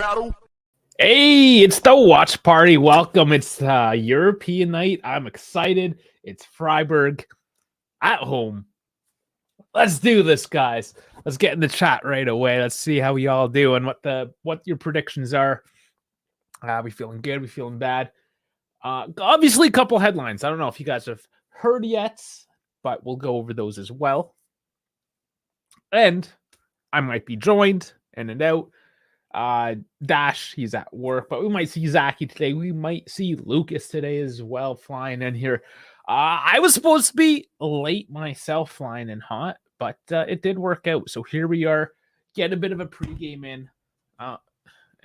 battle. Hey, it's the watch party. Welcome. It's European night. I'm excited. It's Freiburg at home. Let's do this, guys. Let's get in the chat right away. Let's see how we all do and what your predictions are. We feeling good? We feeling bad? Obviously, a couple headlines. I don't know if you guys have heard yet, but we'll go over those as well. And I might be joined in and out. Dash, he's at work, but we might see Zachy today. We might see Lucas today as well flying in here. I was supposed to be late myself flying in hot, but it did work out. So here we are, getting a bit of a pregame in.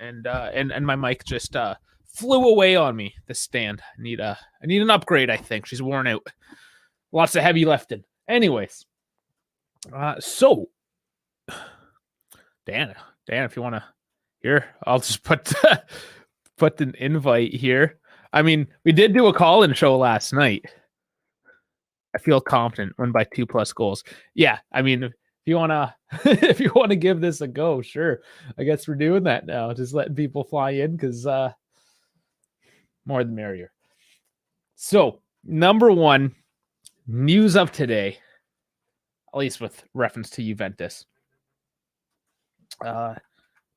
And my mic just flew away on me. The stand. I need an upgrade, I think. She's worn out. Lots of heavy lifting. Anyways. So Dan, if you want to here, I'll just put an invite here. I mean, we did do a call-in show last night. I feel confident, win by 2+ goals. Yeah, I mean, if you wanna give this a go, sure. I guess we're doing that now. Just letting people fly in because more the merrier. So, number one, news of today, at least with reference to Juventus.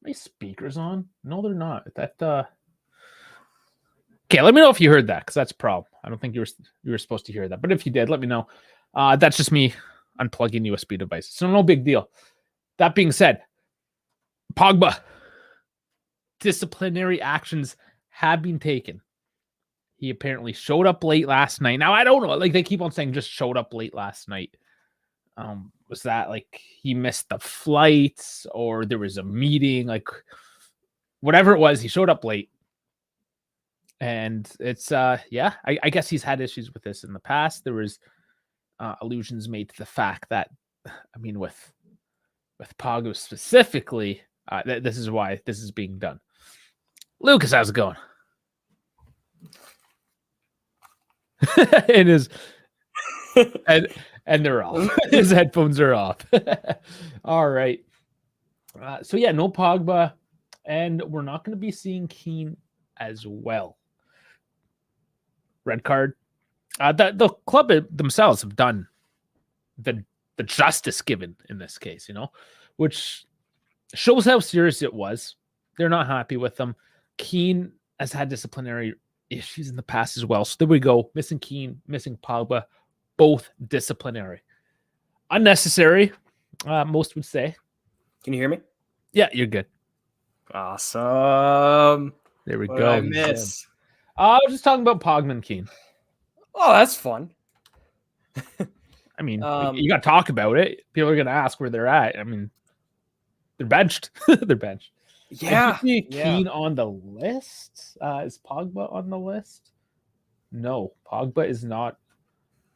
My speakers on? No, they're not. Okay, let me know if you heard that, because that's a problem. I don't think you were supposed to hear that. But if you did, let me know. That's just me unplugging USB devices. So no big deal. That being said, Pogba. Disciplinary actions have been taken. He apparently showed up late last night. Now, I don't know. Like, they keep on saying just showed up late last night. Was that like he missed the flights or there was a meeting? Like, whatever it was, he showed up late. And it's, I guess he's had issues with this in the past. There was allusions made to the fact that, I mean, with Pogba specifically, this is why this is being done. Lucas, how's it going? And his and they're off. His headphones are off. All right. So yeah, no Pogba, and we're not going to be seeing Keane as well. Red card. The club themselves have done the justice given in this case, which shows how serious it was. They're not happy with them. Keane has had disciplinary issues in the past as well. So there we go. Missing Keane, missing Pogba, both disciplinary. Unnecessary, most would say. Can you hear me? Yeah, you're good. Awesome. There we What go. did I miss? I was just talking about Pogba and Keane. Oh, that's fun. I mean, you got to talk about it. People are going to ask where they're at. I mean, they're benched. They're benched. Yeah. Keane on the list? Is Pogba on the list? No, Pogba is not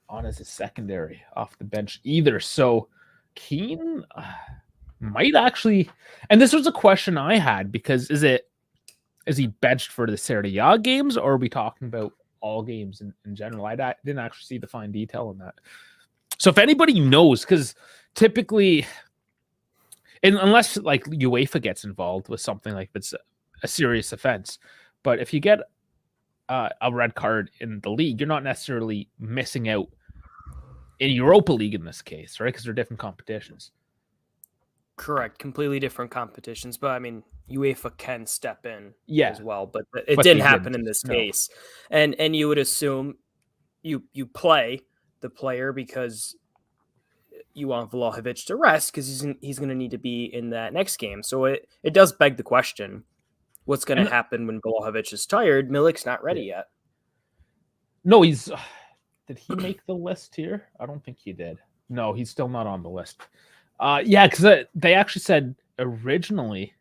on as a secondary off the bench either. So Keane might actually, and this was a question I had, because is he benched for the Serie A games, or are we talking about all games in general? I didn't actually see the fine detail on that. So if anybody knows, because typically, unless like UEFA gets involved with something like it's a serious offense, but if you get a red card in the league, you're not necessarily missing out in Europa League in this case, right? Because they're different competitions. Correct. Completely different competitions. But I mean, UEFA can step in as well. But it But didn't they happen didn't. in this No. case. And you would assume you play the player because you want Vlahovic to rest, because he's going to need to be in that next game. So it does beg the question, what's going to happen when Vlahovic is tired? Milik's not ready yet. No, did he make the list here? I don't think he did. No, he's still not on the list. Yeah, because they actually said originally,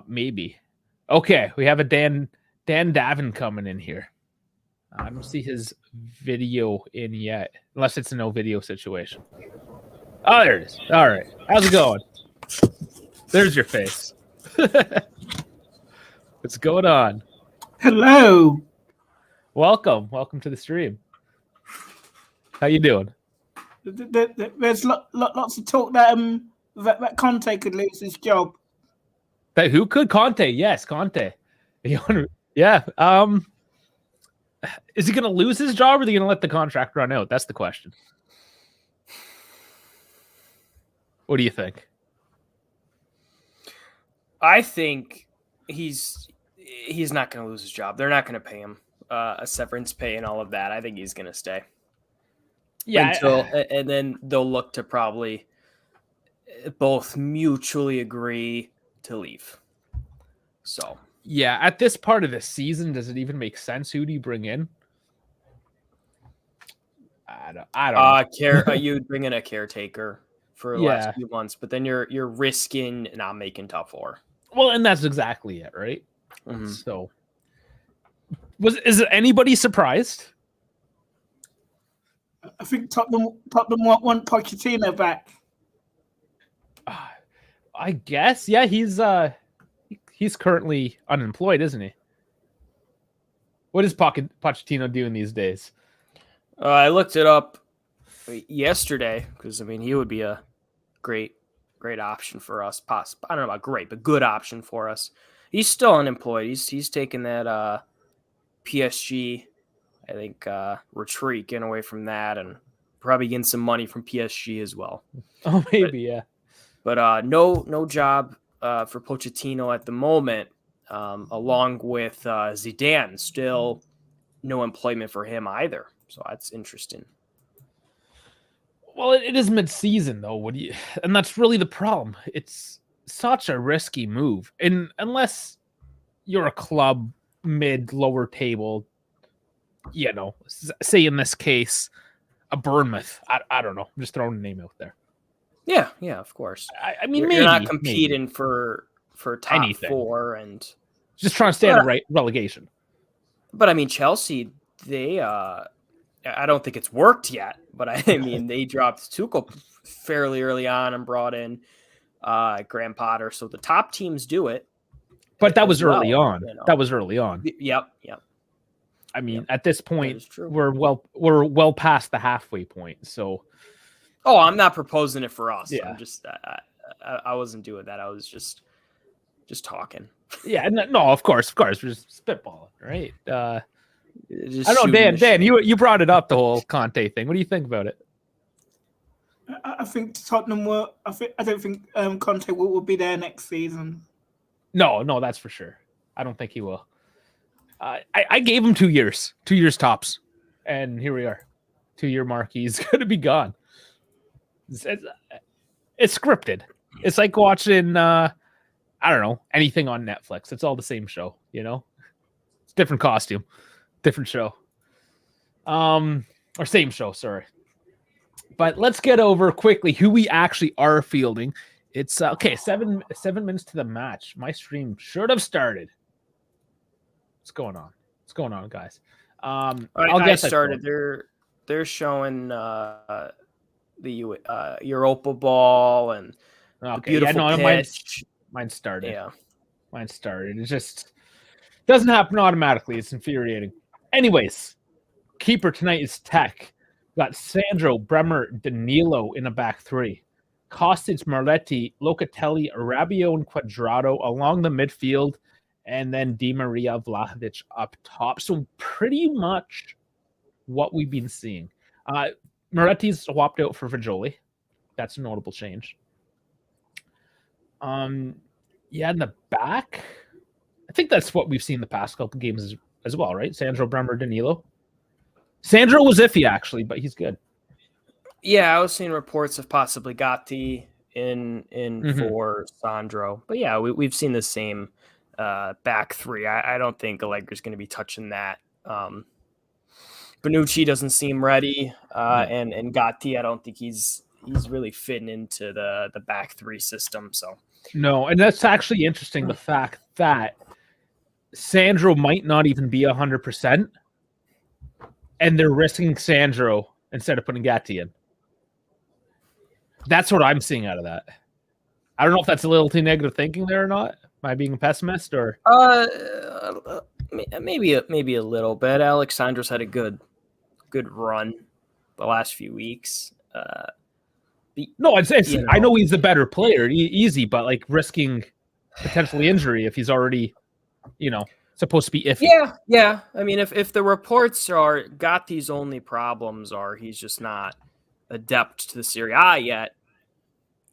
maybe. Okay, we have a Dan Davin coming in here. I don't see his video in yet, unless it's a no video situation. Oh, there it is. All right. How's it going? There's your face. What's going on? Hello. Welcome to the stream. How you doing? There's lots of talk that Conte could lose his job. That who could? Conte. Yes, Conte. Yeah. Is he going to lose his job or are they going to let the contract run out? That's the question. What do you think? I think he's not going to lose his job. They're not going to pay him a severance pay and all of that. I think he's going to stay. Yeah. And then they'll look to probably both mutually agree to leave. So yeah, at this part of the season, does it even make sense? Who do you bring in? I don't know. You'd bring in a caretaker for the last few months, but then you're risking not making top four. Well, and that's exactly it, right? Mm-hmm. So, is anybody surprised? I think Tottenham want Pochettino back. I guess, yeah. He's currently unemployed, isn't he? What is Pochettino doing these days? I looked it up yesterday because he would be a great option for us. I don't know about great, but good option for us. He's still unemployed. He's taking that PSG, I think, retreat, getting away from that, and probably getting some money from PSG as well. Oh, maybe, yeah. But no job for Pochettino at the moment, along with Zidane. Still no employment for him either. So that's interesting. Well, it is mid-season, though. And that's really the problem. It's such a risky move. And unless you're a club lower table, say in this case, a Bournemouth. I don't know. I'm just throwing a name out there. Yeah, of course. I mean, you're not competing for top anything. 4 and just trying to stay out of relegation. But Chelsea, they I don't think it's worked yet, but they dropped Tuchel fairly early on and brought in Graham Potter. So the top teams do it. But that was early on. That was early on. Yep. At this point, we're well past the halfway point. So, I'm not proposing it for us. Yeah. I'm just I wasn't doing that. I was just talking. Yeah, no, of course, we're just spitballing, right? I don't know, Dan, you brought it up, the whole Conte thing. What do you think about it? I think Tottenham will. I don't think Conte will be there next season. No, that's for sure. I don't think he will. I gave him 2 years, 2 years tops, and here we are. 2-year mark. He's going to be gone. It's scripted. It's like watching, I don't know, anything on Netflix. It's all the same show, It's different costume, different show. Or same show, sorry. But let's get over quickly who we actually are fielding. It's okay. 7 minutes to the match. My stream should have started. What's going on, guys? I started. They're showing the Europa Ball and the beautiful pitch. Mine started. Yeah, mine started. It just doesn't happen automatically. It's infuriating. Anyways, keeper tonight is Tech. Got Sandro, Bremer, Danilo in a back 3. Kostic, Marletti, Locatelli, Rabiot, and Quadrado along the midfield, and then Di Maria, Vlahovic up top. So pretty much what we've been seeing. Moretti's swapped out for Fagioli. That's a notable change. In the back, I think that's what we've seen the past couple games as well, right? Sandro, Bremer, Danilo. Sandro was iffy, actually, but he's good. Yeah, I was seeing reports of possibly Gatti in for Sandro. But yeah, we've seen the same back 3. I don't think Allegri's going to be touching that. Bonucci doesn't seem ready, and Gatti, I don't think he's really fitting into the back 3 system. So no, and that's actually interesting. The fact that Sandro might not even be 100%, and they're risking Sandro instead of putting Gatti in. That's what I'm seeing out of that. I don't know if that's a little too negative thinking there or not. Am I being a pessimist or? Maybe a little bit. Alexandro's had a good run the last few weeks. No, I know he's a better player, easy, but like risking potentially injury if he's already, supposed to be iffy. Yeah. I mean, if the reports are Gatti's only problems are he's just not adept to the Serie A yet,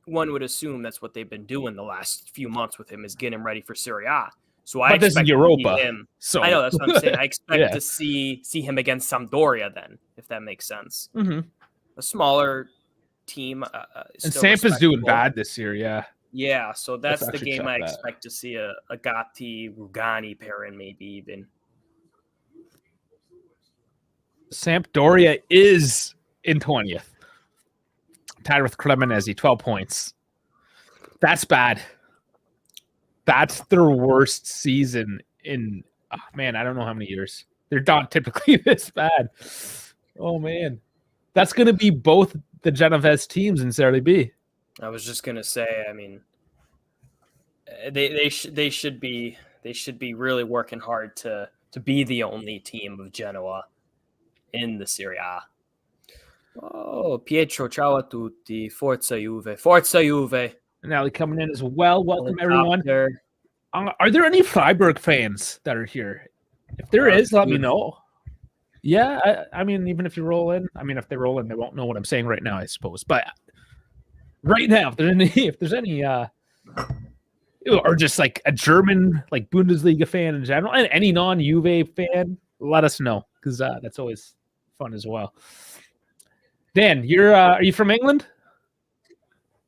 one would assume that's what they've been doing the last few months with him is getting him ready for Serie A. So I But this is expect to Europa, see him. so I know that's what I'm saying. I expect Yeah. to see him against Sampdoria then, if that makes sense. Mm-hmm. A smaller team. And still Samp is doing respectable. bad this year, yeah. Yeah, so that's the actually game check I that. expect to see a Gatti Rugani pairing, maybe even. Sampdoria is in 20th. Tied with Cremonese, 12 points. That's bad. That's their worst season in, I don't know how many years. They're not typically this bad. Oh, man. That's going to be both the Genovese teams in Serie B. I was just gonna say, I mean, they should be really working hard to be the only team of Genoa in the Serie A. Oh, Pietro, ciao a tutti. Forza Juve. Forza Juve. And Ali coming in as well. Welcome, everyone. Are there any Freiburg fans that are here? If there is, let me know. Yeah, I mean, even if you roll in, if they roll in, they won't know what I'm saying right now, I suppose. But right now, if there's any, or just like a German, like Bundesliga fan in general, and any non-Juve fan, let us know because that's always fun as well. Dan, are you from England?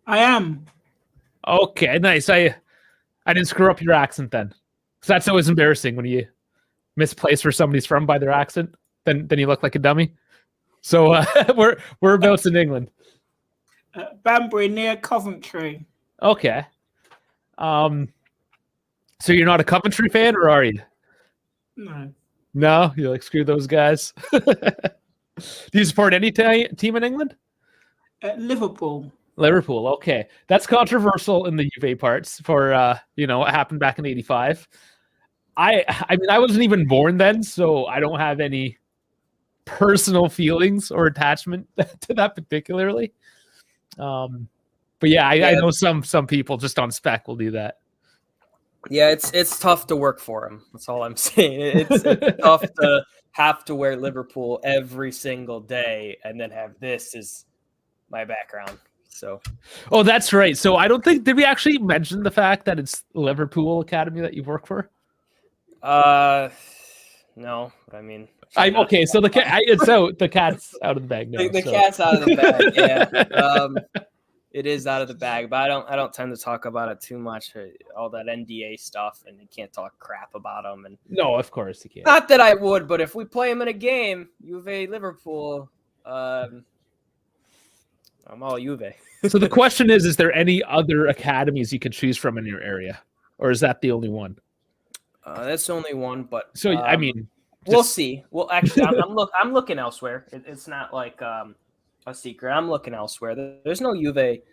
I am. Okay, nice. I didn't screw up your accent then, because that's always embarrassing when you misplace where somebody's from by their accent. Then you look like a dummy. So whereabouts in England? Banbury near Coventry. Okay. So you're not a Coventry fan, or are you? No. No, you like screw those guys. Do you support any team in England? Liverpool. Liverpool. Okay, that's controversial in the Juve parts for what happened back in '85. I wasn't even born then, so I don't have any personal feelings or attachment to that particularly. But yeah, I know some people just on spec will do that. Yeah, it's tough to work for him. That's all I'm saying. It's tough to have to wear Liverpool every single day and then have this as my background. So, oh, that's right. So I don't think did we actually mention the fact that it's Liverpool Academy that you've worked for? No, I mean, I'm okay. So the cat's out of the bag now. The cat's out of the bag. Yeah, it is out of the bag, but I don't tend to talk about it too much. All that NDA stuff, and you can't talk crap about them. And no, of course you can't. Not that I would, but if we play them in a game, Juve Liverpool, I'm all Juve. So the question is there any other academies you could choose from in your area, or is that the only one? That's the only one, but so we'll see. Well, actually, I'm looking elsewhere. It's not like a secret. I'm looking elsewhere. There's no Juve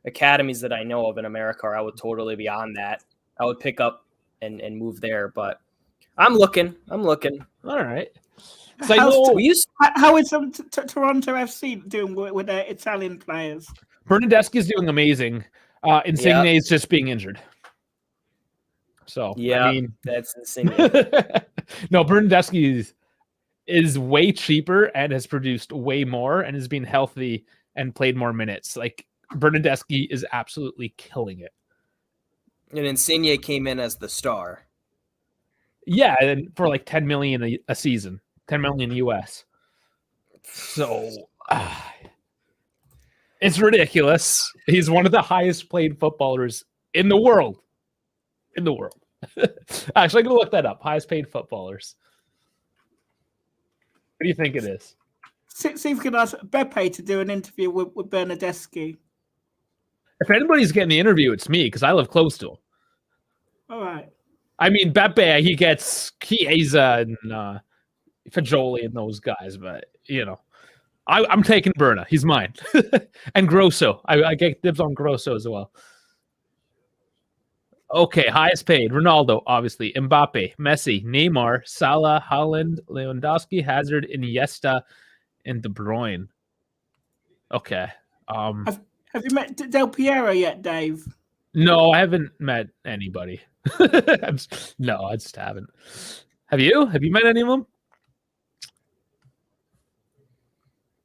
academies that I know of in America, or I would totally be on that. I would pick up and move there, but I'm looking. All right. So how is Toronto FC doing with their Italian players? Bernardeschi is doing amazing. Insigne is just being injured. So yeah, that's Insigne. No, Bernardeschi is way cheaper and has produced way more and has been healthy and played more minutes. Like Bernardeschi is absolutely killing it. And Insigne came in as the star. Yeah, and for like 10 million a season, 10 million US. So it's ridiculous. He's one of the highest paid footballers in the world. Actually, I'm going to look that up. Highest paid footballers. What do you think it is? See if you can ask Beppe to do an interview with Bernardeschi. If anybody's getting the interview, it's me because I live close to him. All right. I mean, Beppe, he gets Chiesa and Fagioli and those guys, but I'm taking Berna. He's mine. And Grosso. I get dibs on Grosso as well. Okay, highest paid. Ronaldo, obviously. Mbappe, Messi, Neymar, Salah, Haaland, Lewandowski, Hazard, Iniesta, and De Bruyne. Okay. Have you met Del Piero yet, Dave? No, I haven't met anybody. No, I just haven't. Have you? Have you met any of them?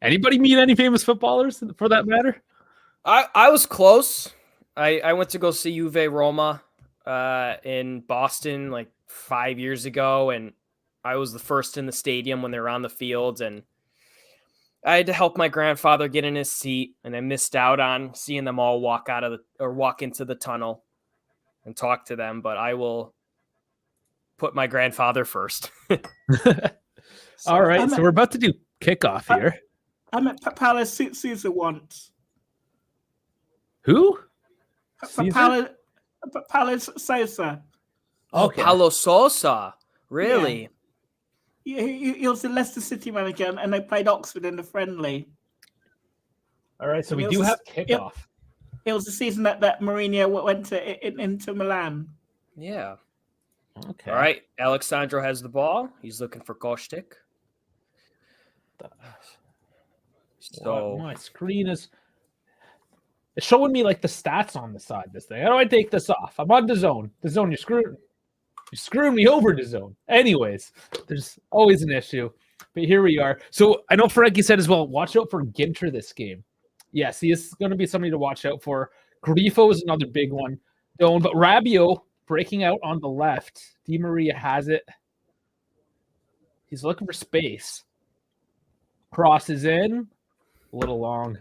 Anybody meet any famous footballers for that matter? I was close. I went to go see Juve Roma in Boston like 5 years ago, and I was the first in the stadium when they were on the field, and I had to help my grandfather get in his seat, and I missed out on seeing them all walk into the tunnel and talk to them. But I will put my grandfather first. All right, so we're about to do kickoff here. I met Palace Caesar once. Who? Palace Caesar. Okay. Paulo Sousa. Really? Yeah, he was the Leicester City manager, and they played Oxford in the friendly. All right, so we do have kickoff. It was the season that Mourinho went to into Milan. Yeah. Okay. All right. Alexandro has the ball. He's looking for Kostic. So my screen is it's showing me like the stats on the side. This thing. How do I take this off? I'm on DAZN. DAZN, you're screwing me over, DAZN. Anyways, there's always an issue, but here we are. So I know Frankie said as well. Watch out for Ginter this game. Yes, he is going to be somebody to watch out for. Grifo is another big one. But Rabiot breaking out on the left. Di Maria has it. He's looking for space. Crosses in. A little long.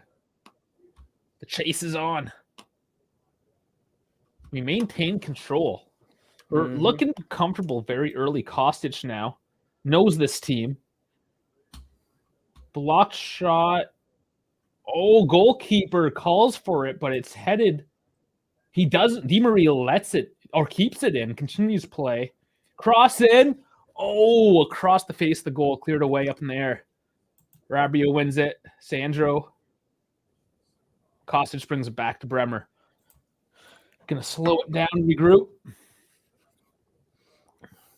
The chase is on. We maintain control. We're looking comfortable very early. Kostic now knows this team. Block shot. Oh, goalkeeper calls for it, but it's headed. He doesn't. Di Maria lets it or keeps it in. Continues play. Cross in. Oh, across the face of the goal. Cleared away up in the air. Rabiot wins it. Sandro. Kostic brings it back to Bremer. Gonna slow it down, regroup.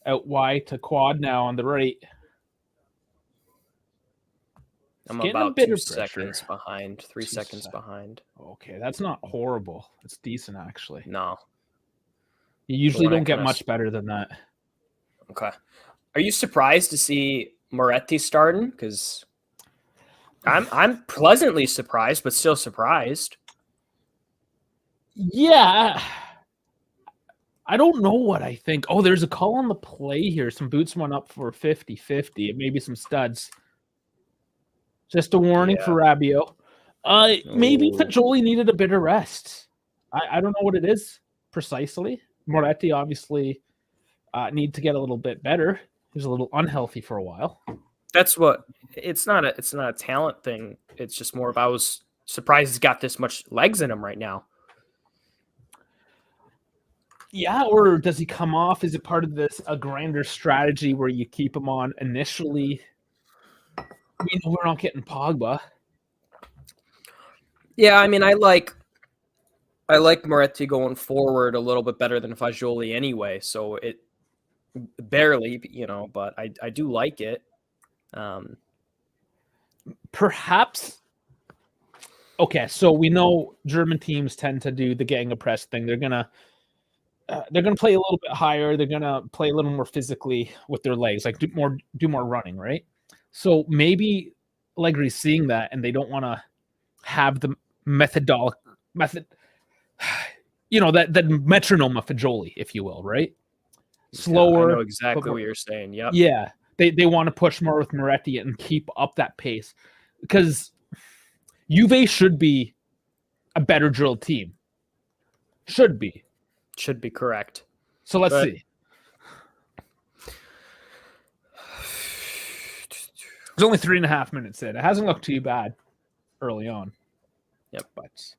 Out wide to Quad now on the right. I'm about 2 seconds behind, 3 seconds behind. Okay, that's not horrible. It's decent, actually. No. You usually don't get much better than that. Okay. Are you surprised to see Moretti starting? Because I'm pleasantly surprised, but still surprised. Yeah. I don't know what I think. Oh, there's a call on the play here. Some boots went up for 50-50 and maybe some studs. Just a warning for Rabiot. Maybe Fagioli needed a bit of rest. I don't know what it is precisely. Moretti obviously need to get a little bit better. He was a little unhealthy for a while. That's what it's not a talent thing. It's just more of I was surprised he's got this much legs in him right now. Yeah, or does he come off? Is it part of a grander strategy where you keep him on initially? We're not getting Pogba. Yeah, I mean, I like Moretti going forward a little bit better than Fagioli anyway. So it barely, but I do like it. Perhaps. Okay, so we know German teams tend to do the getting a press thing. They're gonna play a little bit higher. They're gonna play a little more physically with their legs, like do more running, right? So maybe Allegri's seeing that, and they don't want to have the method, that metronome of Fagioli, if you will, right? Slower. I know exactly what you're saying. Yep. Yeah, they want to push more with Moretti and keep up that pace because Juve should be a better drilled team. Should be correct. So let's see. It's only 3.5 minutes in. It hasn't looked too bad early on. Yep. But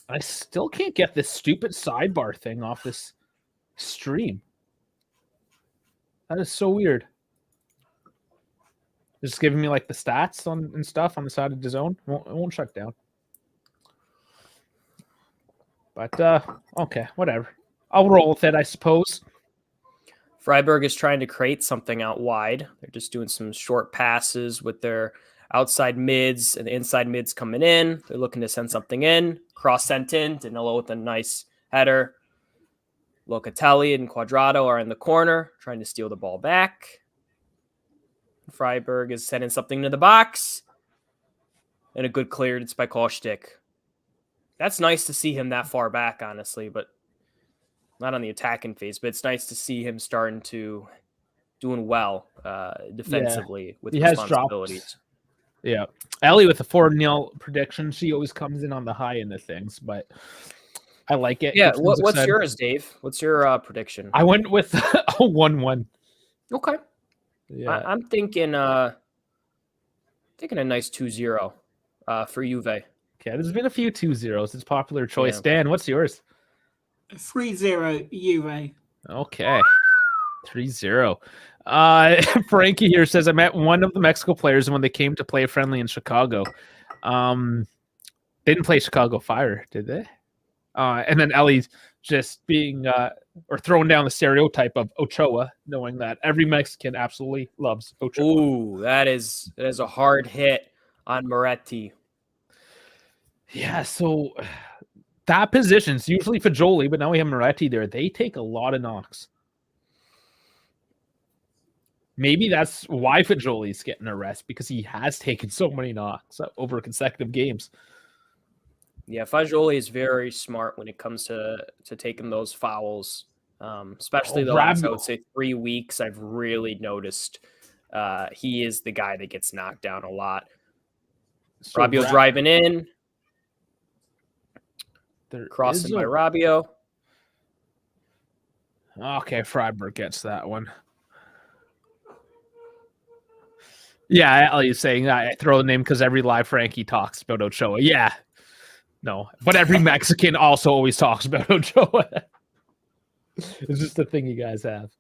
I still can't get this stupid sidebar thing off this stream. That is so weird. It's just giving me like the stats and stuff on the side of DAZN. It won't shut down. But okay, whatever. I'll roll with it, I suppose. Freiburg is trying to create something out wide. They're just doing some short passes with their outside mids and the inside mids coming in. They're looking to send something in. Cross sent in. Danilo with a nice header. Locatelli and Quadrado are in the corner trying to steal the ball back. Freiburg is sending something to the box. And a good clearance by Kostic. That's nice to see him that far back, honestly, but not on the attacking phase. But it's nice to see him starting to doing well defensively with he has dropped. responsibilities. Yeah. Ellie with a 4-0 prediction. She always comes in on the high end of things, but I like it. Yeah. What's yours, Dave? What's your prediction? I went with a 1-1. Okay. Yeah. I'm thinking a nice 2-0 for Juve. Okay. There's been a few 2-0s. It's popular choice. Yeah. Dan, what's yours? 3-0 Juve. Okay. 3-0. Frankie here says, I met one of the Mexico players when they came to play friendly in Chicago. They didn't play Chicago Fire, did they? And then Ellie's just being or throwing down the stereotype of Ochoa, knowing that every Mexican absolutely loves Ochoa. Ooh, that is a hard hit on Moretti. Yeah, so that position's usually Fajoli, but now we have Moretti there. They take a lot of knocks. Maybe that's why Fajoli's getting a rest, because he has taken so many knocks over consecutive games. Yeah, Fajoli is very smart when it comes to taking those fouls, especially the last, I would say, 3 weeks. I've really noticed he is the guy that gets knocked down a lot. So Rabiot driving in. Crossing by Rabiot. Okay, Freiburg gets that one. Yeah, Ellie's saying I throw the name because every live Frankie talks about Ochoa. Yeah. No, but every Mexican also always talks about Ochoa. It's just a thing you guys have.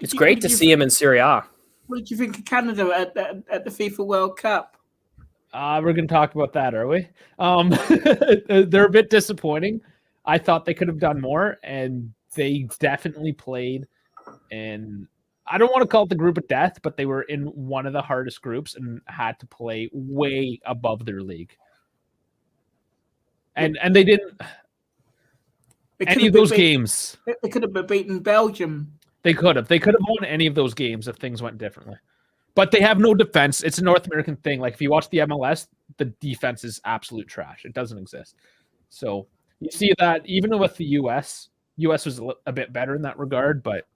It's great to see him in Serie A. What did you think of Canada at the FIFA World Cup? We're going to talk about that, are we? They're a bit disappointing. I thought they could have done more, and they definitely played. And I don't want to call it the group of death, but they were in one of the hardest groups and had to play way above their league. And they didn't. Any of those games. They could have beaten Belgium. They could have. They could have won any of those games if things went differently. But they have no defense. It's a North American thing. Like, if you watch the MLS, the defense is absolute trash. It doesn't exist. So you see that even with the U.S. was a bit better in that regard, but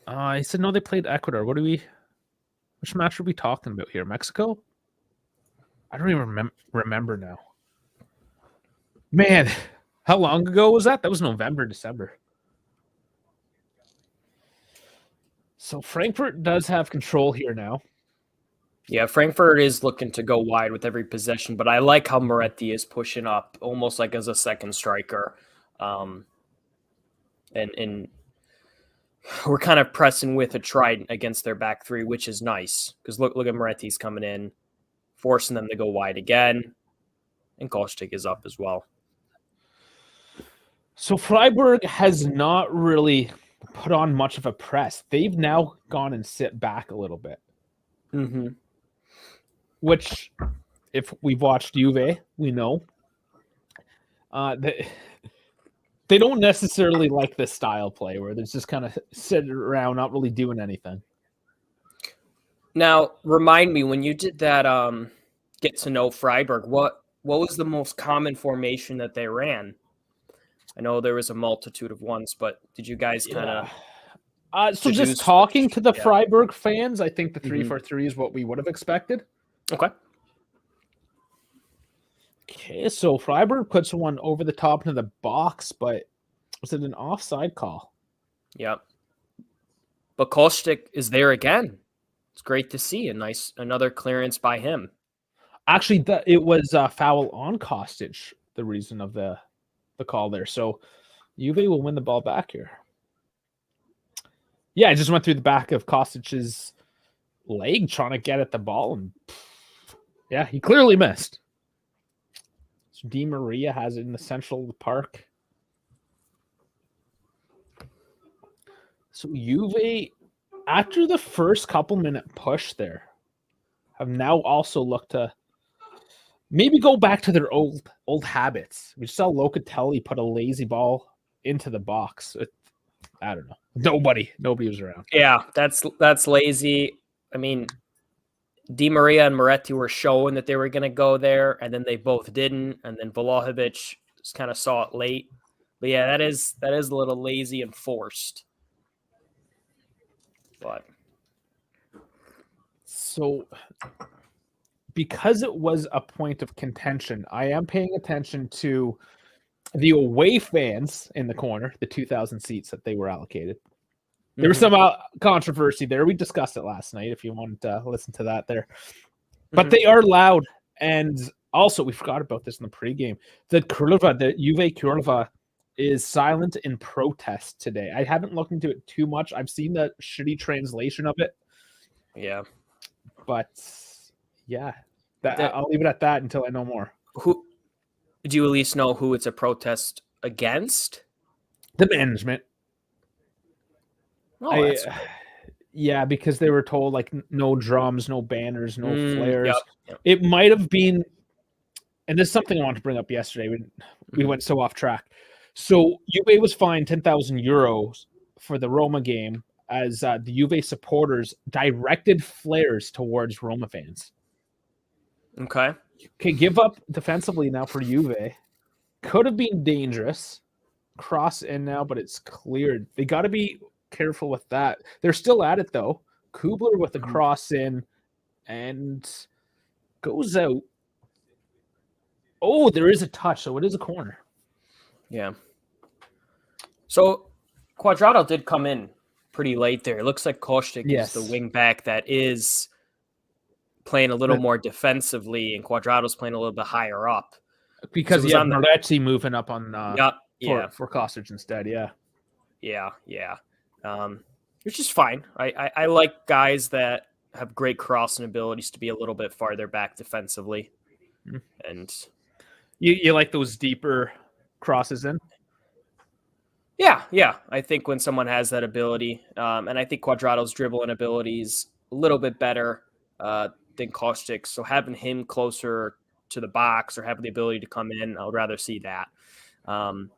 I said, no, they played Ecuador. Which match are we talking about here? Mexico? I don't even remember now. Man, how long ago was that? That was November, December. So Frankfurt does have control here now. Yeah, Frankfurt is looking to go wide with every possession, but I like how Moretti is pushing up almost like as a second striker. And we're kind of pressing with a trident against their back three, which is nice because look at Moretti's coming in, forcing them to go wide again, and Kostic is up as well. So Freiburg has not really put on much of a press. They've now gone and sit back a little bit. Mm-hmm. Which, if we've watched Juve, we know they don't necessarily like this style play where they're just kind of sitting around, not really doing anything. Now, remind me, when you did that get to know Freiburg, what was the most common formation that they ran? I know there was a multitude of ones, but did you guys kind of... so just talking to the Freiburg fans, I think the 3-4-3 is what we would have expected. Okay, so Freiburg puts one over the top into the box, but was it an offside call? Yep. But Kostic is there again. It's great to see another clearance by him. Actually, it was a foul on Kostic, the reason of the call there. So Juve will win the ball back here. Yeah, it just went through the back of Kostic's leg trying to get at the ball, and yeah, he clearly missed. So Di Maria has it in the central of the park. So Juve, after the first couple minute push there, have now also looked to maybe go back to their old habits. We saw Locatelli put a lazy ball into the box. I don't know. Nobody was around. Yeah, that's lazy. I mean, Di Maria and Moretti were showing that they were going to go there, and then they both didn't. And then Vlahovic just kind of saw it late. But yeah, that is a little lazy and forced. But so, because it was a point of contention, I am paying attention to the away fans in the corner, the 2,000 seats that they were allocated. There was some controversy there. We discussed it last night, if you want to listen to that there. But they are loud. And also, we forgot about this in the pregame. The Juve Kurva is silent in protest today. I haven't looked into it too much. I've seen the shitty translation of it. Yeah. But, yeah. I'll leave it at that until I know more. Do you at least know who it's a protest against? The management. Oh, yeah, because they were told like no drums, no banners, no flares. Yep. It might have been, and this is something I wanted to bring up yesterday. We went so off track. So Juve was fined €10,000 for the Roma game as the Juve supporters directed flares towards Roma fans. Okay, give up defensively now for Juve. Could have been dangerous. Cross in now, but it's cleared. They got to be careful with that. They're still at it though. Kubler with the cross in and goes out. Oh, there is a touch, so it is a corner. Yeah. So Quadrado did come in pretty late there. It looks like Kostic is the wing back that is playing a little more defensively, and Quadrado's playing a little bit higher up. Because he had Moretti moving up on for Kostic instead, Yeah. Which is fine. I like guys that have great crossing abilities to be a little bit farther back defensively. And you like those deeper crosses in? Yeah. I think when someone has that ability, and I think Quadrado's dribbling abilities a little bit better than Kostic. So having him closer to the box or having the ability to come in, I would rather see that. But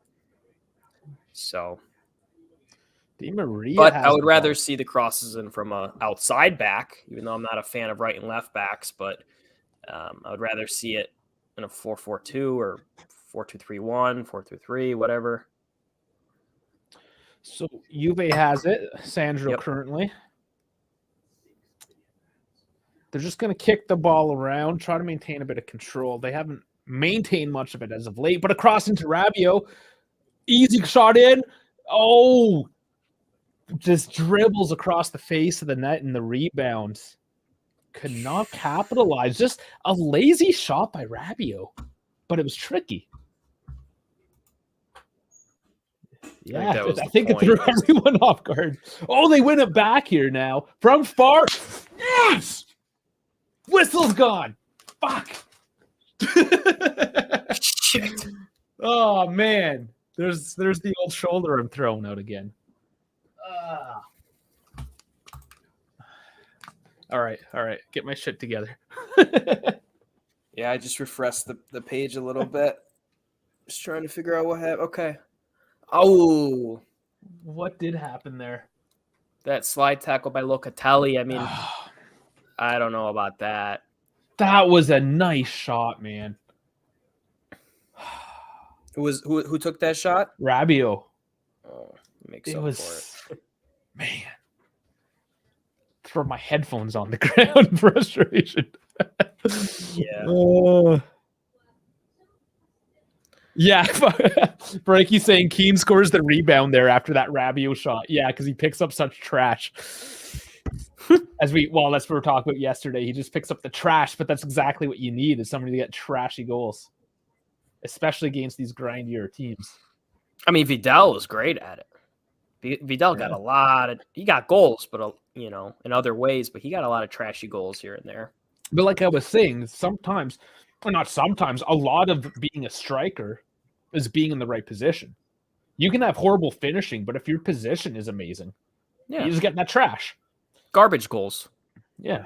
I would rather see the crosses in from a outside back, even though I'm not a fan of right and left backs. But I would rather see it in a 4-4-2 or 4-2-3-1, 4-3-3, whatever. So Juve has it. Sandro currently. They're just going to kick the ball around, try to maintain a bit of control. They haven't maintained much of it as of late, but across into Rabiot. Easy shot in. Oh, just dribbles across the face of the net and the rebound. Could not capitalize. Just a lazy shot by Rabiot, but it was tricky. Yeah, I think it threw everyone off guard. Oh, they win it back here now. From far. Yes! Whistle's gone. Fuck. Shit. Oh, man. There's the old shoulder I'm throwing out again. All right. Get my shit together. Yeah, I just refreshed the page a little bit. Just trying to figure out what happened. Okay. Oh. What did happen there? That slide tackle by Locatelli. I mean, I don't know about that. That was a nice shot, man. Who took that shot? Rabiot. Oh, makes up for it. Man. Throw my headphones on the ground in frustration. Yeah. Yeah. Breaky saying Keane scores the rebound there after that Rabiot shot. Yeah, because he picks up such trash. That's what we were talking about yesterday. He just picks up the trash, but that's exactly what you need is somebody to get trashy goals, especially against these grindier teams. I mean, Vidal was great at it. Vidal got a lot of – he got goals, but, in other ways, but he got a lot of trashy goals here and there. But like I was saying, a lot of being a striker is being in the right position. You can have horrible finishing, but if your position is amazing, you just get that trash. Garbage goals. Yeah.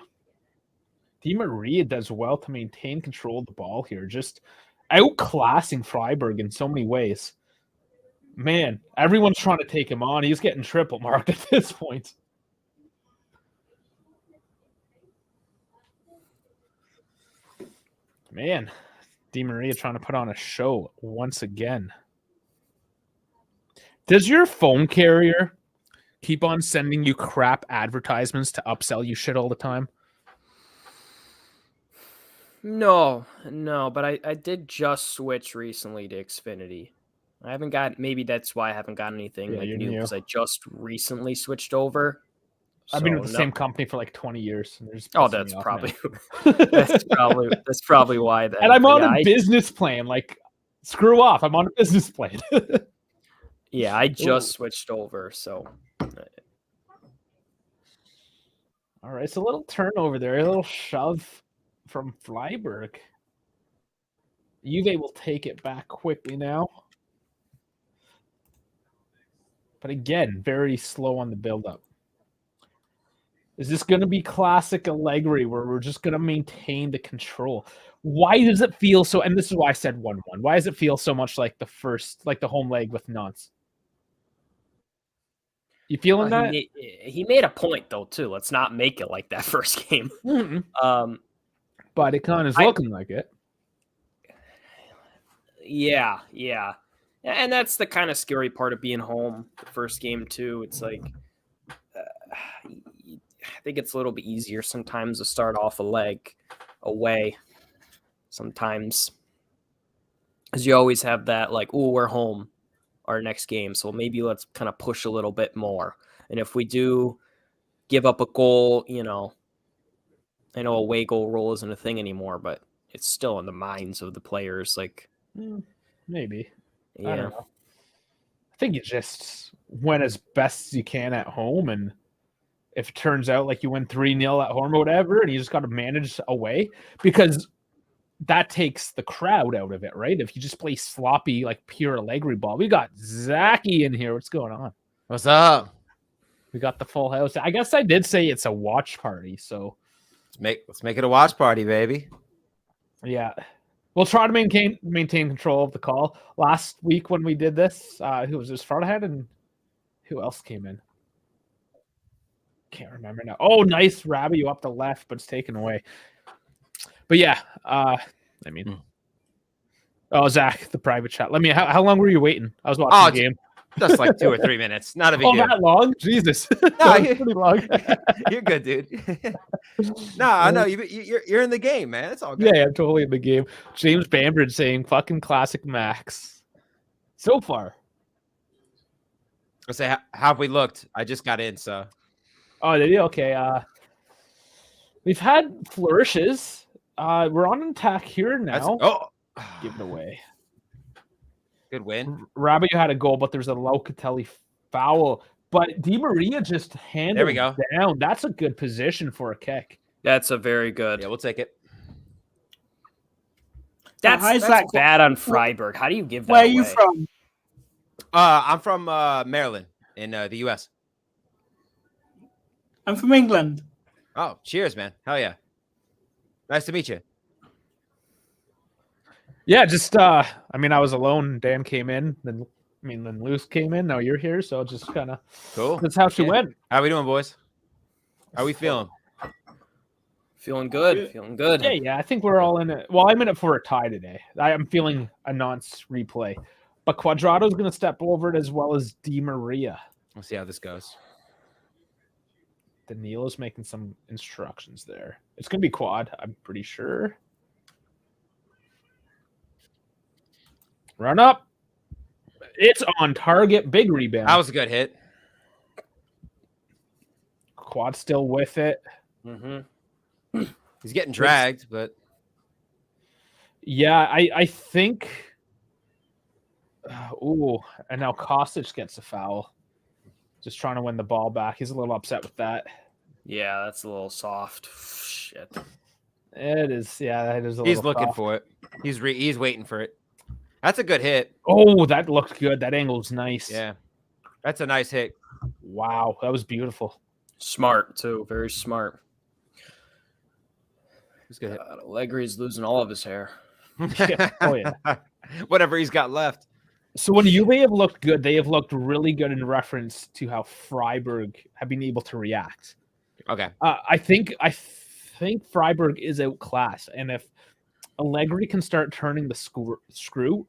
Di Maria does well to maintain control of the ball here, just outclassing Freiburg in so many ways. Man, everyone's trying to take him on. He's getting triple marked at this point. Man, Di Maria trying to put on a show once again. Does your phone carrier keep on sending you crap advertisements to upsell you shit all the time? No, but I did just switch recently to Xfinity. I haven't got, maybe that's why I haven't got anything Yeah, like you're new, new. because I just recently switched over. I've been with the no. same company for like 20 years. And they're just Oh, pissing that's me off probably now. that's probably why then. And I'm But on yeah, a business plan. Like, screw off. I'm on a business plan. yeah, I just switched over. So All right, so a little turnover there, a little shove from Freiburg. Juve will take it back quickly now. But again, very slow on the build-up. Is this going to be classic Allegri where we're just going to maintain the control? Why does it feel so, and this is why I said 1-1, why does it feel so much like the first, like the home leg with Nantes? You feeling that? He made a point though too. Let's not make it like that first game. But it kind of is looking like it. Yeah. And that's the kind of scary part of being home the first game too. It's like I think it's a little bit easier sometimes to start off a leg away sometimes, because you always have that like, oh, we're home our next game, so maybe let's kind of push a little bit more. And if we do give up a goal, I know away goal rule isn't a thing anymore, but it's still in the minds of the players. Like, maybe. Yeah. I don't know. I think you just went as best as you can at home, and if it turns out like you win 3-0 at home or whatever, and you just got to manage away, because that takes the crowd out of it, right? If you just play sloppy, like pure Allegri ball. We got Zachy in here. What's going on? What's up? We got the full house. I guess I did say it's a watch party, so let's make it a watch party, baby. Yeah. We'll try to maintain control of the call. Last week when we did this, who was this? Fardahead, and who else came in? Can't remember now. Oh, nice Rabbi, you up the left, but it's taken away. But yeah, Zach, the private chat. How long were you waiting? I was watching the game. Just like 2 or 3 minutes. Not a big deal. That long? Jesus. No, pretty long. You're good, dude. No, you're in the game, man. It's all good. Yeah, I'm totally in the game. James Bambridge saying fucking classic Max. So far. I'll say, how have we looked? I just got in, so. Oh, did you? Okay. We've had flourishes. We're on attack here now. Give it away. Good win. Rabbi had a goal, but there's a Locatelli foul. But Di Maria just handled it down. That's a good position for a kick. That's a very good. Yeah, we'll take it. That's bad on Freiburg. How do you give that Where are away? you from? I'm from Maryland in the U.S. I'm from England. Oh, cheers, man. Hell yeah. Nice to meet you. Yeah, just I was alone. Dan came in, then Luce came in. Now you're here, so just kind of cool. That's how she went. How we doing, boys? How we feeling? Feeling good. Feeling good. Yeah. I think we're all in it. Well, I'm in it for a tie today. I'm feeling a Nantes replay, but Quadrado's going to step over it as well as Di Maria. We'll see how this goes. Danilo's making some instructions there. It's going to be quad, I'm pretty sure. Run up. It's on target. Big rebound. That was a good hit. Quad still with it. Mm-hmm. He's getting dragged, but yeah, I think. And now Kostic gets a foul. Just trying to win the ball back. He's a little upset with that. Yeah, that's a little soft. Shit. It is. Yeah, it is. He's looking for it. He's waiting for it. That's a good hit. Oh, that looked good. That angle's nice. Yeah, that's a nice hit. Wow, that was beautiful. Smart too. Very smart. Who's good? Allegri's losing all of his hair. Yeah. Oh, yeah. Whatever he's got left. So when Juve have looked good, they have looked really good in reference to how Freiburg have been able to react. Okay. I think Freiburg is outclassed, and if Allegri can start turning the screw,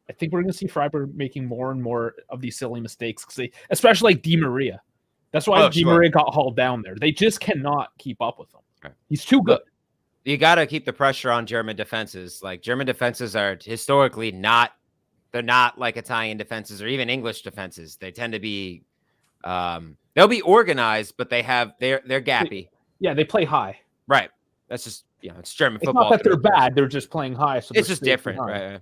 I think we're going to see Freiburg making more and more of these silly mistakes. Because especially like Di Maria, that's why Di Maria got hauled down there. They just cannot keep up with him. Okay. He's too good. You got to keep the pressure on German defenses. Like German defenses are historically not. They're not like Italian defenses or even English defenses. They tend to be. They'll be organized, but they're gappy. Yeah, they play high. Right. That's just it's German It's football. not that they're bad; they're just playing high. So it's just different, right?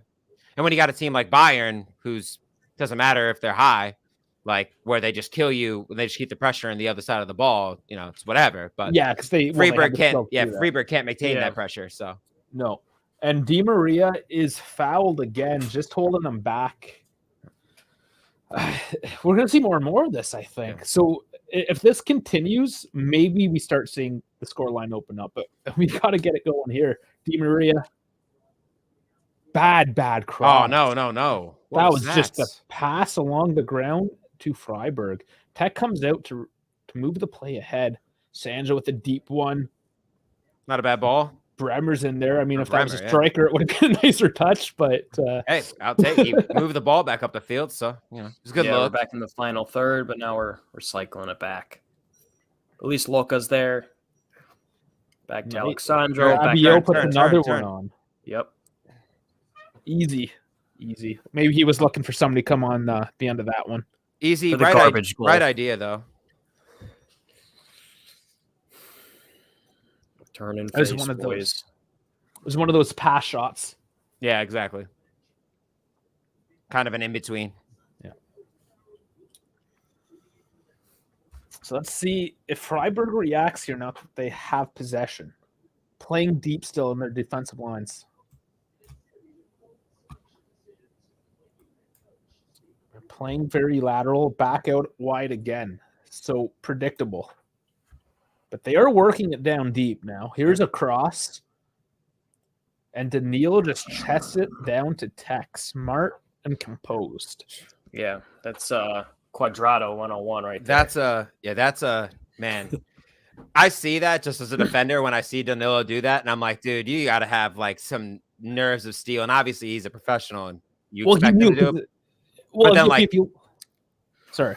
And when you got a team like Bayern, who's doesn't matter if they're high, like where they just kill you, they just keep the pressure on the other side of the ball. It's whatever. But yeah, because Freiburg can't. Yeah, Freiburg can't maintain that pressure. So no, and Di Maria is fouled again, just holding them back. We're going to see more and more of this, I think. Yeah. So if this continues, maybe we start seeing the scoreline open up. But we got to get it going here. Di Maria, bad cross. Oh, no. That was just a pass along the ground to Freiburg. Tech comes out to move the play ahead. Sandra with a deep one. Not a bad ball. Bremer's in there. I mean, if that was a striker, it would have been a nicer touch, but hey, I'll take it. Move the ball back up the field, so it's good. We're back in the final third, but now we're cycling it back. At least Luka's there. Back to Alexandro. Rabiot puts another one on. Yep. Easy. Maybe he was looking for somebody to come on the end of that one. Easy, right idea though. Turn and face, it was one of those pass shots. Yeah, exactly. Kind of an in-between. Yeah. So let's see if Freiburg reacts here now. They have possession. Playing deep still in their defensive lines. They're playing very lateral, back out wide again. So predictable. But they are working it down deep now. Here's a cross. And Danilo just chests it down to Tech. Smart and composed. Yeah, that's Quadrado 101 right there. That's a man. I see that just as a defender when I see Danilo do that. And I'm like, dude, you got to have like some nerves of steel. And obviously he's a professional and you expect him to do it. Well, but then sorry.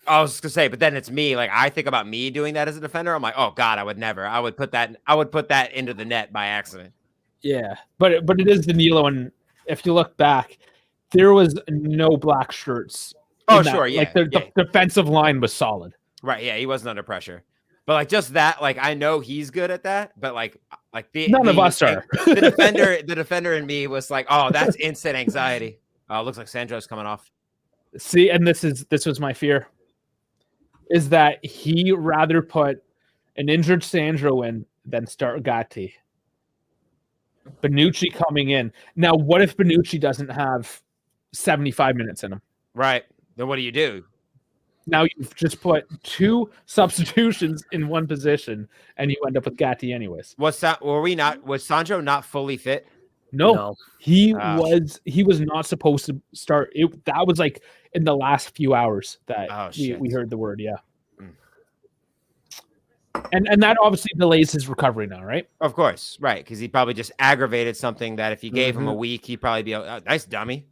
I was gonna say, but then it's me. Like I think about me doing that as a defender. I'm like, oh God, I would never. I would put that into the net by accident. Yeah, but it is Danilo, and if you look back, there was no black shirts. Oh sure, yeah. Like the defensive line was solid. Right, yeah, he wasn't under pressure. But like just that, like I know he's good at that, but like none of us are. the defender in me was like, oh, that's instant anxiety. Looks like Sandro's coming off. See, and this was my fear. Is that he rather put an injured Sandro in than start Gatti. Bonucci coming in. Now, what if Bonucci doesn't have 75 minutes in him? Right. Then what do? Now you've just put two substitutions in one position, and you end up with Gatti anyways. Was Sandro not fully fit? No. He was not supposed to start. That was like in the last few hours that we heard the word, yeah. And that obviously delays his recovery now, right? Of course, right, because he probably just aggravated something that if you gave him a week, he'd probably be nice dummy.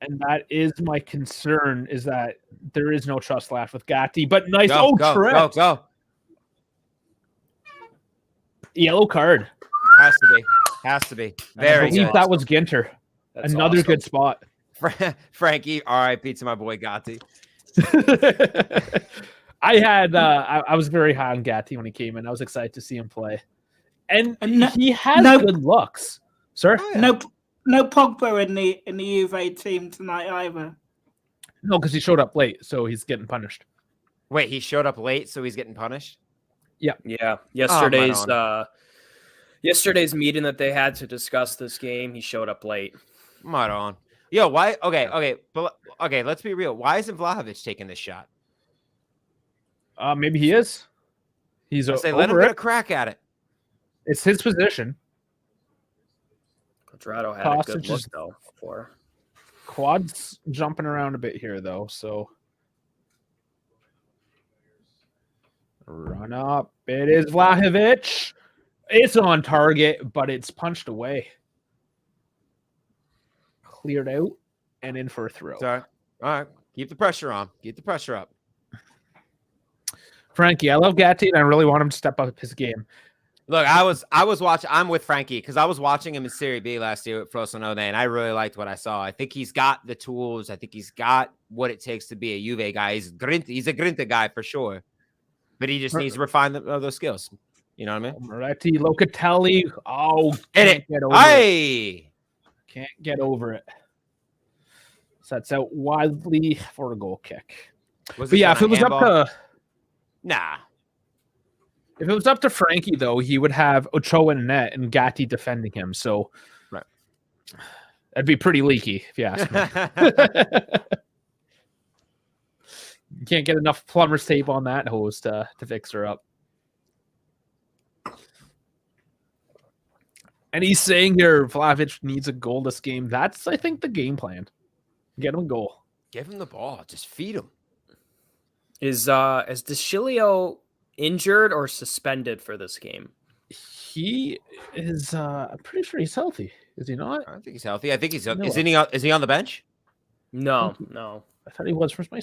And that is my concern, is that there is no trust left with Gatti. But nice, go. Yellow card. Has to be. Very good. That was Ginter. That's another awesome. Good spot. Frankie, RIP to my boy Gatti. I was very high on Gatti when he came in. I was excited to see him play. And he has good looks. Sir? Oh, yeah. No Pogba in the Juve team tonight either. No, because he showed up late, so he's getting punished. Wait, he showed up late, so he's getting punished? Yeah. Yesterday's meeting that they had to discuss this game, he showed up late. Right on. Yo, why? Okay, let's be real. Why isn't Vlahovic taking this shot? Maybe he is. He's let him get a crack at it. It's his position. Quadrado had a Kostic good look is- though for. Quad's jumping around a bit here, though, so run up. It is Vlahovic. It's on target, but it's punched away. Cleared out and in for a throw. Sorry. All right. Keep the pressure on. Keep the pressure up. Frankie, I love Gatti, and I really want him to step up his game. Look, I was watching. I'm with Frankie because I was watching him in Serie B last year at Frosinone, and I really liked what I saw. I think he's got the tools. I think he's got what it takes to be a Juve guy. He's a Grinta guy for sure, but he just needs to refine those skills. You know what I mean? Moretti, Locatelli. Oh, Hit can't get over it. Hey, Can't get over it. Sets out wildly for a goal kick. was But yeah, on if a it was handball? up to Nah. if it was up to Frankie, though, he would have Ochoa in net and Gatti defending him. So Right. that'd be pretty leaky, if you ask me. You can't get enough plumber's tape on that hose to fix her up. And he's saying here Vlahovic needs a goal this game. That's, I think, the game plan. Get him a goal. Give him the ball. Just feed him. Is DeCilio injured or suspended for this game? He is I'm pretty sure he's healthy. Is he not? I don't think he's healthy. I think he's. No. Is he on the bench? No. I thought he was. Where's my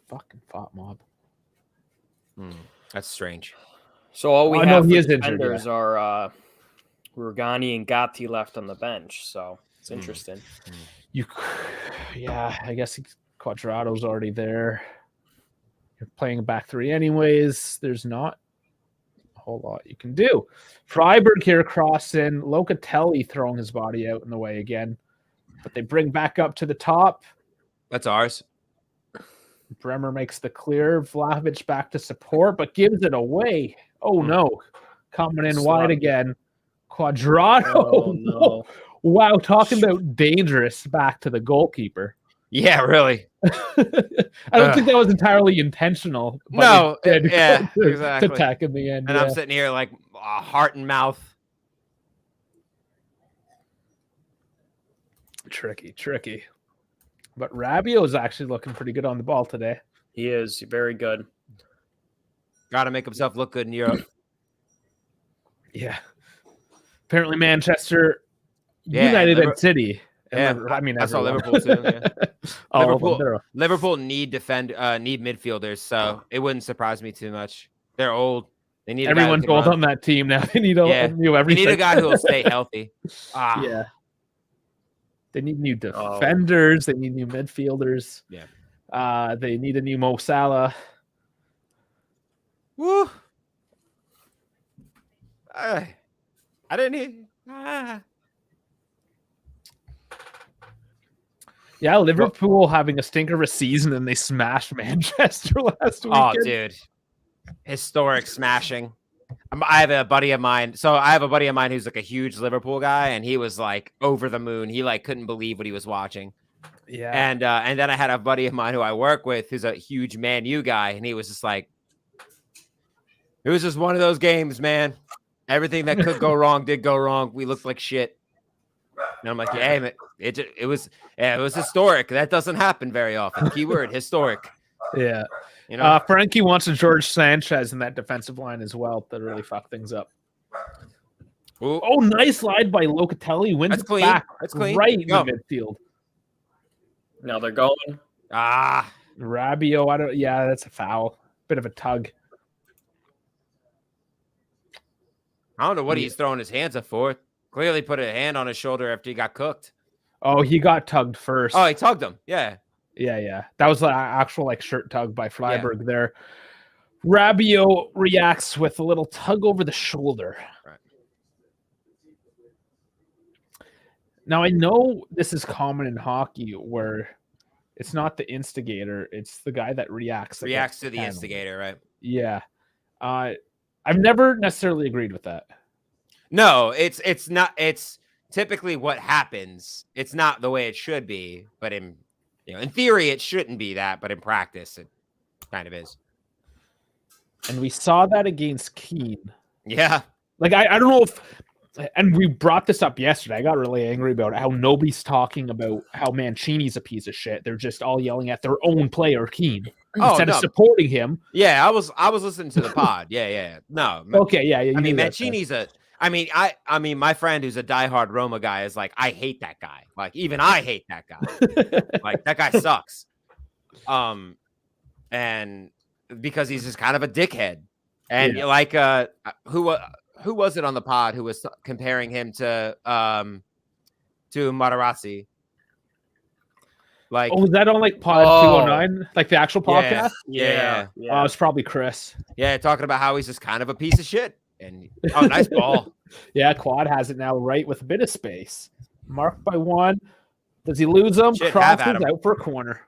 fucking thought mob? That's strange. So all we Oh, no, have he for is injured, defenders are Rugani and Gatti left on the bench. So it's interesting. Yeah, I guess Quadrado's already there. You're playing a back three anyways. There's not a whole lot you can do. Freiburg here crossing. Locatelli throwing his body out in the way again. But they bring back up to the top. That's ours. Bremer makes the clear. Vlahovic back to support, but gives it away. Oh, no. Coming in wide again. Quadrado. Oh, no. Wow, talking about dangerous back to the goalkeeper. Yeah, really. I don't think that was entirely intentional. But No, it did yeah, go to exactly. attack in the end. And I'm sitting here like heart and mouth. Tricky. But Rabiot is actually looking pretty good on the ball today. He is very good. Got to make himself look good in Europe. Yeah. Apparently Manchester Yeah, United and City. Yeah, I mean, I saw everyone. Liverpool too. Yeah. All of them. They're- Liverpool need midfielders, so it wouldn't surprise me too much. They're old. They need Everyone's old on that team now. They need Yeah. new They everything. need a guy who will stay healthy. Yeah. They need new defenders. They need new midfielders. Yeah. They need a new Mo Salah. Woo. I didn't hear. Yeah, Liverpool having a stinker of a season and they smashed Manchester last weekend. Oh, dude. Historic smashing. I have a buddy of mine. So I have a buddy of mine who's like a huge Liverpool guy, and he was like over the moon. He like couldn't believe what he was watching. Yeah. And then I had a buddy of mine who I work with who's a huge Man U guy, and he was just like, it was just one of those games, man. Everything that could go wrong did go wrong. We looked like shit. And I'm like, yeah, man, it was historic. That doesn't happen very often. Keyword historic. Yeah. You know, Frankie wants a George Sanchez in that defensive line as well to really fuck things up. Ooh. Oh, nice slide by Locatelli. Wins That's it clean. back That's clean. right in Go. the midfield. Now they're going. Rabiot, that's a foul. Bit of a tug. I don't know what he's throwing his hands up for. Clearly put a hand on his shoulder after he got cooked. Oh, he got tugged first. Oh, he tugged him. Yeah. Yeah. That was an actual shirt tug by Freiburg there. Rabiot reacts with a little tug over the shoulder. Right. Now, I know this is common in hockey where it's not the instigator, it's the guy that reacts. Reacts to the instigator, right? Yeah. I've never necessarily agreed with that. No, it's not. It's typically what happens. It's not the way it should be, but in theory, it shouldn't be that, but in practice, it kind of is. And we saw that against Keene. Yeah. Like, I don't know if, and we brought this up yesterday. I got really angry about how nobody's talking about how Mancini's a piece of shit. They're just all yelling at their own player, Keane, instead of supporting him. Yeah, I was listening to the pod. Yeah. No. Okay, yeah. I mean, Mancini's I mean, my friend who's a diehard Roma guy is like, I hate that guy. Like, even I hate that guy. Like, that guy sucks. And because he's just kind of a dickhead. And like, who was it on the pod who was comparing him to Materazzi? Like, was that on like pod 209, like the actual podcast? Yeah. It's probably Chris. Yeah, talking about how he's just kind of a piece of shit. And nice ball. Yeah, Quad has it now right with a bit of space. Marked by one. Does he lose them? Crosses out for a corner.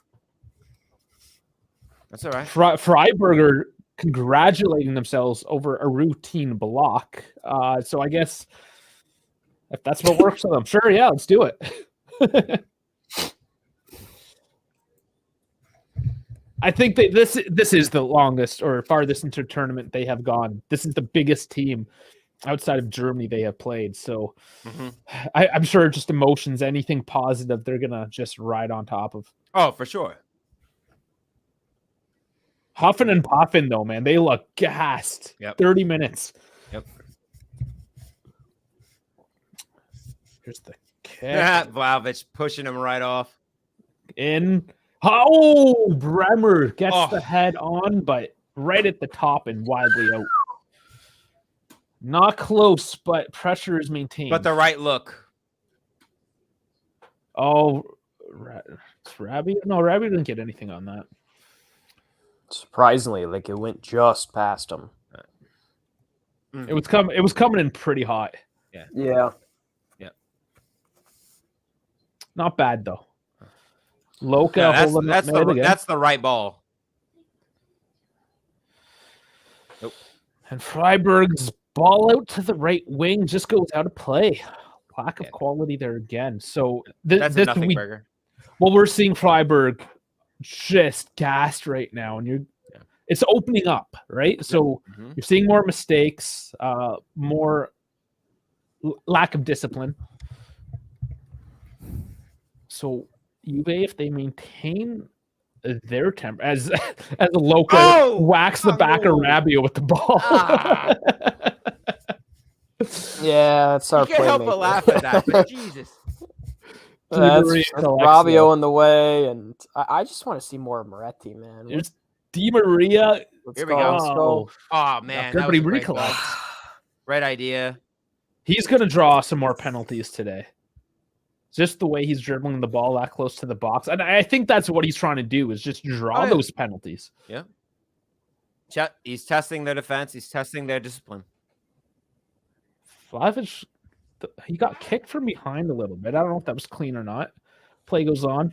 That's all right. Freiburg are congratulating themselves over a routine block. So I guess if that's what works for them, sure, yeah, let's do it. I think this is the longest or farthest into tournament they have gone. This is the biggest team outside of Germany they have played. So I'm sure just emotions, anything positive, they're gonna just ride on top of. Oh, for sure. Huffing and puffing though, man. They look gassed. Yep. 30 minutes. Yep. Here's the kick. Vlahovic pushing him right off. In. Oh, Bremer gets the head on, but right at the top and widely out. Not close, but pressure is maintained. But the right look. Oh, it's Rabbi? No, Rabbi didn't get anything on that. Surprisingly, like it went just past him. It was coming in pretty hot. Yeah. Not bad though. Loka holding that's the right ball. Nope. And Freiburg's ball out to the right wing just goes out of play. Lack of quality there again. So that's a nothing burger. Well, we're seeing Freiburg just gassed right now, and it's opening up, right? So you're seeing more mistakes, more lack of discipline. So Juve, if they maintain their temper, as Loka whacks the back of Rabiot with the ball. Yeah, that's our You can't help but laugh at that, but Jesus. That's Rabiot in the way, and I just want to see more Moretti, man. There's Di Maria. Here we go. Oh, man. Everybody recollects. Right idea. He's going to draw some more penalties today. Just the way he's dribbling the ball that close to the box. And I think that's what he's trying to do is just draw those penalties. Yeah. He's testing their defense. He's testing their discipline. Vlahovic, he got kicked from behind a little bit. I don't know if that was clean or not. Play goes on.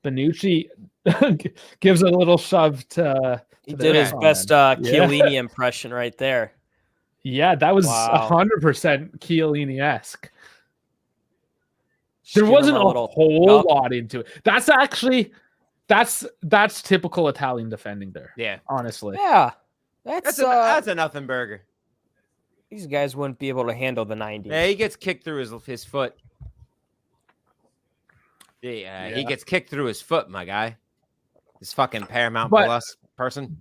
Benucci gives a little shove to he did his best Chiellini impression right there. Yeah, that was 100% Chiellini-esque. There wasn't a whole lot into it. That's actually that's typical Italian defending there. Yeah, honestly. Yeah, that's a nothing burger. These guys wouldn't be able to handle the 90. Yeah, he gets kicked through his foot. Yeah, he gets kicked through his foot, my guy. This fucking Paramount Plus person.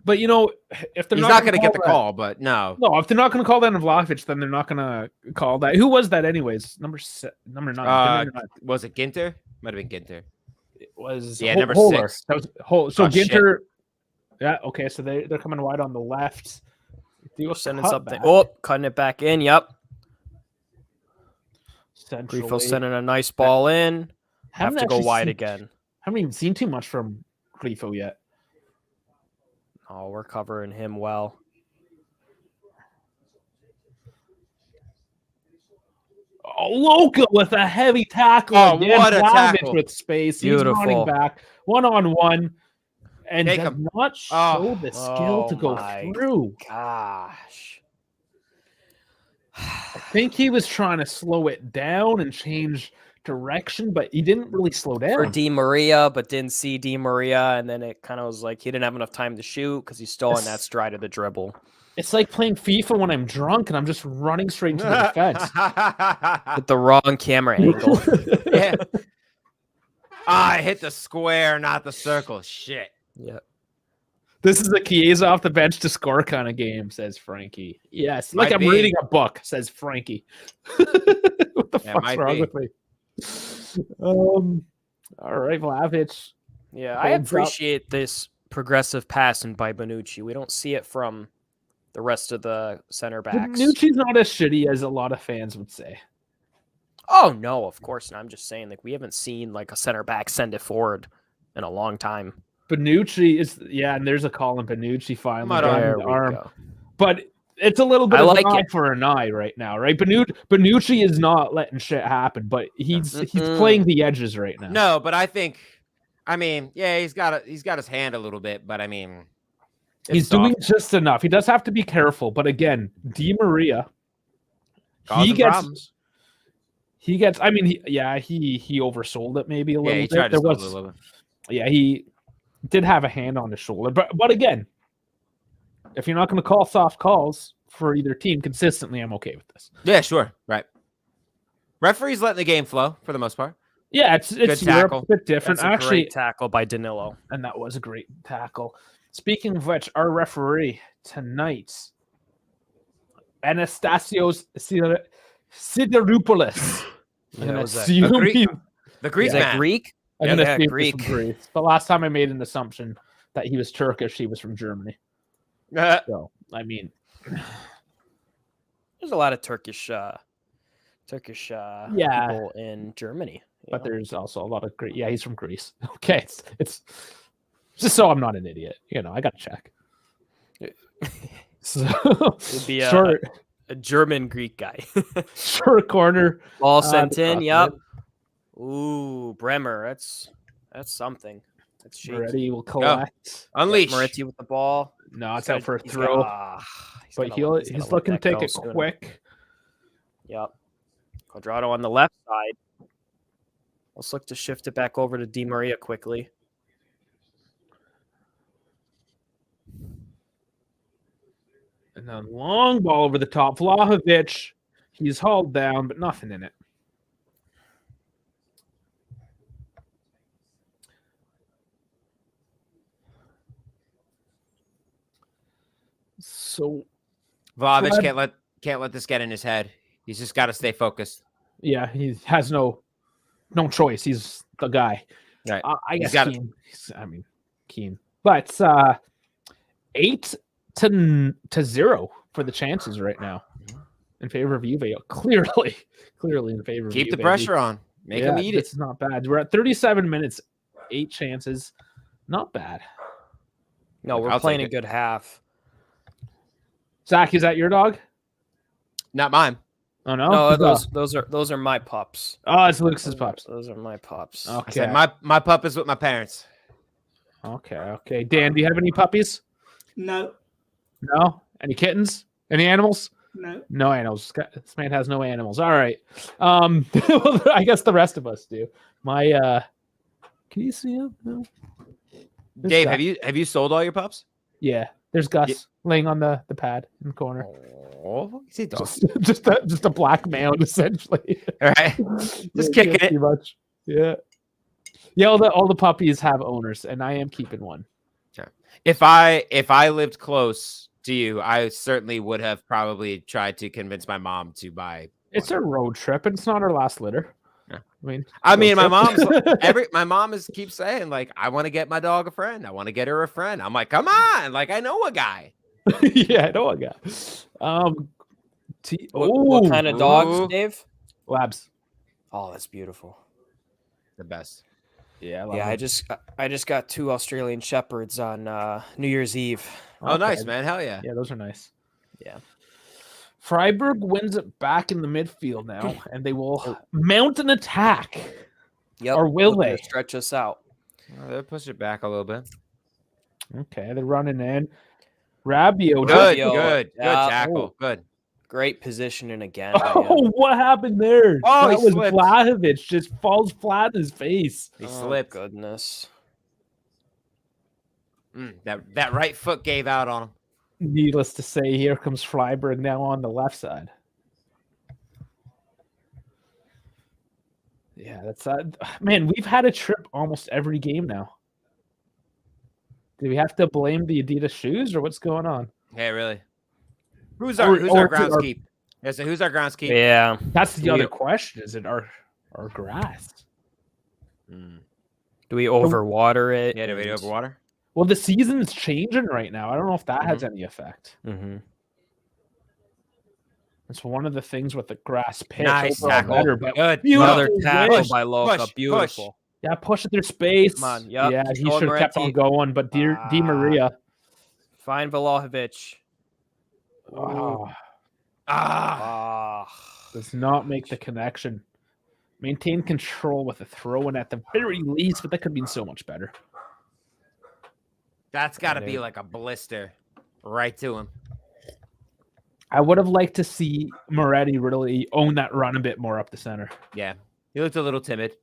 But you know, if they're he's not going to get the call, but no, if they're not going to call that on Vlahovic, then they're not going to call that. Who was that, anyways? Number 9. Was it Ginter? Might have been Ginter. It was number Holler. 6. That was so Ginter. Shit. Yeah, okay, so they're coming wide on the left. Sending something. Oh, cutting it back in. Yep. Grifo sending a nice ball in. Have to go wide again. Haven't even seen too much from Grifo yet. Oh, we're covering him well. Oh, Loka with a heavy tackle. Oh, what a tackle. With space. Beautiful. He's running back. 1-on-1. And does not show the skill to go through. Gosh. I think he was trying to slow it down and change direction, but he didn't really slow down. For Di Maria, but didn't see Di Maria, and then it kind of was like he didn't have enough time to shoot because he's still in that stride of the dribble. It's like playing FIFA when I'm drunk and I'm just running straight into the defense. With the wrong camera angle. Yeah. I hit the square, not the circle. Shit. Yeah. This is a Chiesa off the bench to score kind of game, says Frankie. Yes, like Might I'm be. reading a book, says Frankie. What the Yeah, fuck's might wrong be. with me? All right, Vlahovic. Yeah, I Holds up. appreciate this progressive passing by Bonucci. We don't see it from the rest of the center backs. Nucci's not as shitty as a lot of fans would say. Oh no, of course not. I'm just saying, like, we haven't seen like a center back send it forward in a long time. Bonucci is, yeah, and there's a call on Bonucci finally Mud got There in the we arm. go. But it's a little bit I of like an eye it. for an eye right now, right? Bonucci is not letting shit happen, but he's playing the edges right now. No, but I mean, yeah, he's got his hand a little bit, but I mean, He's it's doing soft. just enough. He does have to be careful, but again, Di Maria, Causing problems. he gets. I mean, he oversold it maybe a little Yeah, he bit. tried to There stall was, it a little bit. yeah, he did have a hand on his shoulder, but again, if you're not going to call soft calls for either team consistently, I'm okay with this. Yeah, sure, right. Referees letting the game flow for the most part. Yeah, it's Good Europe, tackle. a bit different. That's a Actually, great tackle by Danilo. and that was a great tackle. Speaking of which, our referee tonight, Anastasios Sideropoulos. I'm Yeah, gonna was that assume Greek? he- The Greek Is that man. Greek? I'm Yeah, gonna yeah, assume he's Greek. from Greece. But last time I made an assumption that he was Turkish, he was from Germany. So I mean, There's a lot of Turkish Yeah. people in Germany. you but know? there's also a lot of Greek. Yeah, he's from Greece. Okay, it's just so I'm not an idiot. I got to check. So It'd be short a German Greek guy. short corner. Ball the sent in. cross Yep. in. Ooh, Bremer. That's something. That's shaky. Moretti will collect. Unleash. Moretti with the ball. No, it's He's out for a he's throw. but But he's looking to take it quick. Yep. Quadrado on the left side. Let's look to shift it back over to Di Maria quickly. And then long ball over the top. Vlahovic, he's hauled down, but nothing in it. So Vlahovic Vlad- can't let this get in his head. He's just got to stay focused. yeah, he has no choice. He's the guy. Right. I He's guess gotta- Keen. But 8-0 for the chances right now in favor of Juve. Clearly in favor of Keep the Juve. pressure on. Make him eat it. It's not bad. We're at 37 minutes, 8 chances. Not bad. No, we're I'll playing take a it. good half. Zach, is that your dog? Not mine. Oh no, No, Who's those are my pups. oh, it's Lucas's pups. Those are my pups. I Okay, said my pup is with my parents. okay. Dan, do you have any puppies? No, No. Any kittens? Any animals? no. No animals. This man has no animals. All right. Well, I guess the rest of us do. My can you see him? No. There's Dave, Gus. have you sold all your pups? Yeah, there's Gus laying on the pad in the corner. Oh, is he dog? Just a black mound essentially. All right. Just kicking it. Too much. Yeah. Yeah, all the puppies have owners, and I am keeping one. If I lived close to you, I certainly would have probably tried to convince my mom to buy. It's a road trip, and it's not our last litter. Yeah. I mean, My road mom keeps saying like, I want to get my dog a friend. I want to get her a friend. I'm like, come on, like I know a guy. trip. Yeah, I know I got. What kind of dogs, Ooh. Dave? Labs? Oh, that's beautiful. The best. Yeah, Yeah, I just got 2 Australian Shepherds on New Year's Eve. Oh, nice, man. Hell yeah. Yeah, those are nice. Yeah. Freiburg wins it back in the midfield now, and they will mount an attack. Yep. Or will looking to they? stretch us out? They'll push it back a little bit. Okay, they're running in. Rabio. Good, Rabio, good yeah. tackle. Good. Great positioning again. by him. Oh, what happened there? Oh, that he was slipped. Vlahovic just falls flat in his face. He Oh, slipped. Goodness. That right foot gave out on him. Needless to say, here comes Freiburg now on the left side. Yeah, that's man. We've had a trip almost every game now. Do we have to blame the Adidas shoes or what's going on? Hey, really? Who's our groundskeep? Yeah, so who's our groundskeep? Yeah, That's the other question. Is it our grass? Mm. do we overwater it? Yeah, do we overwater? Well, the season's changing right now. I don't know if that has any effect. Mm-hmm. It's one of the things with the grass pitch. Nice overall tackle. better, but Good. Another beautiful tackle wish. by Loka. Push, Beautiful. Yeah, push it through space. Come on, yep. Yeah, he Show should have kept Moretti. on going, but Di Maria Find Vlahovic. does not make the connection. Maintain control with a throw in at the very least, but that could have been so much better. That's got to be like a blister right to him. I would have liked to see Moretti really own that run a bit more up the center. Yeah, he looked a little timid,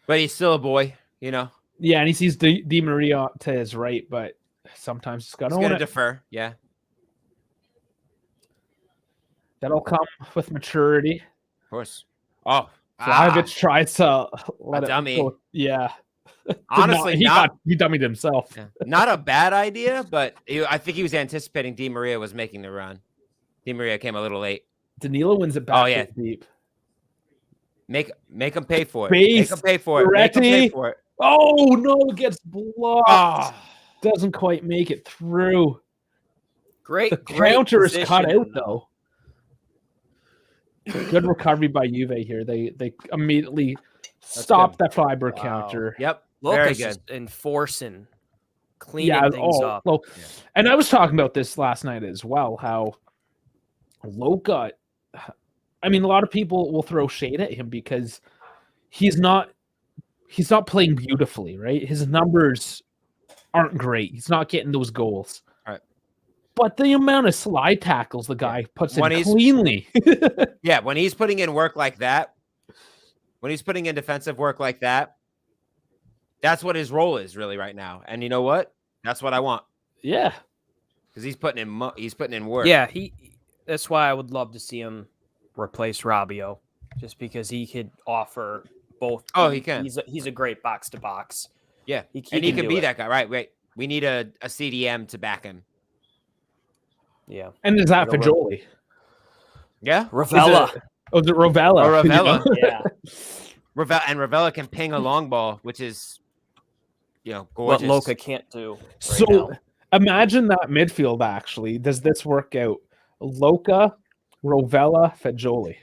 but he's still a boy, you know. Yeah, and he sees Di Maria to his right, but sometimes it's got He's to defer. Yeah. That'll come with maturity. Of course. Oh, Vlahovic tries to let A it dummy. go. Yeah. honestly, he dummied himself. Yeah. Not a bad idea, but I think he was anticipating Di Maria was making the run. Di Maria came a little late. Danilo wins it back. Oh, yeah. Deep. Make him pay for it. Base. Make him pay for it. Make him pay for it. Oh no, it gets blocked. Oh. Doesn't quite make it through. Great. The great counter is cut position. out though. Good recovery by Juve here. They immediately stopped that Freiburg counter. Yep. Very Lucas good. is enforcing, cleaning things up. Well, and I was talking about this last night as well, how Loka, I mean, a lot of people will throw shade at him because he's not playing beautifully, right? His numbers aren't great. He's not getting those goals. Right. But the amount of slide tackles the guy puts When in he's- cleanly. Yeah, when he's putting in work like that, when he's putting in defensive work like that, that's what his role is really right now. And you know what? That's what I want Yeah. because he's putting in work. Yeah, that's why I would love to see him replace Rabiot, just because he could offer both. Oh, he can. He's a great box to box. Yeah, He and he can could do be it. that guy. Right. Wait, we need a CDM to back him. Yeah. And is that Like a Fajoli? Yeah, Ravella. Oh, is it Rovella? Or You know? Ravella. Yeah. Ravella can ping a long ball, which is, What gorgeous. Loka can't do. Right So now. imagine that midfield actually. Does this work out? Loka, Rovella, Fajoli.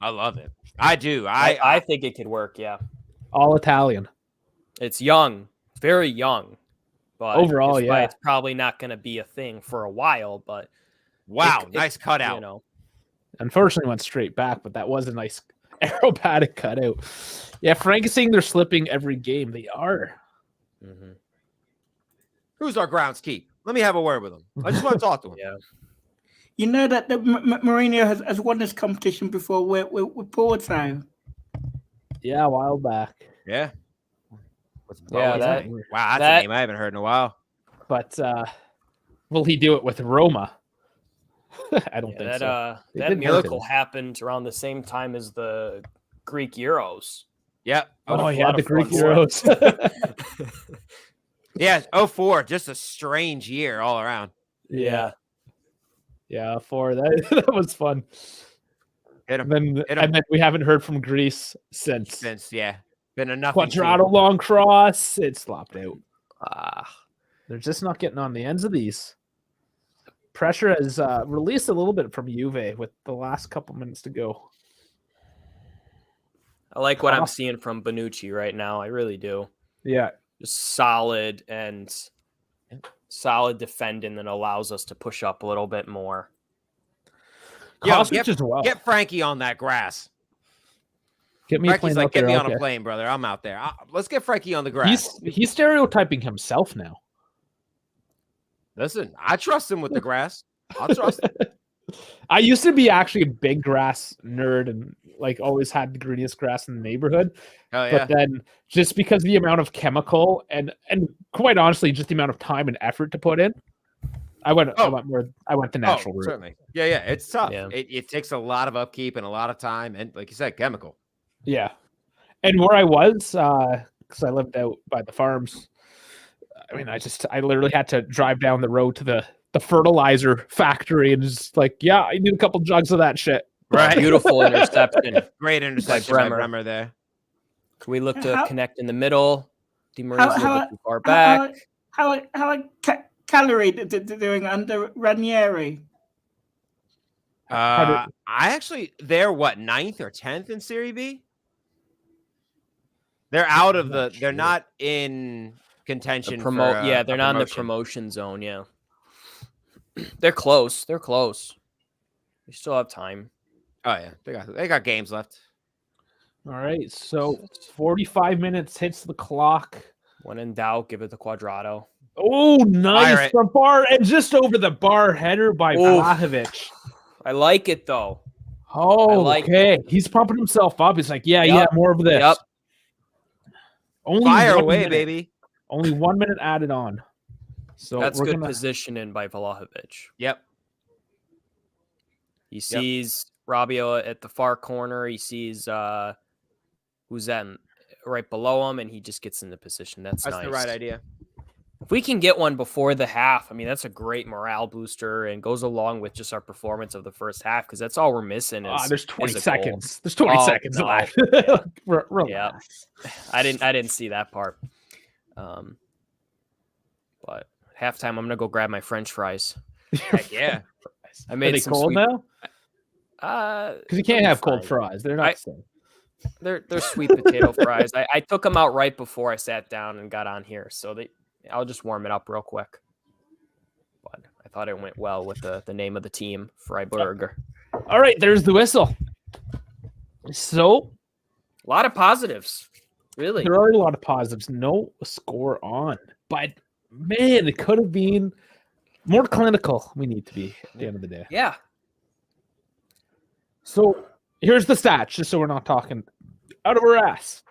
I love it. I do. I think it could work. Yeah. All Italian. It's young, very young. But Overall, it's why yeah. it's probably not going to be a thing for a while. But wow, it- nice cutout. Unfortunately went straight back, but that was a nice aerobatic cutout. Yeah, Frank is saying they're slipping every game. They are. Mhm. Who's our grounds keep? Let me have a word with him. I just want to talk to him. Yeah. You know that Mourinho has won this competition before with Porto. Yeah, a while back. Yeah. Yeah, Wow, that's that- a name I haven't heard in a while. But will he do it with Roma? I don't think That so. They that did miracle mention. happened around the same time as the Greek Euros. Yep. Oh, a yeah, lot the of Greek fun Euros. Yeah, 04, just a strange year all around. Yeah, 4. That was fun. Hit him. And then we haven't heard from Greece since. Been a nothing. Quadrado long cross. It slopped out. Ah, They're just not getting on the ends of these. Pressure has released a little bit from Juve with the last couple minutes to go. I like what I'm Awesome. seeing from Bonucci right now. I really do. Yeah, Just solid defending that allows us to push up a little bit more. Yo, Kostic as well. Get Frankie on that grass. Get me Frankie's playing like, out get there. me on Okay. a plane, brother. I'm out there. Let's get Frankie on the grass. He's stereotyping himself now. Listen, I trust him with the grass. I'll trust him. I used to be actually a big grass nerd and like always had the greenest grass in the neighborhood. Oh, yeah. But then just because of the amount of chemical and quite honestly, just the amount of time and effort to put in, I went Oh. the natural route. Certainly. Yeah, it's tough. Yeah. It takes a lot of upkeep and a lot of time, and like you said, chemical. Yeah. And where I was, because I lived out by the farms, I mean, I literally had to drive down the road to the fertilizer factory and just like, yeah, I need a couple jugs of that shit. Right. Beautiful interception. Great interception by Bremer there. Can we look to How- connect in the middle? Di Maria's a little how- bit too far back. How are Cagliari doing under Ranieri? How They're what, 9th or 10th in Serie B? They're out of not they're sure. not in contention. They're not in the promotion zone. Yeah, they're close. They're close. We still have time. Oh yeah, they got games left. All right, so 45 minutes hits the clock. When in doubt, give it to Quadrado. Oh, nice. Fire it. The bar, and just over the bar header by Vlahovic. I like it though. Oh, like okay. He's pumping himself up. He's like, yeah, Yep. more of this. Yep. Only Fire 1 away, minute. baby. Only 1 minute added on. So That's we're good gonna... positioning by Vlahovic. Yep. He sees Rabiot at the far corner. He sees who's that right below him, and he just gets into position. That's nice. the right idea. If we can get one before the half, I mean, that's a great morale booster and goes along with just our performance of the first half because that's all we're missing. There's 20 is a goal. seconds. There's 20 seconds no. left. Yeah, I didn't see that part. But halftime, I'm gonna go grab my French fries. Heck yeah. I made Are they some cold sweet, now? Because You can't have cold fries. They're not the same. They're sweet potato fries. I took them out right before I sat down and got on here, so I'll just warm it up real quick. But I thought it went well with the name of the team, Freiburg. All right, there's the whistle. So A lot of positives, really. there are a lot of positives. No score on, but man, it could have been more clinical. We need to be at the end of the day. Yeah. So here's the stats, just so we're not talking out of our ass.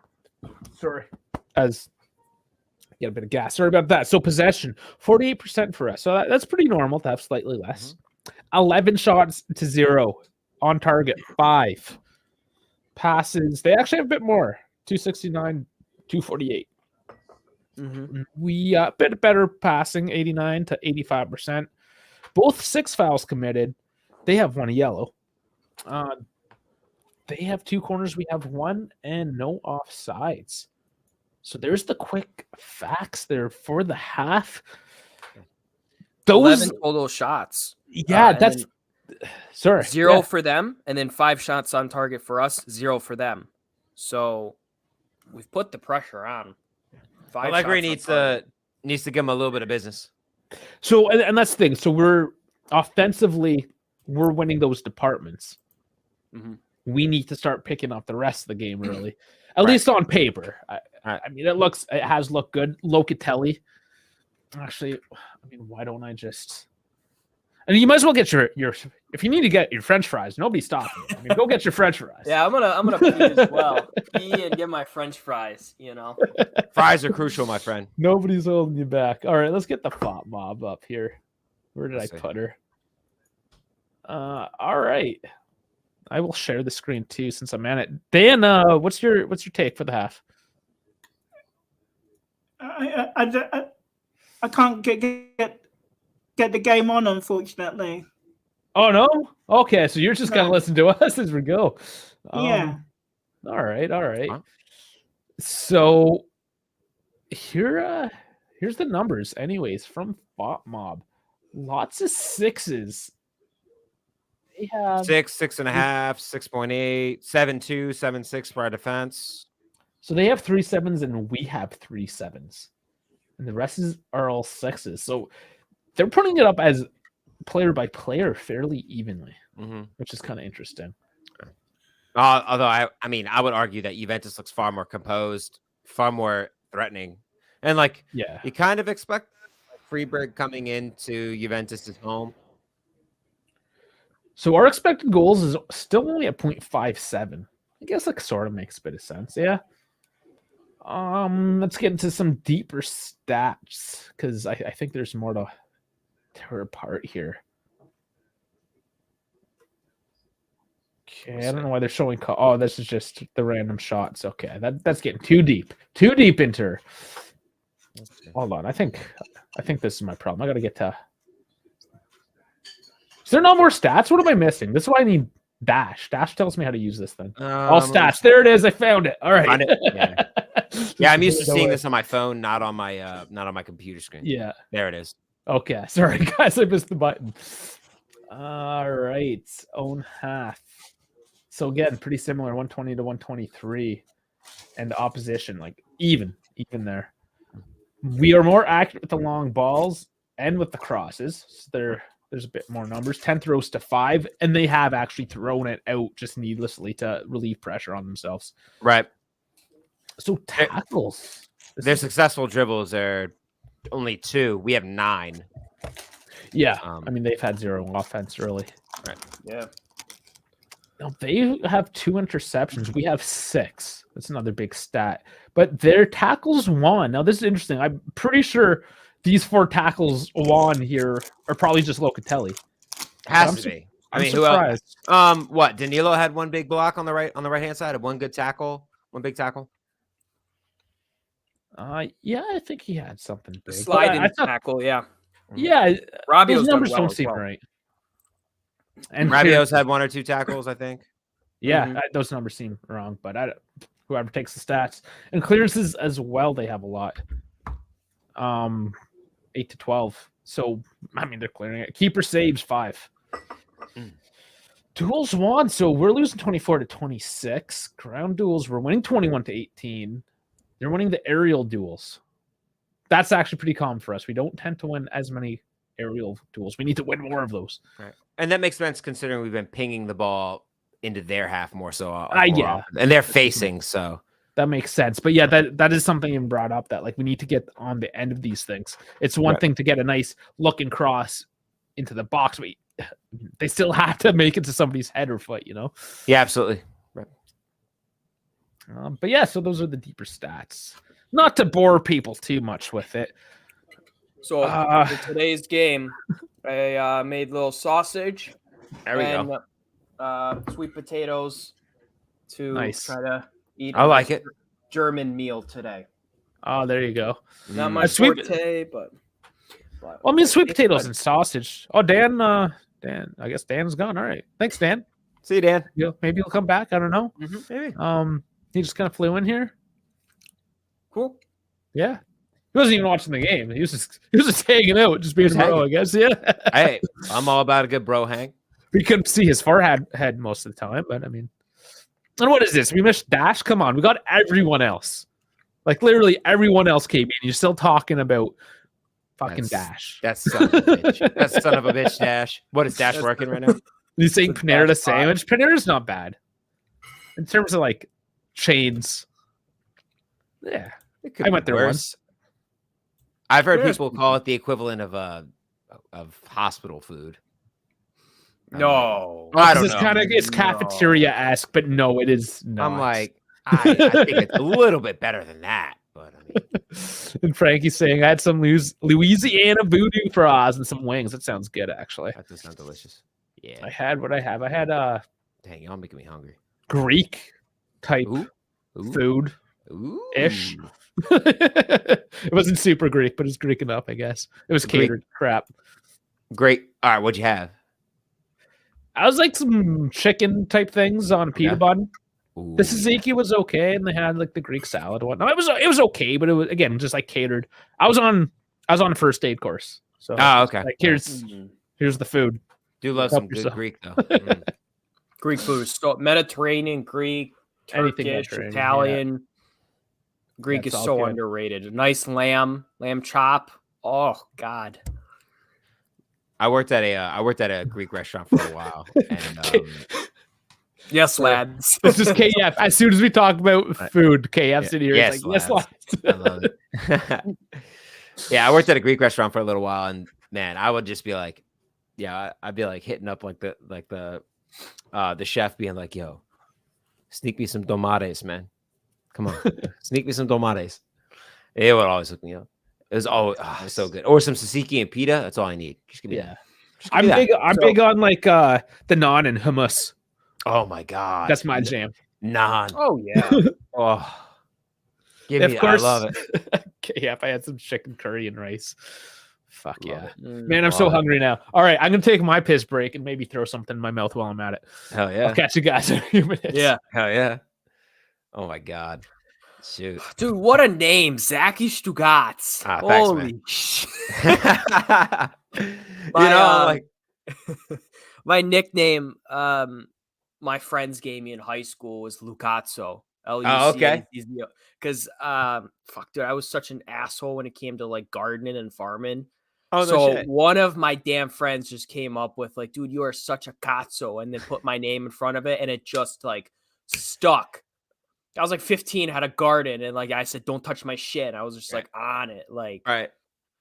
Sorry, as get a bit of gas. Sorry about that. So possession, 48% for us. So that's pretty normal to have slightly less. 11 shots to 0 on target, 5 passes. They actually have a bit more, 269, 248. We a bit better passing, 89 to 85%. Both 6 fouls committed. They have 1 yellow. They have 2 corners. We have 1 and no offsides. So there's the quick facts there for the half. Those 11 total shots. Yeah, that's sorry. 0 for them, and then 5 shots on target for us, 0 for them. So we've put the pressure on. Allegri needs to give him a little bit of business. So and that's the thing. So we're offensively, we're winning those departments. We need to start picking up the rest of the game early, at least on paper. I mean, it has looked good. Locatelli, actually, I mean, why don't I just? And you might as well get your if you need to get your French fries, nobody's stopping you. I mean, go get your French fries. Yeah, I'm gonna pee as well. Pee and get my French fries. Fries are crucial, my friend. Nobody's holding you back. All right, let's get the Fop Mob up here. Where did I put her? All right. I will share the screen too since I'm at it. Dan, what's your take for the half? I can't get the game on, unfortunately. Oh no? Okay, so you're just gonna listen to us as we go. Yeah. All right. So here's the numbers, anyways, from Bot Mob. Lots of 6s. They have 6, 6.5, 6.8, 7.2, 7.6 for our defense. So they have 3 7s and we have 3 7s. And the rest are all 6s. So they're putting it up as player by player fairly evenly, which is kind of interesting. Although I would argue that Juventus looks far more composed, far more threatening. And you kind of expect Freiburg coming into Juventus' home. So our expected goals is still only at 0.57. I guess that sort of makes a bit of sense. Yeah. Let's get into some deeper stats because I think there's more to tear apart here. Okay, I don't know why they're showing. Oh, this is just the random shots. Okay, that's getting too deep into her. Hold on, I think this is my problem. I gotta get to. Is there no more stats? What am I missing? This is why I need Dash. Dash tells me how to use this thing. All stats. There it is. I found it. All right. Find it? Yeah. Yeah, I'm used to seeing this on my phone, not on my computer screen. Yeah. There it is. Okay. Sorry, guys. I missed the button. All right. Own half. So again, pretty similar, 120 to 123. And opposition, like even there. We are more accurate with the long balls and with the crosses. So there's a bit more numbers. 10 throws to 5, and they have actually thrown it out just needlessly to relieve pressure on themselves. Right. So tackles. Their successful dribbles are only 2. We have 9. Yeah. I mean, they've had 0 offense, really. Right. Yeah. Now, they have 2 interceptions. We have 6. That's another big stat. But their tackles won. Now, this is interesting. I'm pretty sure these 4 tackles won here are probably just Locatelli. Has to be. I mean, surprised. who else? What? Danilo had 1 big block on the right hand side, and 1 good tackle, 1 big tackle. Yeah, I think he had something big. Sliding tackle, yeah. Yeah, Rabiot's those numbers done well don't seem right. And Rabiot's had 1 or 2 tackles, I think. Yeah, those numbers seem wrong, but whoever takes the stats and clearances as well, they have a lot. 8 to 12. So I mean, they're clearing it. Keeper saves 5. Duels won, so we're losing 24 to 26. Ground duels, we're winning 21 to 18. They're winning the aerial duels. That's actually pretty common for us. We don't tend to win as many aerial duels. We need to win more of those. Right. And that makes sense considering we've been pinging the ball into their half more so. Yeah. Often. And they're facing, so. That makes sense. But yeah, that is something you brought up, that like we need to get on the end of these things. It's one thing to get a nice looking cross into the box, but they still have to make it to somebody's head or foot, you know? Yeah, absolutely. Right. But yeah, so those are the deeper stats. Not to bore people too much with it. So for today's game, I made a little sausage. There we go. Sweet potatoes to try to eat. I like it. German meal today. Oh, there you go. Not my forte, but well, I mean, sweet potatoes and sausage. Oh, Dan, I guess Dan's gone. All right. Thanks, Dan. See you, Dan. Maybe he'll come back. I don't know. Maybe. He just kind of flew in here. Cool. Yeah. He wasn't even watching the game. He was just hanging out, just being a bro, I guess. Yeah. Hey, I'm all about a good bro hang. We couldn't see his forehead most of the time, but I mean, and what is this? We missed Dash? Come on. We got everyone else. Like literally everyone else came in. You're still talking about fucking Dash. That's son of a bitch. That's son of a bitch, Dash. What is Dash working right now? You saying Panera the sandwich? Panera's not bad. In terms of like chains. Yeah. I went there once. I've heard people call it the equivalent of hospital food. No, I don't know. It's cafeteria-esque, but no, it is not. I'm like, I think it's a little bit better than that, but I mean. And Frankie's saying I had some Louisiana voodoo fries and some wings. That sounds good, actually. That does sound delicious. Yeah, I had what I have. I had dang, y'all making me hungry. Greek type food ish. It wasn't super Greek, but it's Greek enough, I guess. It was catered crap. Great. All right, what'd you have? I was like some chicken type things on a pita bun. Ooh. The tzatziki was okay, and they had like the Greek salad and whatnot. It was okay, but it was again just like catered. I was on a first aid course, so okay. Like here's the food. Do love some good Greek though. Greek food, Mediterranean, Greek, Turkish, Italian. Yeah. Greek is so underrated. A nice lamb chop. Oh God. I worked at a Greek restaurant for a while. And, yes, lads. This is KF. As soon as we talk about food, KF's in here. Yes, like, lads. I love it. Yeah, I worked at a Greek restaurant for a little while, and man, I would just be like, I'd be like hitting up like the chef, being like, "Yo, sneak me some tomates, man. Come on, sneak me some tomates." It would always hook me up. It was so good. Or some tzatziki and pita. That's all I need. Just give me that. Just give me that. I'm big on like the naan and hummus. Oh my god, That's my jam. naan. Oh yeah. Oh, give Of me. course. I love it. Okay, yeah, if I had some chicken curry and rice. Fuck Love yeah. it. Man, I'm so Love it. hungry now. All right, I'm gonna take my piss break and maybe throw something in my mouth while I'm at it. Hell I'll yeah. catch you guys in a few minutes. Yeah. Hell yeah. Oh my god. Shoot. Dude, what a name. Zachy Stugatz. Ah, thanks, Holy man. shit. Like My nickname, my friends gave me in high school was Lucazzo. okay. Because fuck, dude, I was such an asshole when it came to like gardening and farming. Oh no So shit. one of my damn friends just came up with like, dude, you are such a cazzo, and then put my name in front of it, and it just like stuck. I was like 15, had a garden, and like I said, don't touch my shit. And I was just like on it, like All right.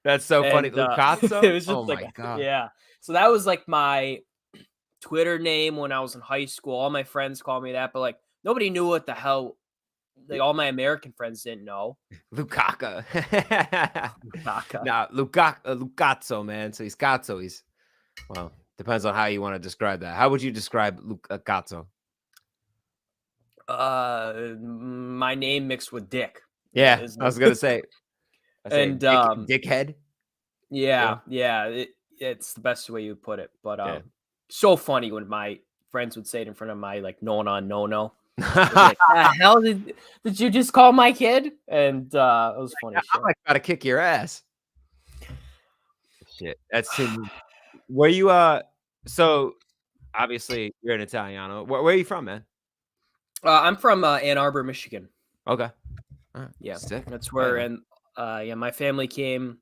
That's so funny. and, Lucazzo? it was just Oh like my god. yeah. So that was like my Twitter name when I was in high school. All my friends called me that, but like nobody knew what the hell. Like all my American friends didn't know. Lucaka. Lucaka. Nah, Lucazzo, man. So he's cazzo. He's well, depends on how you want to describe that. How would you describe Lucazzo? My name mixed with Dick. Yeah, is I was the- gonna say. And, dickhead. yeah. It's the best way you put it. But Yeah. so funny when my friends would say it in front of my like no. Like, hell did you just call my kid? And it was funny. I'm like about to kick your ass. Shit, that's too. Where you so obviously you're an Italiano. Where are you from, man? I'm from Ann Arbor, Michigan. Okay. All right. Yeah, Sick. that's where. Right. And my family came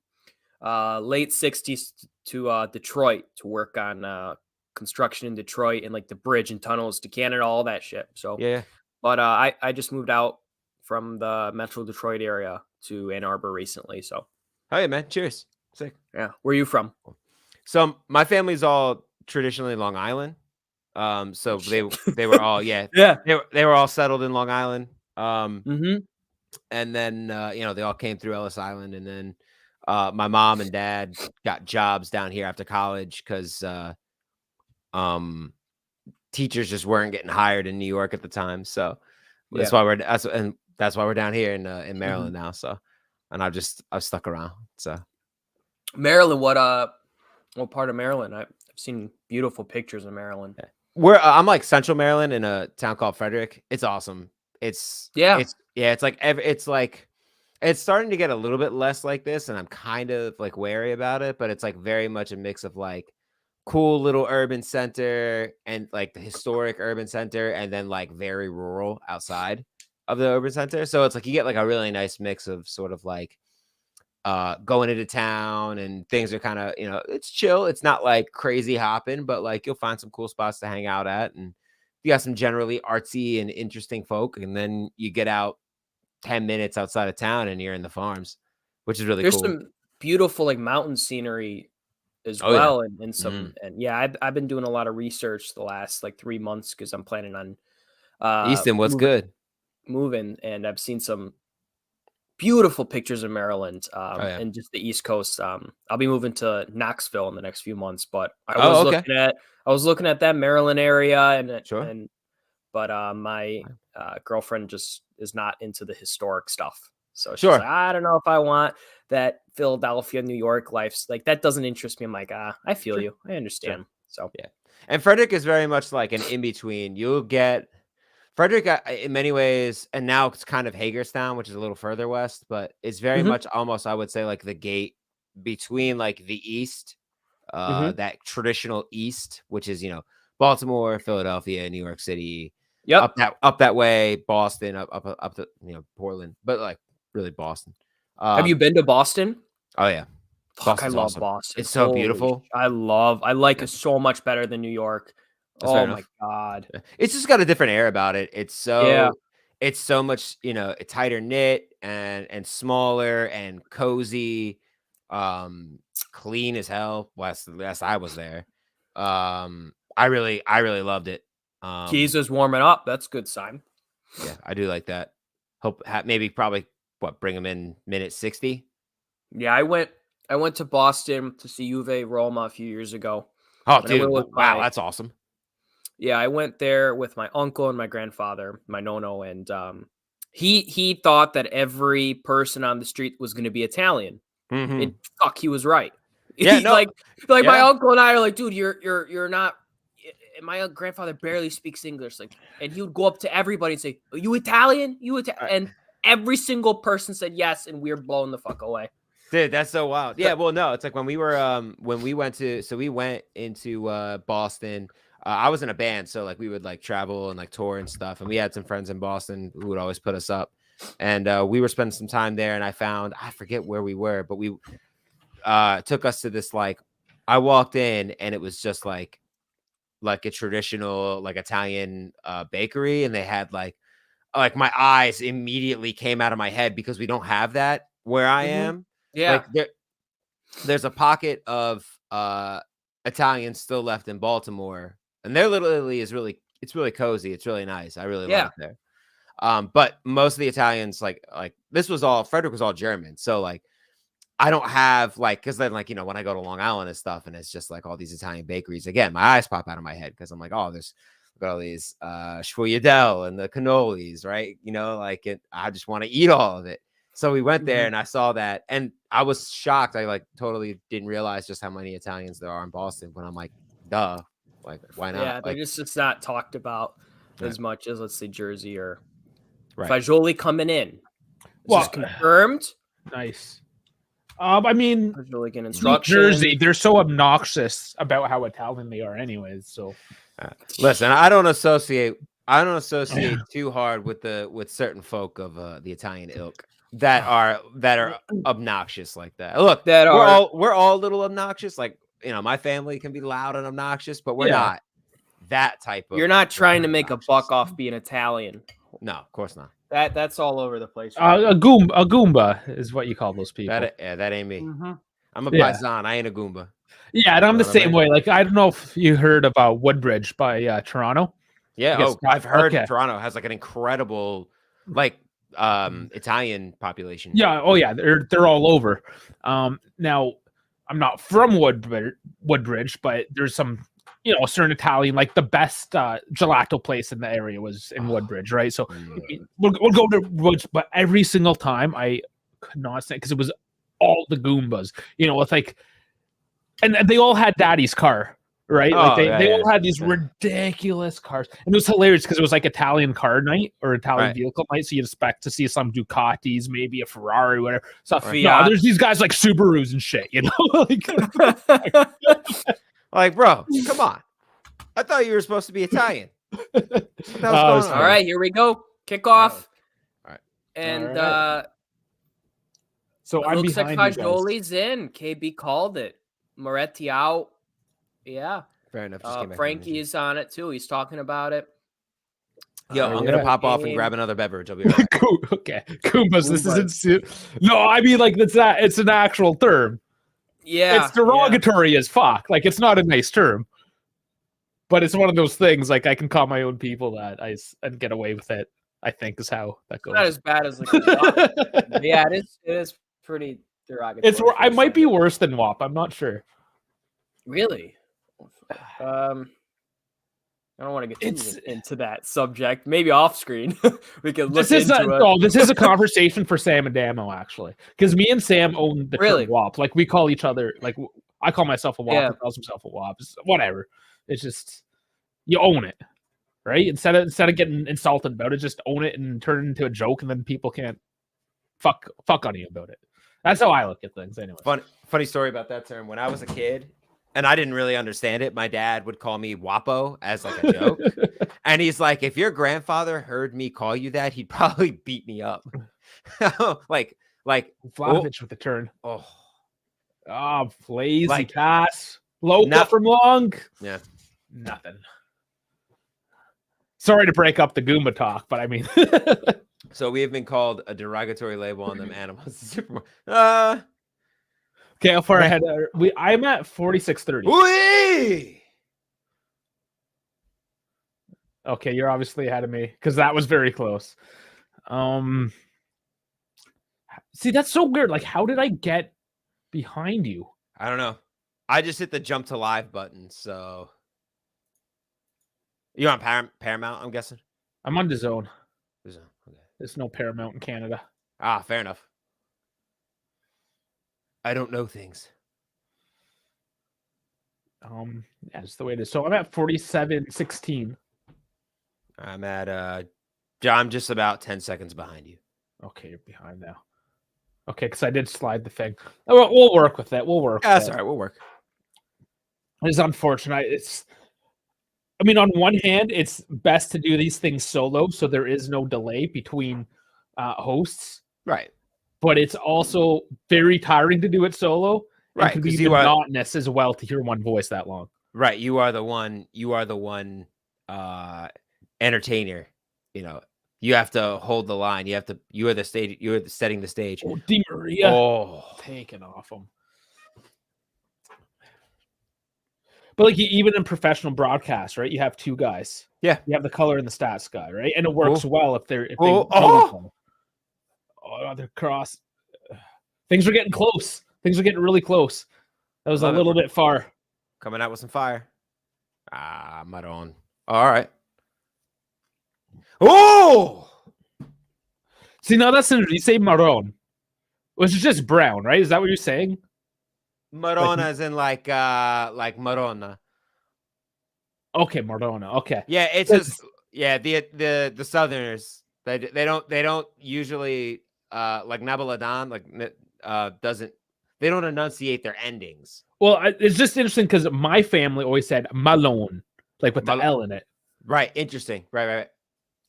late '60s to Detroit to work on construction in Detroit and like the bridge and tunnels to Canada, all that shit. So Yeah. but I just moved out from the Metro Detroit area to Ann Arbor recently. So Oh yeah, man. Cheers. Sick. yeah, where are you from? So my family's all traditionally Long Island. So they were all Yeah. they were all settled in Long Island. Mm-hmm. And then they all came through Ellis Island, and then my mom and dad got jobs down here after college because teachers just weren't getting hired in New York at the time. So that's why we're down here in Maryland now. So and I've stuck around. So Maryland, what part of Maryland? I've seen beautiful pictures of Maryland. I'm like Central Maryland in a town called Frederick. It's awesome. It's starting to get a little bit less like this, and I'm kind of like wary about it, but it's like very much a mix of like cool little urban center and like the historic urban center, and then like very rural outside of the urban center. So it's like you get like a really nice mix of sort of like going into town, and things are kind of, it's chill. It's not like crazy hopping, but like you'll find some cool spots to hang out at, and you got some generally artsy and interesting folk, and then you get out 10 minutes outside of town and you're in the farms, which is really There's cool. some beautiful like mountain scenery as Oh, yeah. well, and some and yeah, I've been doing a lot of research the last like 3 months because I'm planning on Easton, what's good? moving, and I've seen some beautiful pictures of Maryland yeah. and just the East Coast. I'll be moving to Knoxville in the next few months, but I was looking at that Maryland area, Sure. but my girlfriend just is not into the historic stuff. So she's Sure. like, I don't know if I want that Philadelphia, New York life. Like that doesn't interest me. I'm like, I feel Sure. you. I understand. So yeah. And Frederick is very much like an in-between. You'll get Frederick in many ways, and now it's kind of Hagerstown, which is a little further west, but it's very much almost, I would say, like the gate between like the East, that traditional East, which is, Baltimore, Philadelphia, New York City, up that way, Boston, up to Portland, but like really Boston. have you been to Boston? Oh yeah. Fuck, I love awesome. Boston. It's so beautiful. I like it so much better than New York. That's fair oh enough. my god. It's just got a different air about it. It's so much, tighter knit and smaller and cozy, clean as hell. Last I was there. I really loved it. Keys is warming up. That's a good sign. Yeah, I do like that. Hope probably bring him in minute 60. Yeah, I went to Boston to see Juve Roma a few years ago. Oh, And I dude! went with Wow, my- that's awesome. Yeah, I went there with my uncle and my grandfather, my nono, and he thought that every person on the street was going to be Italian. Mhm. And fuck, he was right. Yeah, He, no, like my yeah. uncle and I are like, dude, you're not. And my grandfather barely speaks English, like, and he would go up to everybody and say, "Are you Italian? You Italian?" And every single person said yes, and we were blown the fuck away. Dude, that's so wild. Yeah, well, no, it's like when we went into Boston. I was in a band, so like we would like travel and like tour and stuff, and we had some friends in Boston who would always put us up, and we were spending some time there, and I forget where we were, but we took us to this like I walked in and it was just like a traditional like Italian bakery, and they had like my eyes immediately came out of my head because we don't have that where I am. Yeah, Like there's a pocket of Italians still left in Baltimore, and their Little Italy is it's really cozy. It's really nice. I really love it there. But most of the Italians like Frederick was all German, so like I don't have like because then like when I go to Long Island and stuff, and it's just like all these Italian bakeries. Again, my eyes pop out of my head because I'm like, oh, there's all these sfogliatelle and the cannolis, right? I just want to eat all of it. So we went there and I saw that, and I was shocked. I like totally didn't realize just how many Italians there are in Boston. When I'm like, duh, like why not? yeah, they're Like, just not talked about Right. as much as, let's say, Jersey or Right. Fagioli coming in. This Well, is confirmed. Nice. I mean, Fagioli getting New instruction. Jersey, they're so obnoxious about how Italian they are, anyways. So listen, I don't associate too hard with certain folk of the Italian ilk that are obnoxious like that. Look, we're all a little obnoxious. Like my family can be loud and obnoxious, but we're not that type of. You're not trying to make obnoxious. a buck off being Italian. No, of course not. That's all over the place. a Goomba is what you call those people. That ain't me. Mhm. I'm a paisan. I ain't a Goomba. Yeah, and I'm the You know what I same mean? way. Like I don't know if you heard about Woodbridge by Toronto. Yeah. Yes, I've heard okay. Toronto has like an incredible like Italian population. Yeah. Oh yeah. They're all over. Now I'm not from Woodbridge, but there's some a certain Italian, like the best gelato place in the area was in Woodbridge, right? So we'll go to Woodbridge, but every single time I could not stand because it was all the Goombas, with like, and they all had Daddy's car, right? Like they all had these ridiculous cars, and it was hilarious because it was like Italian car night or Italian vehicle night, so you'd expect to see some Ducatis, maybe a Ferrari, whatever. So no, there's these guys like Subarus and shit, Like, bro, come on. I thought you were supposed to be Italian. What the hell's going on? All right, here we go. Kickoff. All right. And so I'm looks like behind you guys. Fagioli's in. KB called it. Moretti out. Yeah. Fair enough. Just came back from Frankie Indonesia. is on it too. He's talking about it. Yo, I'm gonna pop off and grab another beverage. I'll be right back. Okay, Goombas. This isn't. No, I mean like it's an actual term. Yeah, it's derogatory as fuck. Like it's not a nice term, but it's one of those things. Like I can call my own people that and get away with it. I think is how that goes. Not as bad as like. Yeah, it is pretty derogatory. It's I might be worse than WAP. I'm not sure. Really? I don't want to get into that subject. Maybe off screen we can look into it. No, this is a conversation for Sam and Damo actually, because me and Sam own the term WAP. Like we call each other. Like I call myself a WAP. He calls himself a WAP. It's whatever. It's just you own it, right? Instead of getting insulted about it, just own it and turn it into a joke, and then people can't fuck on you about it. That's how I look at things, anyway. Funny story about that term. When I was a kid. And I didn't really understand it. My dad would call me Wapo as like a joke. And he's like, if your grandfather heard me call you that, he'd probably beat me up. like Flavich with the turn. Oh, lazy pass. Loca from long. Yeah. Nothing. Sorry to break up the Goomba talk, but I mean. So we have been called a derogatory label on them animals. Okay, how far ahead? I'm at 46:30. Whee! Okay, you're obviously ahead of me because that was very close. See, that's so weird. Like, how did I get behind you? I don't know. I just hit the jump to live button, so you on Paramount? I'm guessing. I'm on DAZN. Okay. There's no Paramount in Canada. Ah, fair enough. I don't know things. Yeah, that's the way it is. So I'm at 47-16. I'm at I'm just about 10 seconds behind you. Okay, you're behind now. Okay, because I did slide the thing. Oh, we'll work with that. We'll work. That's all right. We'll work. It's unfortunate. I mean, on one hand, it's best to do these things solo, so there is no delay between hosts. Right. But it's also very tiring to do it solo. Right. It can be monotonous as well to hear one voice that long. Right. You are the one entertainer. You know, you have to hold the line. You are the stage. You're setting the stage. Oh, Di Maria. Oh, taken off him. But like even in professional broadcast, right? You have two guys. Yeah. You have the color and the stats guy, right? And it works well if they're they're cross. Things are getting close. Things are getting really close. That was a little bit far. Coming out with some fire. Maron. All right. Oh! See, now that's interesting. You say Maron, which is just brown, right? Is that what you're saying? Marona as in like Marona. Okay, Marona. Okay. Yeah, it's just the Southerners they don't usually like Nabaladan they don't enunciate their endings. Well, it's just interesting because my family always said Malone, like with the L in it. Right. Interesting. Right.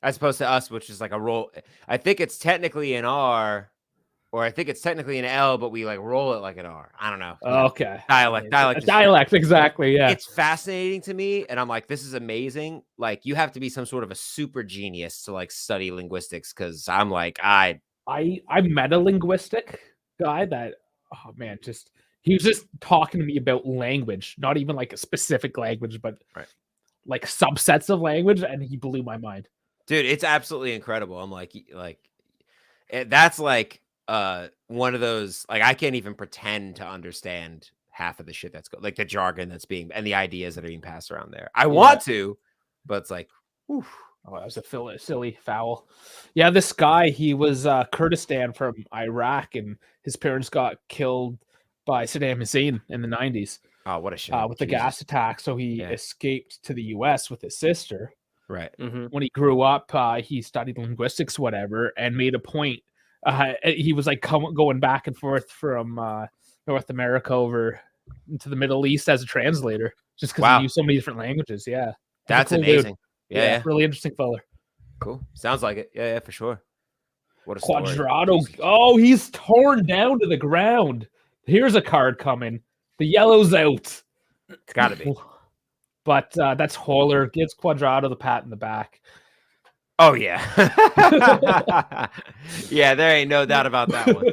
As opposed to us, which is like a roll. I think it's technically an R, or I think it's technically an L, but we like roll it like an R. I don't know. Okay. Dialect. Exactly. Yeah. It's fascinating to me, and I'm like, this is amazing. Like, you have to be some sort of a super genius to like study linguistics, because I'm like, I'm met a linguistic guy that, oh man, he was just talking to me about language, not even like a specific language, but like subsets of language, and he blew my mind. Dude, it's absolutely incredible. I'm like that's like one of those, like, I can't even pretend to understand half of the shit that's like the jargon that's being and the ideas that are being passed around there. I want to, but it's like, oof. Oh, that was a silly foul. Yeah, this guy, he was Kurdistan from Iraq, and his parents got killed by Saddam Hussein in the 90s. Oh, what a shame. With the gas attack. So he escaped to the U.S. with his sister. Right. Mm-hmm. When he grew up, he studied linguistics, whatever, and made a point. He was like going back and forth from North America over into the Middle East as a translator, just because he knew so many different languages. Yeah. That's cool amazing. Dude. Yeah. Really interesting fella. Cool. Sounds like it. Yeah, for sure. What a Quadrado. Story. Oh, he's torn down to the ground. Here's a card coming. The yellow's out. It's got to be. But that's Holler. Gives Quadrado the pat in the back. Oh, yeah. Yeah, there ain't no doubt about that one.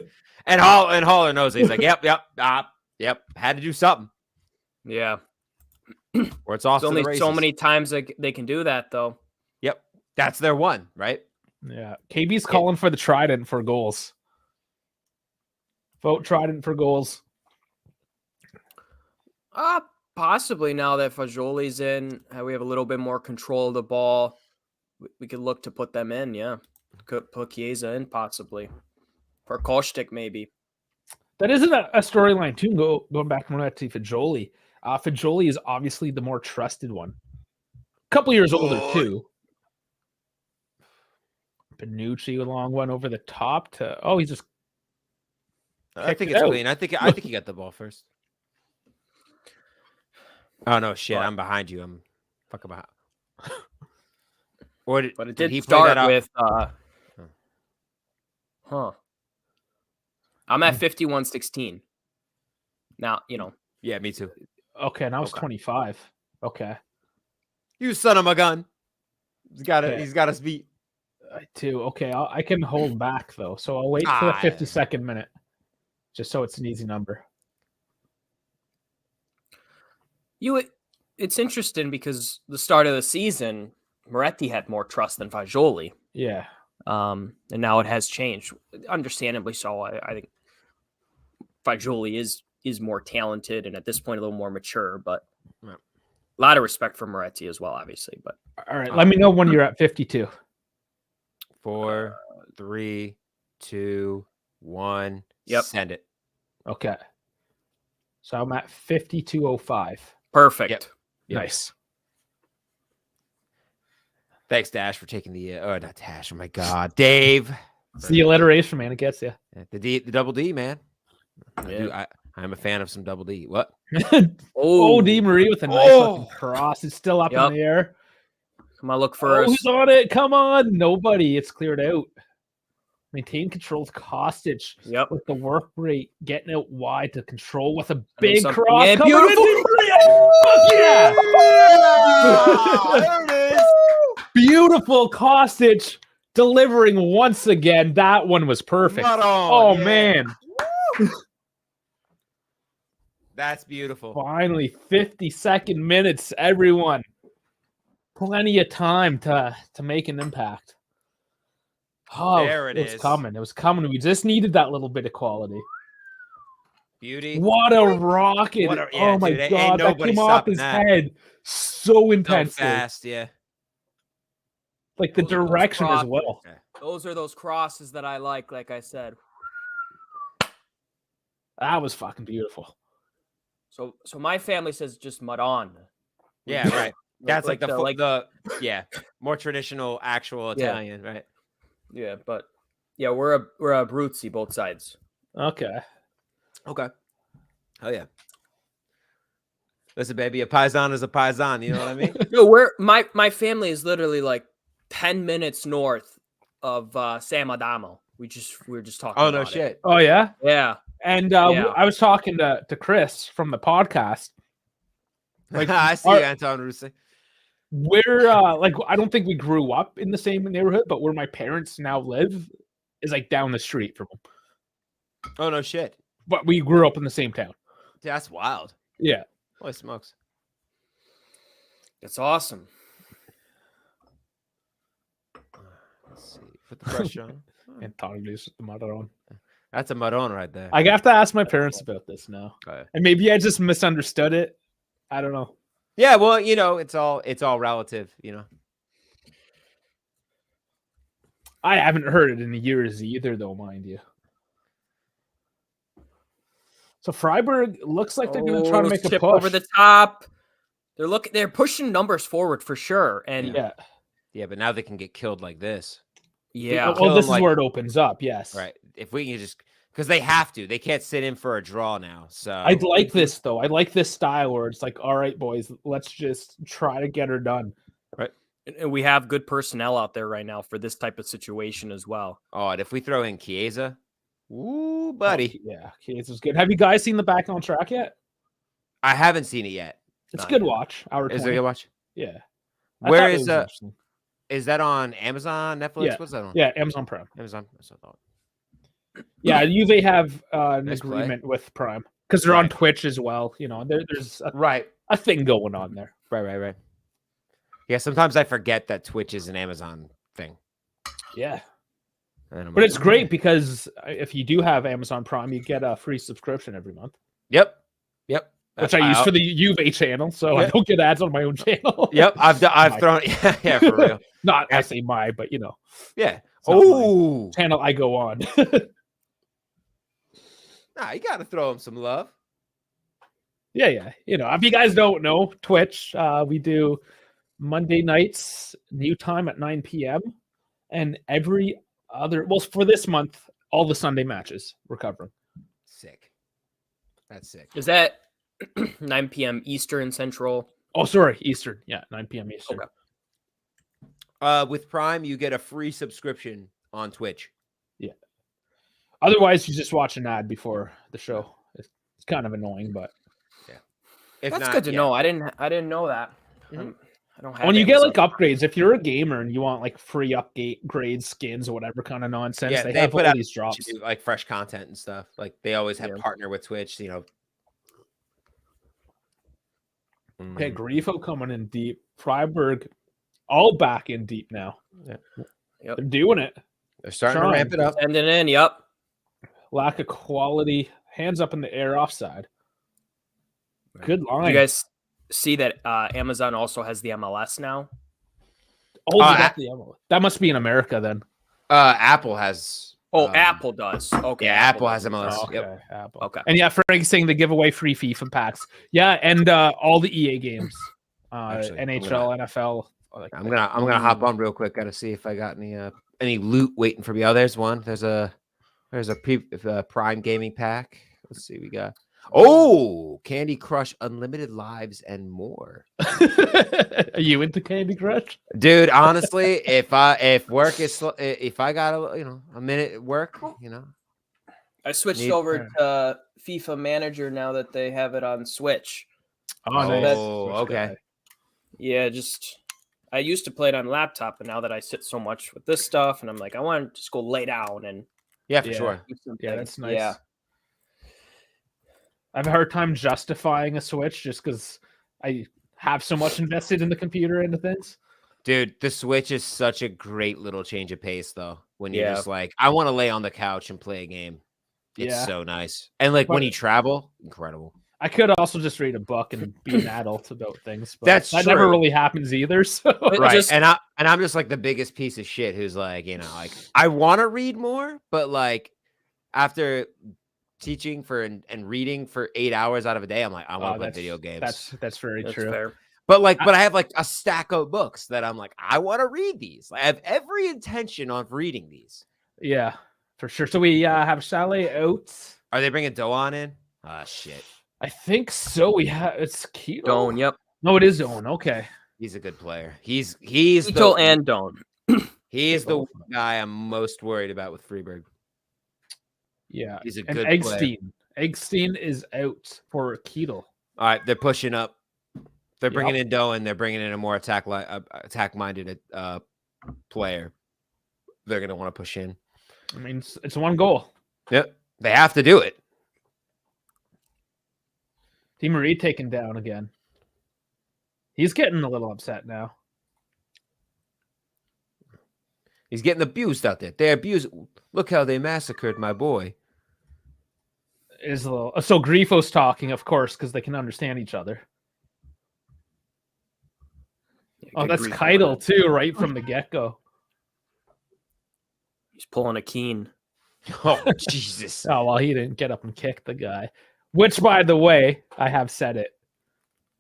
And Holler knows it. He's like, yep. Had to do something. Yeah. Or it's off. There's only so many times they can do that, though. Yep. That's their one, right? Yeah. KB's calling for the Trident for goals. Vote Trident for goals. Possibly now that Fajoli's in, we have a little bit more control of the ball. We could look to put them in, yeah. Could put Chiesa in, possibly. For Kostic, maybe. That isn't a storyline, too, going back to Fajoli. Fajoli is obviously the more trusted one. A couple years older, too. Benucci, a long one over the top to... Oh, he's just... I think it's clean. I think he got the ball first. Oh, no, shit. I'm behind you. I'm fucking behind. But it did start with... I'm at 51-16. Now, Yeah, me too. Okay, now it's 25. Okay. You son of a gun. He's got us beat. Too. Okay, I can hold back, though. So I'll wait for the 52nd minute. Just so it's an easy number. It's interesting because the start of the season, Moretti had more trust than Fajoli. Yeah. And now it has changed. Understandably so. I think Fagioli is more talented and at this point a little more mature, but Yeah. a lot of respect for Moretti as well, obviously. But All right, let me know when you're at 52. 4, 3, 2, 1. Yep. Send it. Okay. So I'm at 52:05. perfect. Yep. Nice. Thanks, Dash, for taking the. Not Dash. Oh my God, Dave. It's the alliteration, man. It gets you. The double D, man. Yeah. I'm a fan of some double D. What? Oh, Di Marie with a nice looking cross. It's still up Yep. in the air. Come on, look Oh, first. who's on it? Come on. Nobody. It's cleared out. Maintain control with Kostic. Yep. With the work rate, getting out wide to control with a then big something cross. in. Coming Beautiful. in. Fuck yeah. There it is. Beautiful Kostic delivering once again. That one was perfect. Spot on, Oh, yeah. man. That's beautiful. Finally, 52nd minutes, everyone. Plenty of time to make an impact. Oh, There it was is. coming. It was coming. We just needed that little bit of quality. Beauty. What a rocket. What a- yeah, oh, my dude, ain't God. That nobody came off stopping his that. head so So intensely. fast, yeah. Like the Those are those direction as crosses. well. Those are those crosses that I like I said. That was fucking beautiful. So my family says just mud on. Yeah, right. That's like the yeah, more traditional actual Yeah. Italian, right? yeah, but yeah, we're a Abruzzi both sides. Okay. Okay. Oh yeah. Listen, baby, a paisan is a paisan. You know what I mean? No, we're my family is literally like 10 minutes north of San Adamo. We were just talking. Oh no, about it. shit. Oh, yeah? Yeah. And Yeah. I was talking to Chris from the podcast. Like, I see you, Anton Russi. We're like, I don't think we grew up in the same neighborhood, but where my parents now live is like down the street from them. Oh no, shit. But we grew up in the same town. That's wild. Yeah. Holy smokes. It's awesome. Let's see. Put the pressure on. And Tom just the mother on. That's a Maron right there. I have to ask my parents about this now. Okay. And maybe I just misunderstood it. I don't know. Yeah, well, you know, it's all relative, you know. I haven't heard it in years either, though, mind you. So Freiburg looks like they're going to try to make a chip push over the top. They're pushing numbers forward for sure. And Yeah. But now they can get killed like this. yeah. Well, this is like- where it opens up. Yes. Right. If we can just because they have to. They can't sit in for a draw now. So I'd like this though. I like this style where it's like, all right, boys, let's just try to get her done. And we have good personnel out there right now for this type of situation as well. Oh, and if we throw in Chiesa, ooh, buddy. Yeah, Kids is good. Have you guys seen the Back on Track yet? I haven't seen it yet. It's a Not good yet. watch. Hour Is 20. it a good watch? Yeah. Where thought it is was that? interesting. Is that on Amazon, Netflix? Yeah. What's that on? Yeah, Amazon Prime. Amazon. That's what I thought. Yeah, Juve have an Nice play. agreement with Prime because they're on Right. Twitch as well. You know, there's Right. a thing going on there. Right. Yeah, sometimes I forget that Twitch is an Amazon thing. Yeah. And I'm But like, it's great because if you do have Amazon Prime, you get a free subscription every month, Yep. which I use for the Juve channel, so I Yep. don't get ads on my own channel. Yep. I've My- thrown. Yeah, for real. Not I say my, but you know, Yeah. it's not my Oh. channel I go on. Nah, you gotta throw him some love. Yeah. You know, if you guys don't know, Twitch, we do Monday nights, new time at 9 p.m. And every other, well, for this month, all the Sunday matches we're covering. Sick. That's sick. Is that 9 p.m. Eastern Central? Oh, sorry, Eastern. Yeah, 9 p.m. Eastern. Okay. With Prime, you get a free subscription on Twitch. Otherwise, you just watch an ad before the show. It's kind of annoying, but If That's not, good to yeah. know. I didn't know that. Mhm. I don't have. when you get Amazon. like upgrades, if you're a gamer and you want like free upgrade skins or whatever kind of nonsense, Yeah, they they have put all out these drops. to do, like fresh content and stuff. Like they always have Yeah. partner with Twitch, you know. Okay, Mm. Grifo coming in deep. Freiburg all back in deep now. Yep. They're doing it. They're starting Sean. to ramp it up. Sending in. Yep. Lack of quality Hands up in the air, offside. Good line. Do you guys see that Amazon also has the MLS now? Oh, they got the MLS. That must be in America then. Apple has. Apple does. Okay. Yeah, Apple has MLS. Oh, okay, Yep. Apple. Okay. And yeah, Frank's saying they give away free FIFA packs. Yeah, and all the EA games, Actually, NHL, NFL. I'm gonna hop on real quick. Got to see if I got any loot waiting for me. Oh, there's one. There's a Prime Gaming pack. Let's see. We got Candy Crush Unlimited Lives and more. Are you into Candy Crush? Dude, honestly, if I got a minute at work, I switched over to FIFA Manager now that they have it on Switch. Nice. Okay. Yeah, I used to play it on laptop, but now that I sit so much with this stuff, and I'm like, I want to just go lay down and yeah, for sure. Yeah, that's nice. Yeah. I have a hard time justifying a Switch just because I have so much invested in the computer and the things. Dude, the Switch is such a great little change of pace, though. When you're just like, I want to lay on the couch and play a game. It's so nice. And when you travel, incredible. I could also just read a book and be an adult about things, but that never really happens either. So right, and I'm just like the biggest piece of shit who's like, I want to read more, but after teaching and reading for 8 hours out of a day, I'm like, I want to play video games. That's very true. Fair. But but I have a stack of books that I'm like, I want to read these. I have every intention of reading these. Yeah, for sure. So we have Chalet out. Are they bringing Doan in? Ah, shit. I think so. It's Keto. Doan, yep. No, it is Doan. Okay. He's a good player. He's Keto and Doan. He is the guy I'm most worried about with Freiburg. Yeah. He's a and good Eggstein. player. Eggstein is out for Keto. All right, they're pushing up. They're bringing in Doan. They're bringing in a more attack-minded player. They're going to want to push in. I mean, it's one goal. Yep. They have to do it. Di Marie taken down again. He's getting a little upset now. He's getting abused out there. They abused. Look how they massacred my boy. Is a little so Grifo's talking, of course, because they can understand each other. Yeah, that's Keitel too, right from the get-go. He's pulling a Keane. Oh, Jesus. Oh, well, he didn't get up and kick the guy. Which, by the way, I have said it.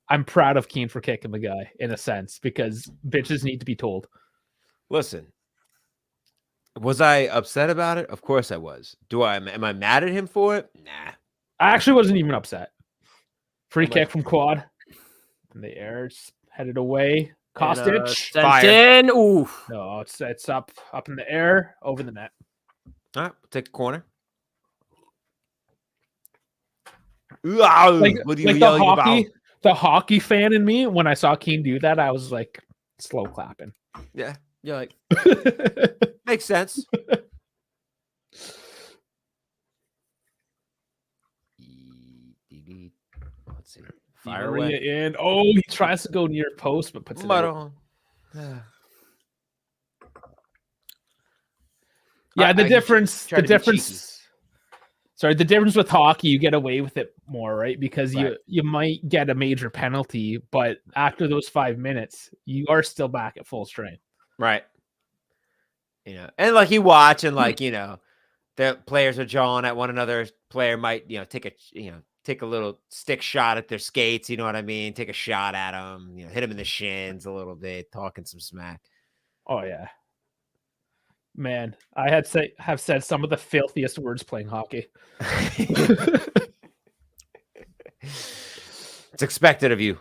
I'm proud of Keane for kicking the guy, in a sense, because bitches need to be told. Listen, was I upset about it? Of course I was. Am I mad at him for it? Nah. I actually wasn't even upset. Free kick from Quad. In the air, it's headed away. Kostic. Sent in. Ooh. No, it's up in the air, over the net. All right, we'll take a corner. Like the hockey fan in me, when I saw Keane do that, I was like slow clapping. Yeah, you're like, makes sense. Let's see. Fire away. And he tries to go near post, but puts it out. Yeah, the difference with hockey, you get away with it more, right? Because you might get a major penalty, but after those 5 minutes, you are still back at full strength. Right. And you watch and the players are jawing at one another. Player might, take a little stick shot at their skates, you know what I mean? Take a shot at them, hit them in the shins a little bit, talking some smack. Oh yeah. Man, I have said some of the filthiest words playing hockey. It's expected of you.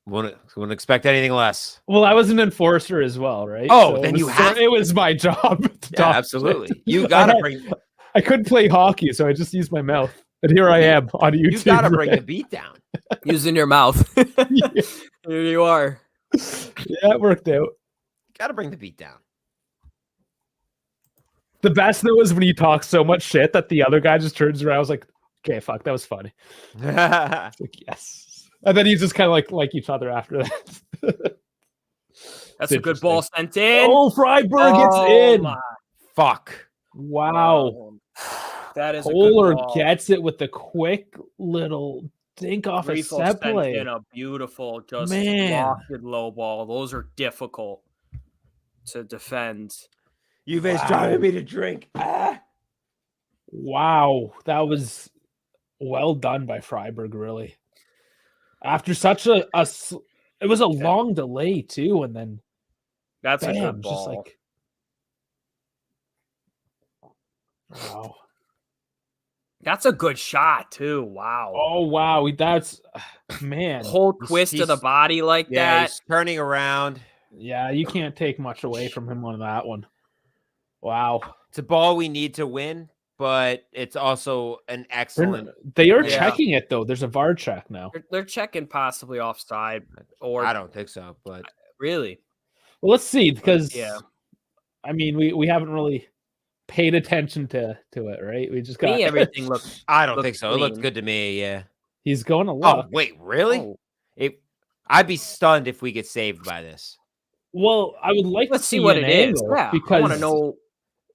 Wouldn't expect anything less. Well, I was an enforcer as well, right? Oh, so then it was my job. Absolutely. You gotta bring. I couldn't play hockey, so I just used my mouth, and here I am on YouTube. You gotta bring the beat down. Using your mouth. Here you are. Yeah, it worked out. Gotta bring the beat down. The best though is when you talk so much shit that the other guy just turns around. I was like, okay, fuck, that was funny. Like, yes. And then you just kind of like each other after that. That's a good ball sent in. Oh, Freiburg gets in. Fuck. Wow. That is a good Kohler ball. gets it with the quick little dink off a Grifo set sent play. in a beautiful, just Man. lofted low ball. Those are difficult to defend. Juve's Wow. driving me to drink. Wow, that was well done by Freiburg, really. After such it was a long delay too, and then That's a bam, good just ball. like wow. That's a good shot too. Wow. Oh wow, that's man. Whole twist of the body like Yeah, that. he's turning around. Yeah, you can't take much away from him on that one. Wow. It's a ball we need to win, but it's also an excellent. They are Yeah. checking it though. There's a VAR check now. They're checking possibly offside or I don't think so, but really. Well, let's see because Yeah. I mean we haven't really paid attention to it, right? We just got Me, everything looks. I don't Looks think so. It looks clean. good to me. Yeah. he's going to Oh look. wait, really? Oh. I'd be stunned if we get saved by this. Well, I would like Let's to see what an it is. angle Yeah, I because want to know.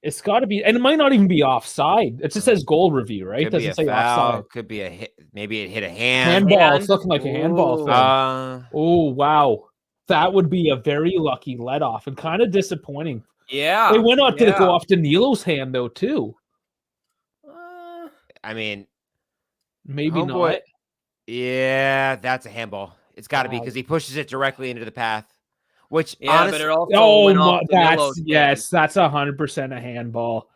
it's got to be, and it might not even be offside. It just says goal review, right? Could be Doesn't a say foul. offside. Could be a hit. Maybe it hit a hand. Handball. Hand? It's looking like a handball Ooh. thing. Oh wow, that would be a very lucky let off and kind of disappointing. Yeah. It went out. Did it go yeah. off Danilo's hand though too? I mean, Maybe homeboy- not. yeah, that's a handball. It's got to be Wow. because he pushes it directly into the path. Which Yeah, honestly, but it also Oh, went off that's Danilo's hand. yes, that's 100% a handball.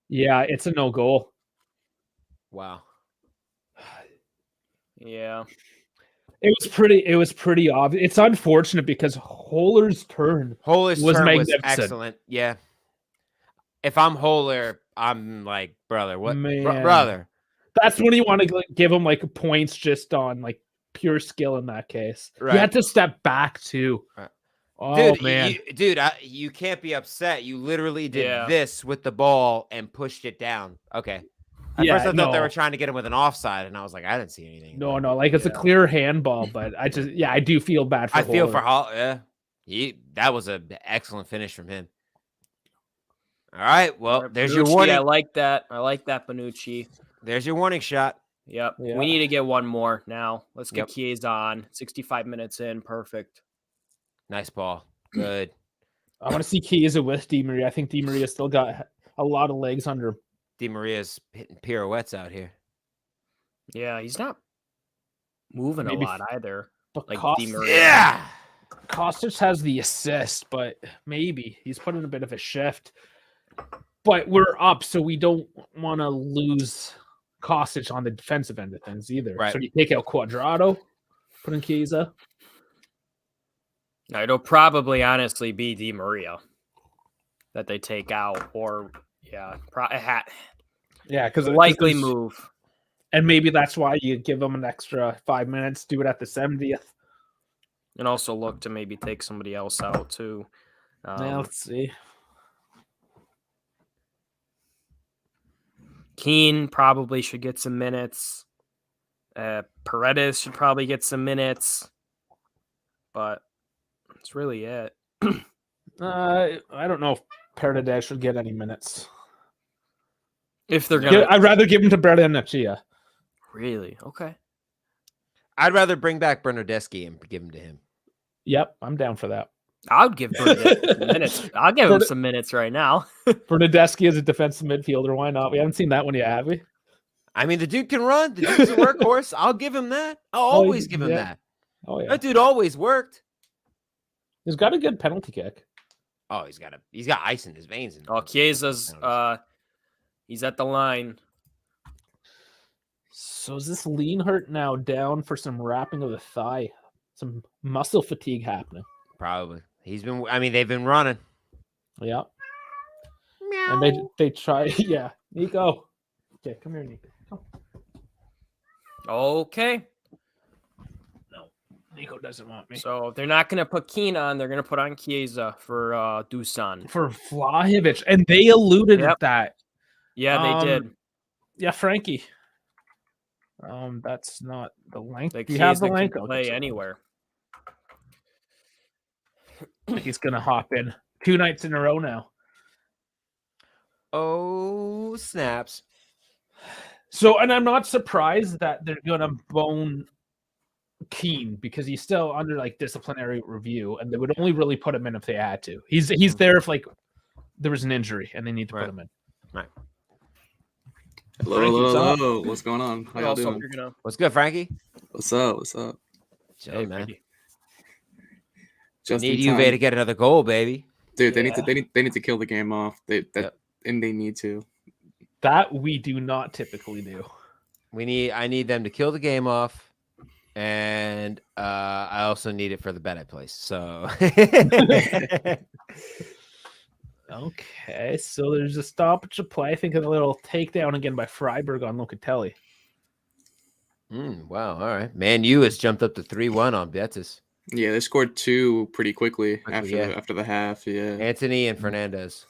Yeah, it's a no goal. wow. Yeah. It was pretty obvious. It's unfortunate because Holler's turn Holer's was turn was magnificent. excellent. Yeah. If I'm Holer, I'm like, brother, what, Man. brother? That's when you want to give him like points just on like pure skill in that case. Right. You had to step back too. Right. Oh Dude, man. you can't be upset. You literally did Yeah. this with the ball and pushed it down. Okay. At Yeah, first, I thought they no. were trying to get him with an offside, and I was like, I didn't see anything. No, like it's a Yeah. clear handball, but I do feel bad for I feel Holler. for Hall. Yeah, that was an excellent finish from him. All right, well, there's your Bonucci, warning. I like that. I like that, Bonucci. There's your warning shot. Yep. Yeah. We need to get one more now. Let's get Yep. Chiesa on. 65 minutes in. Perfect. Nice ball. Good. I want to see Chiesa with Di Maria. I think Di Maria still got a lot of legs under him. Di Maria's hitting pirouettes out here. Yeah, he's not moving Maybe a lot either. But Like Kostic, Di Maria. Yeah. Kostic has the assist, but maybe he's put in a bit of a shift. But we're up, so we don't want to lose Kostic on the defensive end of things either. Right. So you take out Cuadrado, put in Chiesa. No, it'll probably honestly be Di Maria that they take out, or yeah, Yeah, because likely move. And maybe that's why you give them an extra 5 minutes, do it at the 70th. And also look to maybe take somebody else out too. Yeah, let's see. Keane probably should get some minutes. Paredes should probably get some minutes. But that's really it. I don't know if Paredes should get any minutes. If they're gonna I'd rather give him to Bernardeschi. really okay. I'd I'd rather bring back Bernardeschi and give him to him. Yep, I'm down for that. I'll give Bernadette some minutes. I'll give him some minutes right now. Bernardeschi as a defensive midfielder, why not? We haven't seen that one yet, have we? I mean, the dude can run. The dude's a workhorse. I'll give him that. I'll always give him yeah. that. Oh yeah, That dude always worked. he's got a good penalty kick. Oh, he's got ice in his veins. Oh, Chiesa's he's at the line. So is this Lienhart now down for some wrapping of the thigh? Some muscle fatigue happening. Probably. He's been. I mean, they've been running. Yeah. And they try. Yeah, Nico. Okay, come here, Nico. Come. Okay. No, Nico doesn't want me. So they're not gonna put Keane on, they're gonna put on Chiesa for Dusan. For Vlahovic, and they alluded Yep. at that. Yeah, they did. Yeah, Frankie. That's not the length. Like You have the Chiesa length. can play anywhere. He's gonna hop in 2 nights in a row now. Oh snaps! So, and I'm not surprised that they're going to bone Keane because he's still under like disciplinary review, and they would only really put him in if they had to. He's there if like there was an injury and they need to put him in. Right. Hello, Frankie's up. hello. What's going on? How y'all doing? What's good, Frankie? What's up? What's up? Hey, man. Just Need in Juve time. to get another goal, baby. Dude, they need to kill the game off. And they need to. That we do not typically do. I need them to kill the game off, and I also need it for the bet I place. So Okay, so there's a stoppage of play. I think a little takedown again by Freiburg on Locatelli. Wow, all right. Man, U has jumped up to 3-1 on Betis. Yeah, they scored 2 pretty quickly after the half. Yeah, Anthony and Fernandez.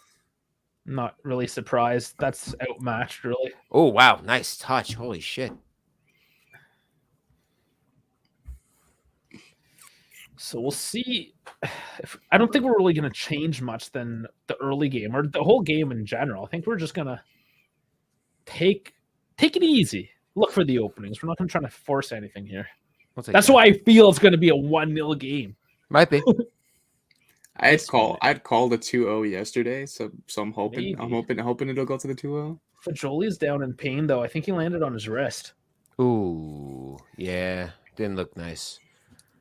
Not really surprised. That's outmatched, really. Oh, wow. Nice touch. Holy shit. So we'll see. I don't think we're really going to change much than the early game or the whole game in general. I think we're just going to take it easy. Look for the openings. We're not going to try to force anything here. That's why I feel it's going to be a 1-0 game. Might be. I'd call the 2-0 yesterday, so I'm hoping Maybe. hoping it'll go to the 2-0. Fajoli's down in pain though. I think he landed on his wrist. Ooh, yeah. Didn't look nice.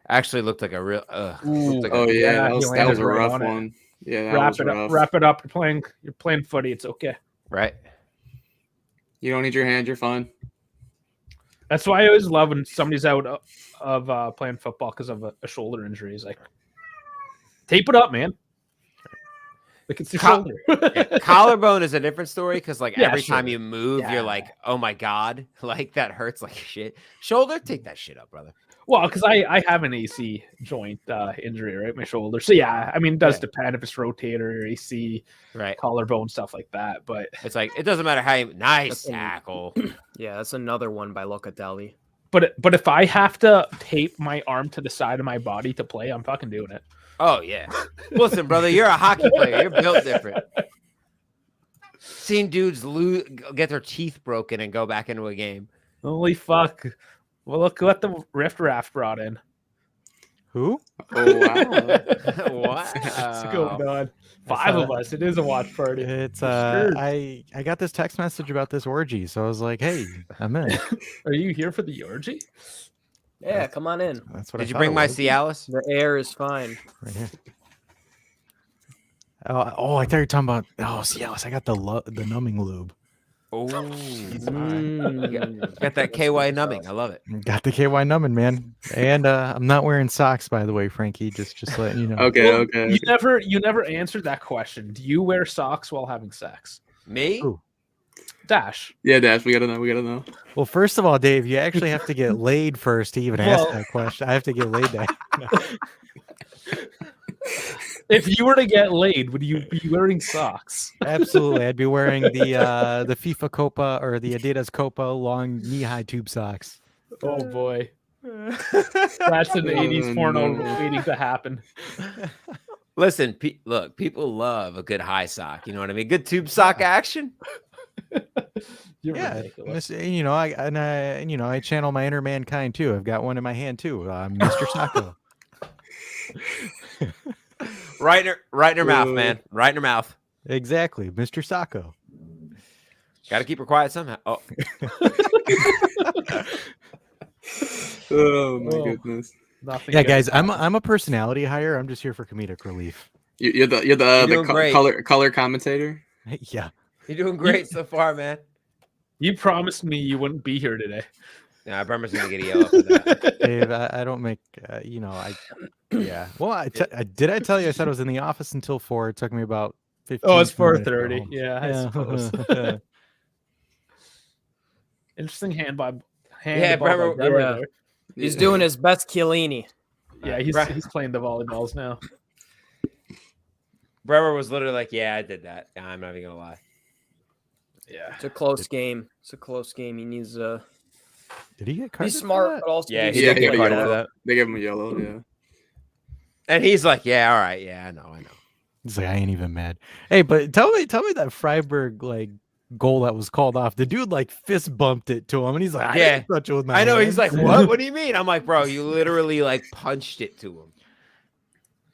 Actually looked like a real that was a rough one. Yeah, that was rough. Wrap it up. You're playing footy. It's okay. Right. You don't need your hand. You're fine. That's why I always love when somebody's out of playing football because of a shoulder injury. He's like, tape it up, man. Like it's your shoulder. Collarbone is a different story because every sure. time you move, you're like, oh my God, like that hurts like shit. Shoulder, take that shit up, brother. Well, because I have an AC joint injury, right? My shoulder. So yeah, I mean, it does depend if it's rotator or AC, right? Collarbone, stuff like that. But it's like it doesn't matter how you nice tackle. Yeah, that's another one by Locatelli. But if I have to tape my arm to the side of my body to play, I'm fucking doing it. Oh yeah. Listen, brother, you're a hockey player. You're built different. Seen dudes get their teeth broken and go back into a game. Holy fuck. Well, look what the Rift Raft brought in. Who? Oh, wow. What? What's going on? 5 of us. It is a watch party. It's Sure. I got this text message about this orgy, so I was like, "Hey, I'm in." Are you here for the orgy? Yeah, come on in. That's what. Did you bring my Cialis? The air is fine. Right here. Oh, I thought you were talking about. Oh, Cialis. I got the numbing lube. Oh, got that KY numbing. I love it. Got the KY numbing, man. And I'm not wearing socks, by the way, Frankie. Just letting you know. Okay. You never answered that question. Do you wear socks while having sex? Me? Ooh. Dash. Yeah, Dash. We gotta know. Well, first of all, Dave, you actually have to get laid first to even ask that question. I have to get laid. If you were to get laid, would you be wearing socks? Absolutely. I'd be wearing the FIFA Copa or the Adidas Copa long knee-high tube socks. Oh boy. That's an 80s porno waiting to happen. Listen, look, people love a good high sock. You know what I mean? Good tube sock action. You're Yeah, ridiculous. I channel my inner mankind too. I've got one in my hand too, Mr. Sacco. Right in her mouth, man. Right in her mouth. Exactly, Mr. Sacco. Got to keep her quiet somehow. Oh, Oh my goodness. Nothing Yeah, good. guys, I'm a personality hire. I'm just here for comedic relief. You're doing great. the color commentator. Yeah. you're doing great so far, man. You promised me you wouldn't be here today. Yeah, I promise I'm gonna get a yellow for that. Dave, I don't make, yeah. Well, did I tell you I said I was in the office until 4? It took me about 15 Oh, it's minutes to go 4:30. home. Yeah, I suppose. Interesting hand by Yeah, ball by Bremer- Bremer yeah. there. He's doing his best Chiellini. Yeah, he's playing the volleyballs now. Bremer was literally like, "Yeah, I did that. I'm not even gonna lie." Yeah. It's a close game. It's a close game. He needs Did he get carded he's for smart, that? but also Yeah, needs he to Yeah, did he get play got carded well. for that. They gave him a yellow. Yeah. And he's like, "Yeah, all right, yeah, I know." He's like, I ain't even mad. Hey, but tell me that Freiburg goal that was called off. The dude like fist bumped it to him, and he's like, I Yeah. didn't touch it with my I know. He's like, hands." what? What do you mean? I'm like, bro, you literally like punched it to him.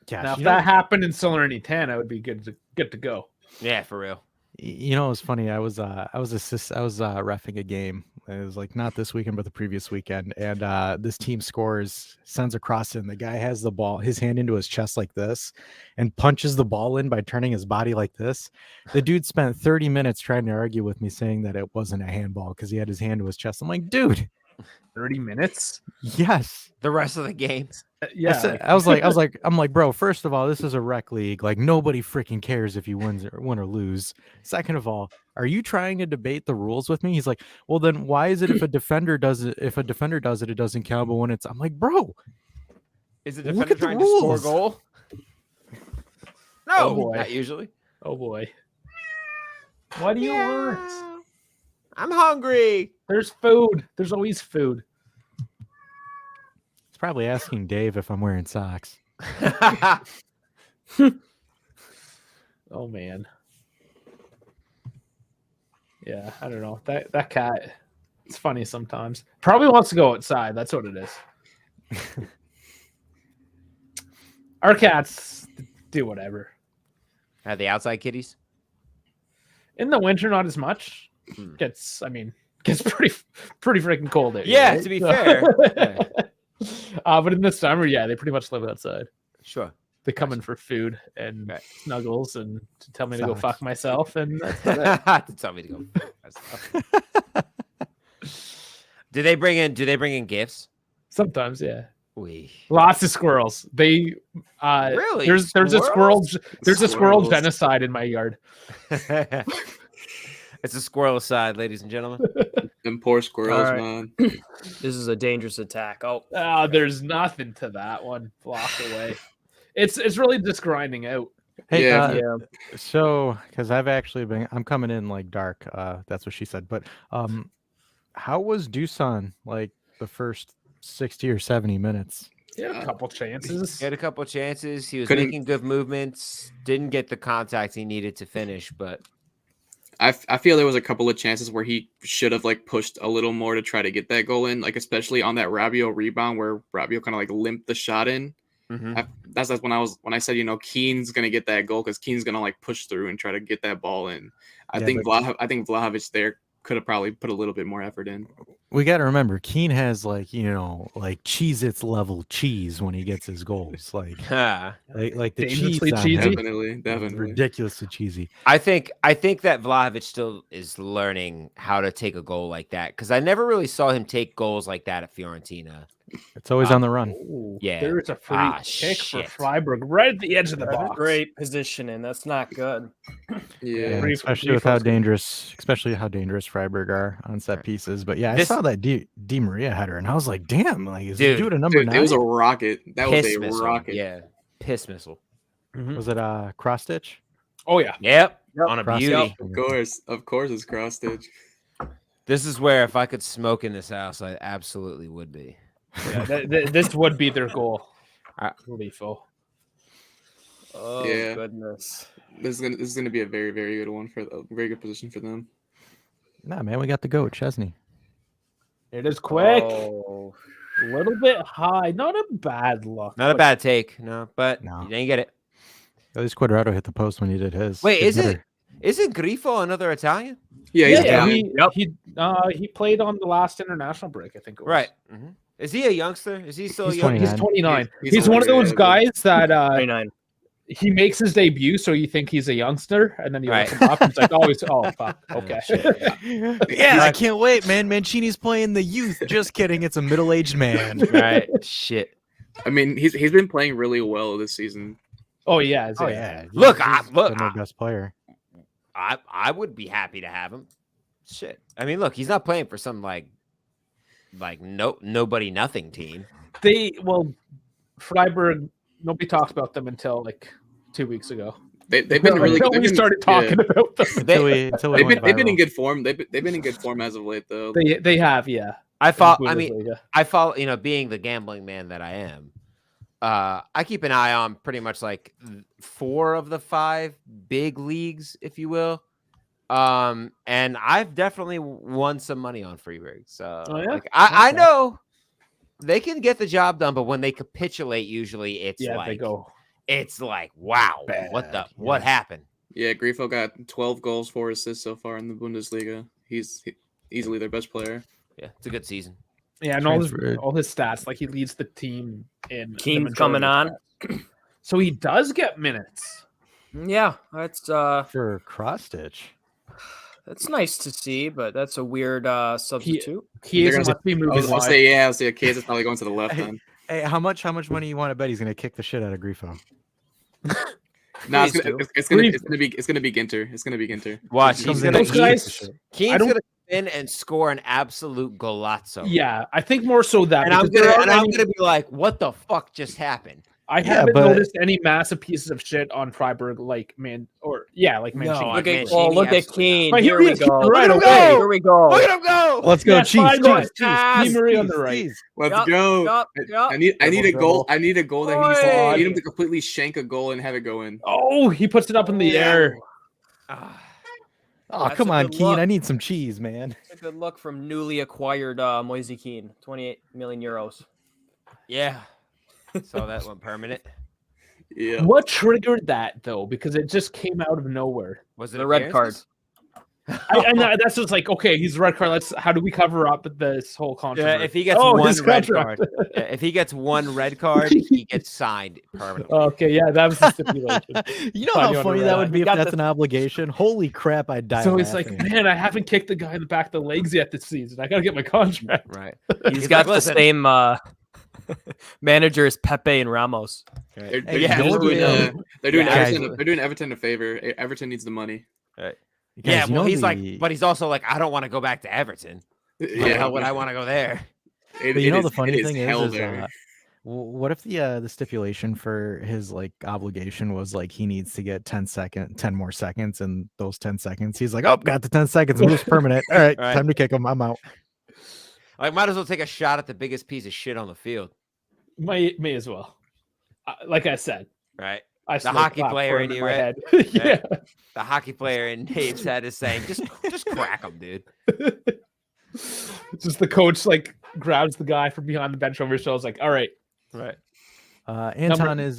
Gosh, Now, if you that know, happened in Salernitana, I would be good to go. Yeah, for real. you know, it was funny. I was reffing a game. It was like not this weekend, but the previous weekend. And this team scores, sends a cross in. The guy has the ball, his hand into his chest like this, and punches the ball in by turning his body like this. The dude spent 30 minutes trying to argue with me, saying that it wasn't a handball because he had his hand to his chest. I'm like, dude, 30 minutes? yes. The rest of the game. Yeah. I'm like, bro, first of all, this is a rec league. Like, nobody freaking cares if you win or lose. Second of all, are you trying to debate the rules with me? He's like, well, then why is it if a defender does it, it doesn't count, but when it's, I'm like, bro, Is the look defender at the trying to score a rules. goal? No, Oh, boy. not usually. Oh boy. What do you want? I'm hungry. There's food. There's always food. He's probably asking Dave if I'm wearing socks. Oh man. Yeah, I don't know. That cat, it's funny sometimes. Probably wants to go outside. That's what it is. Our cats do whatever. Have the outside kitties? In the winter, not as much. Gets pretty freaking cold out. Yeah, here, right? to be fair. Yeah. But in the summer, yeah, they pretty much live outside. Sure. They come in for food and Right. snuggles and to tell me to go Socks. fuck myself, and that's it. Tell me to go. Do they bring in gifts? Sometimes, yeah. We Lots of squirrels. They Really? there's a Squirrels? squirrel Squirrels. genocide in my yard. It's a squirrel aside, ladies and gentlemen. Them poor squirrels, All right. man. This is a dangerous attack. Oh, There's nothing to that one. Block away. It's really just grinding out. Hey, Yeah. yeah. so because I'm coming in like dark. That's what she said. But how was Dusan like the first 60 or 70 minutes? He had a couple chances. He had a couple chances. He was Couldn't- making good movements. Didn't get the contact he needed to finish, but I feel there was a couple of chances where he should have like pushed a little more to try to get that goal in, like especially on that Rabiot rebound where Rabiot kind of like limped the shot in. That's when I said, Keane's gonna get that goal because Keane's gonna like push through and try to get that ball in. I think Vlahovic there could have probably put a little bit more effort in. We got to remember, Keane has like Cheez-Its level cheese when he gets his goals. Like the cheese Dangerously on cheesy. him, Definitely. ridiculously cheesy. I think that Vlahovic still is learning how to take a goal like that because I never really saw him take goals like that at Fiorentina. It's always on the run. Ooh, Yeah. There's a free kick for shit. Freiburg right at the edge of the box. Great positioning. That's not good. Yeah. Free- Especially free with how folks. dangerous Freiburg are on set pieces. But yeah, This- I saw that Di Maria header, and I was like, damn, like is Dude, he doing a number Dude, nine? it was a rocket. That was Piss a missile. rocket. Yeah. Piss missile. Was it cross stitch? Oh yeah. Yep. Yep. On a Cross beauty. stitch. Of course, it's cross stitch. This is where if I could smoke in this house, I absolutely would be. Yeah, this would be their goal. Lethal. Oh Yeah. goodness. This is gonna be a very, very good one very good position for them. Nah, man, we got the goat, Chesney. It is quick. Oh. A little bit high. Not a bad look. Not a bad take, no, but No. you didn't get it. At least Quadrado hit the post when he did his. Wait, Good hitter. isn't Grifo another Italian? Yeah, he's Yeah, Italian. he played on the last international break, I think it was. Right. Is he a youngster? Is he still He's young? 29. He's 29. He's He's one of those older, guys that 29. he makes his debut, so you think he's a youngster, and then you Right. look him up and it's like, oh fuck, okay. Yeah, I can't wait, man. Mancini's playing the youth. Just kidding. It's a middle-aged man. Right. Shit. I mean, he's been playing really well this season. Oh yeah, Oh yeah. Look, He's look, been their best player. I would be happy to have him. Shit. I mean, look, he's not playing for some like nobody nothing team. Freiburg. Nobody talked about them until like 2 weeks ago. They've been really Until good. we started talking about them. Until we They've went been in viral. good form. They've been in good form as of late, though. They have, yeah. I in follow. I mean, Bundesliga. I follow. Being the gambling man that I am, I keep an eye on pretty much like 4 of the 5 big leagues, if you will. And I've definitely won some money on Freiburg. So Oh, yeah? I Okay. know they can get the job done, but when they capitulate, usually it's Yeah, like they go. it's like, wow, Bad, what yeah. happened? Yeah, Grifo got 12 goals, 4 assists so far in the Bundesliga. He's easily their best player. Yeah, it's a good season. Yeah, and Transferred. all his stats, like he leads the team in the Keane's majority coming of on. stats. So he does get minutes. Yeah, that's For cross stitch. that's nice to see, but that's a weird substitute. Chiesa gonna- must be moving I'll wide. say, I'll say Chiesa is probably going to the left then. Hey, how much money you want to bet he's gonna kick the shit out of Grifo? No, it's Please gonna, do. it's gonna be Ginter. It's gonna be Ginter. Watch, Comes he's in gonna and Those kicks the guys- shit. Keane's I don't- gonna come in and score an absolute golazzo. Yeah, I think more so that. And I'm because there gonna aren't any- be like, what the fuck just happened? I Yeah, haven't but- noticed any massive pieces of shit on Freiburg like Mancini. No, Mancini. look at Mancini, look at absolutely Keane. not. Here Here he we is, go. right Look at away. Here we go. Look at him go! Let's go, Yes, cheese, finally. cheese, Yes. Di Maria on the right. Let's Yup, go. yup, I yup. need a Dribble, goal. dribble. I need a goal that Oi. I need him to completely shank a goal and have it go in. Oh, he puts it up in the air. Oh, That's come a on, good Keane. look. I need some cheese, man. A good look from newly acquired Moise Keane, 28 million euros. Yeah. So that went permanent. Yeah. What triggered that though? Because it just came out of nowhere. Was it The red card. appearances? That's just like, okay, he's a red card. How do we cover up this whole controversy? Yeah, if he gets Oh, one his red contract. card, if he gets one red card, he gets signed permanently. Okay, yeah, that was the stipulation. You know Fine, how you funny understand. that would be You if got that's the- an obligation? Holy crap, I'd die. So it's like, laughing. man, I haven't kicked the guy in the back of the legs yet this season. I gotta get my contract. Right. He's got like, the "Listen." same manager as Pepe and Ramos. They're, Hey, yeah, they're doing, yeah. they're doing Yeah, Everton. guys. They're doing Everton a favor. Everton needs the money. Guys, Yeah, you well, know he's like, the- but he's also like, I don't want to go back to Everton. Why the hell would I want to go there? But you know the funny it thing hell is there. what if the stipulation for his like obligation was like he needs to get 10 more seconds, and those 10 seconds he's like, oh, got the 10 seconds, moves permanent. All right, Right. time to kick him. I'm out. Like, might as well take a shot at the biggest piece of shit on the field, May as well. Like I said, right? I The slow hockey clap player for in him you, my right? head. Yeah. The hockey player in Dave's head is saying, just crack him, dude. Just the coach like grabs the guy from behind the bench over his shoulder. Like, all right, Right. Anton is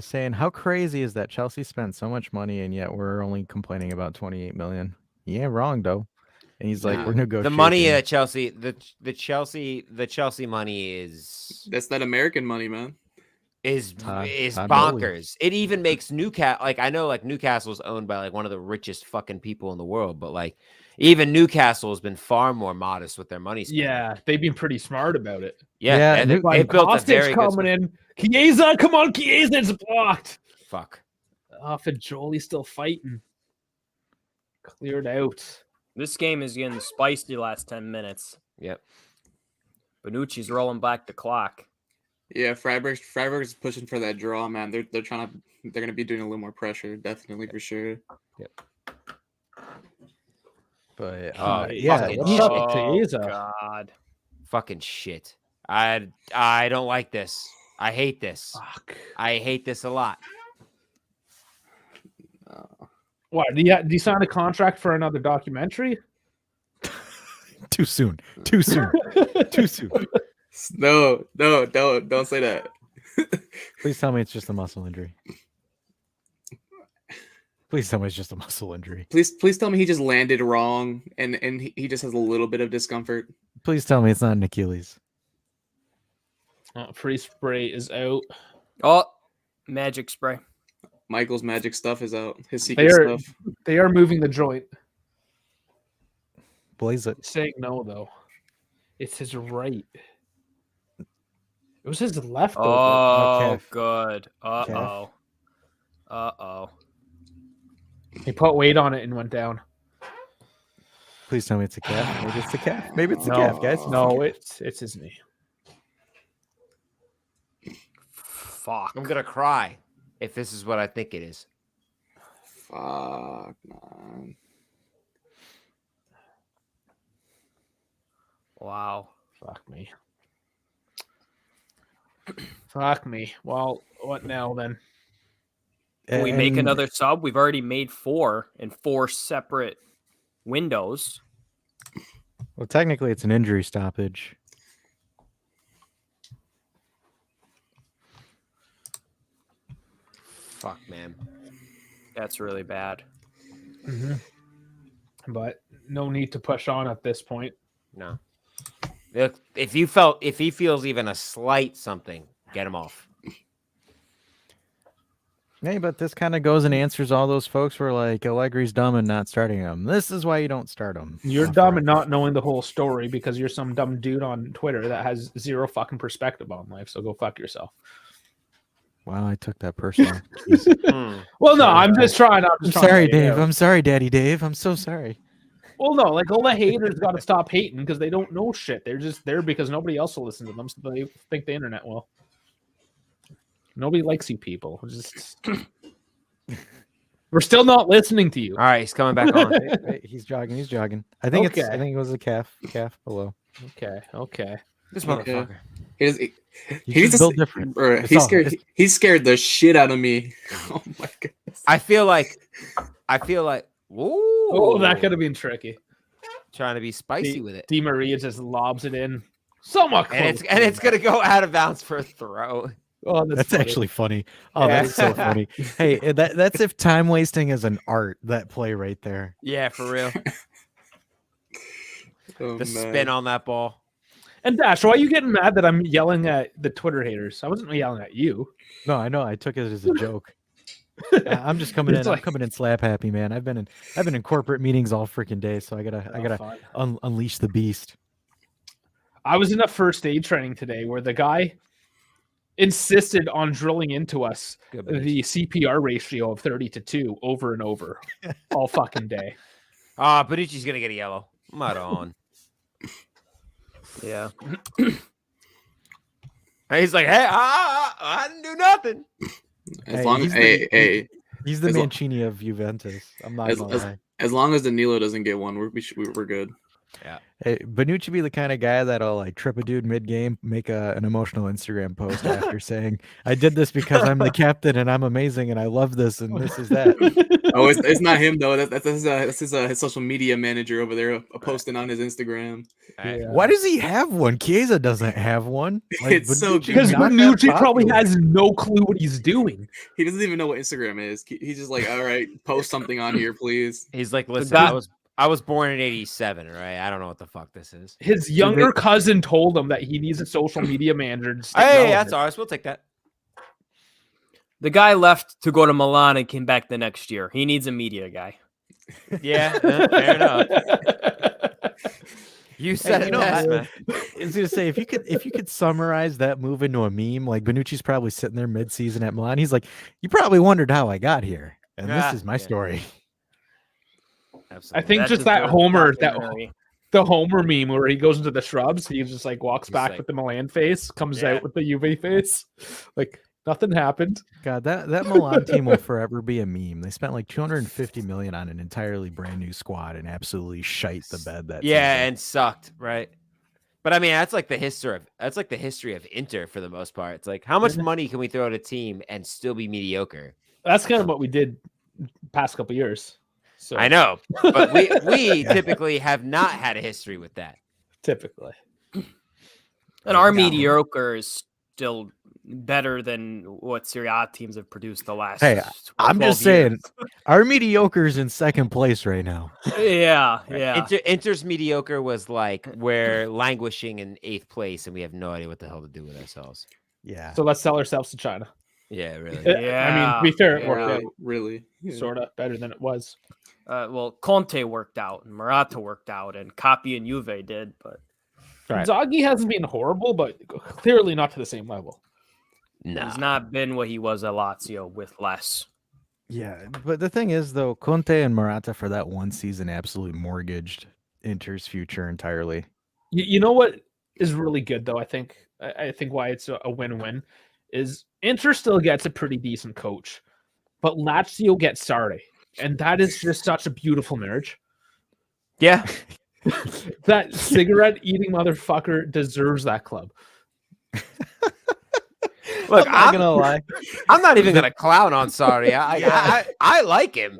saying, how crazy is that Chelsea spent so much money and yet we're only complaining about 28 million? You ain't wrong though. And he's like, Nah. we're negotiating. The money at Chelsea, the Chelsea money is That's that American money, man. Todd bonkers. Bowley. It even makes Newcastle, like, I know like Newcastle's owned by like one of the richest fucking people in the world, but like even Newcastle has been far more modest with their money spending. yeah, they've been pretty smart about it. Yeah, Yeah, and they But built a Kostic's very good coming in. Chiesa, come on, Chiesa, it's blocked. fuck. Off and Joelie's still fighting. Cleared out. This game is getting spicy last 10 minutes. Yep. Bonucci's rolling back the clock. Yeah, Freiburg's pushing for that draw, man. They're gonna be doing a little more pressure, definitely for sure. But Oh, yeah, fucking what's shit. up? Oh, Chiesa. God. Fucking shit. I don't like this. I hate this. Fuck. I hate this a lot. What? Do you sign a contract for another documentary? too soon. Too soon. Too soon. No, don't say that. Please tell me it's just a muscle injury. Please tell me it's just a muscle injury. Please tell me he just landed wrong and he just has a little bit of discomfort. Please tell me it's not an Achilles. Free spray is out. Oh, magic spray. Michael's magic stuff is out. His secret They stuff. are moving the joint. Blaze it. Saying no though. It's his right. It was his left. though. Oh, calf. good. Calf. Uh-oh. Uh-oh. He put weight on it and went down. Please tell me it's a calf. Maybe it's a calf. Maybe it's a No, calf, guys. No, it's his knee. Fuck. I'm gonna cry if this is what I think it is. Fuck, man. Wow. Fuck me. Fuck me. Well, what now then? Can we make And- another sub? We've already made 4 in 4 separate windows. Well, technically, it's an injury stoppage. Fuck, man. That's really bad. But no need to push on at this point. No. Look, if he feels even a slight something, get him off. Hey, but this kind of goes and answers all those folks who are like, Allegri's dumb and not starting him. This is why you don't start him. You're dumb and not knowing the whole story because you're some dumb dude on Twitter that has zero fucking perspective on life. So go fuck yourself. Wow, I took that personal. Well, no, I'm just trying. I'm sorry, Dave. I'm sorry, Daddy Dave. I'm so sorry. Well, no, like all the haters got to stop hating because they don't know shit. They're just there because nobody else will listen to them, so they think the internet will. Nobody likes you people. We're still not listening to you. All right, he's coming back on. Hey, he's jogging. I think Okay. I think it was a calf below. Okay. This motherfucker. He's built different. He scared the shit out of me. Oh my goodness. I feel like. Whoa. Oh, that could have been tricky. Trying to be spicy with it. Di Maria just lobs it in. Somewhat close. And it's gonna go out of bounds for a throw. Oh, That's funny. actually funny. Oh, that's so funny. Hey, that's if time wasting is an art, that play right there. Yeah, for real. Oh, The man. spin on that ball. And Dash, why are you getting mad that I'm yelling at the Twitter haters? I wasn't yelling at you. No, I know. I took it as a joke. I'm just coming in. It's I'm like- coming in slap happy, man. I've been in corporate meetings all freaking day, so I gotta Fine. unleash the beast. I was in a first aid training today where the guy insisted on drilling into us Good bitch. the CPR ratio of 30-2 over and over all fucking day. Bonucci's gonna get a yellow. Mud on. Yeah. And he's like, hey, I didn't do nothing. As long as He's the As lo- Mancini of Juventus. I'm not gonna lie. as long as Danilo doesn't get one, we're good. Hey, Bonucci be the kind of guy that'll like trip a dude mid-game, make an emotional Instagram post after saying, "I did this because I'm the captain and I'm amazing and I love this and this is that." Oh, it's not him though. That's his social media manager over there posting on his Instagram. Yeah. Why does he have one? Chiesa doesn't have one. It's so Bonucci's Because not that Bonucci probably popular. has no clue what he's doing. He doesn't even know what Instagram is. He's just like, all right, post something on here, please. He's like, listen, guy- I was born in '87, right? I don't know what the fuck this is. His younger cousin told him that he needs a social media manager. To stay Hey, relevant. that's ours. We'll take that. The guy left to go to Milan and came back the next year. He needs a media guy. Yeah, fair enough. You said Hey, it best, man. I was gonna say if you could summarize that move into a meme, like Bonucci's probably sitting there mid-season at Milan. He's like, "You probably wondered how I got here, and this is my story." Absolutely. I think That just that deserves Homer, documentary. the Homer meme where he goes into the shrubs, he just like walks He's back like- with the Milan face, comes Yeah. out with the Juve face, like nothing happened. God, that Milan team will forever be a meme. They spent like 250 million on an entirely brand new squad and absolutely shite the bed that Yeah, season. and sucked, right? But I mean, that's like the history of Inter for the most part. It's like, how much money can we throw at a team and still be mediocre? That's kind of what we did past couple years. So I know, but we typically have not had a history with that. typically. And our Yeah. mediocre is still better than what Serie A teams have produced the last. Hey, I'm 12 just saying, years. our mediocre's in second place right now. Yeah, yeah. Inter's mediocre was like we're languishing in 8th place and we have no idea what the hell to do with ourselves. Yeah. So let's sell ourselves to China. Yeah, really. I mean, to be fair, it worked out Really. Yeah. sort of better than it was. Well, Conte worked out, and Morata worked out, and Capi and Juve did, but Right. Zaghi hasn't been horrible, but clearly not to the same level. he's not been what he was at Lazio with less. Yeah, but the thing is, though, Conte and Morata for that one season absolutely mortgaged Inter's future entirely. You know what is really good though? I think why it's a win-win is Inter still gets a pretty decent coach, but Lazio gets Sarri, and that is just such a beautiful marriage. Yeah. That cigarette-eating motherfucker deserves that club. Look, I'm not gonna lie. I'm not even gonna clown on Sarri. I like him.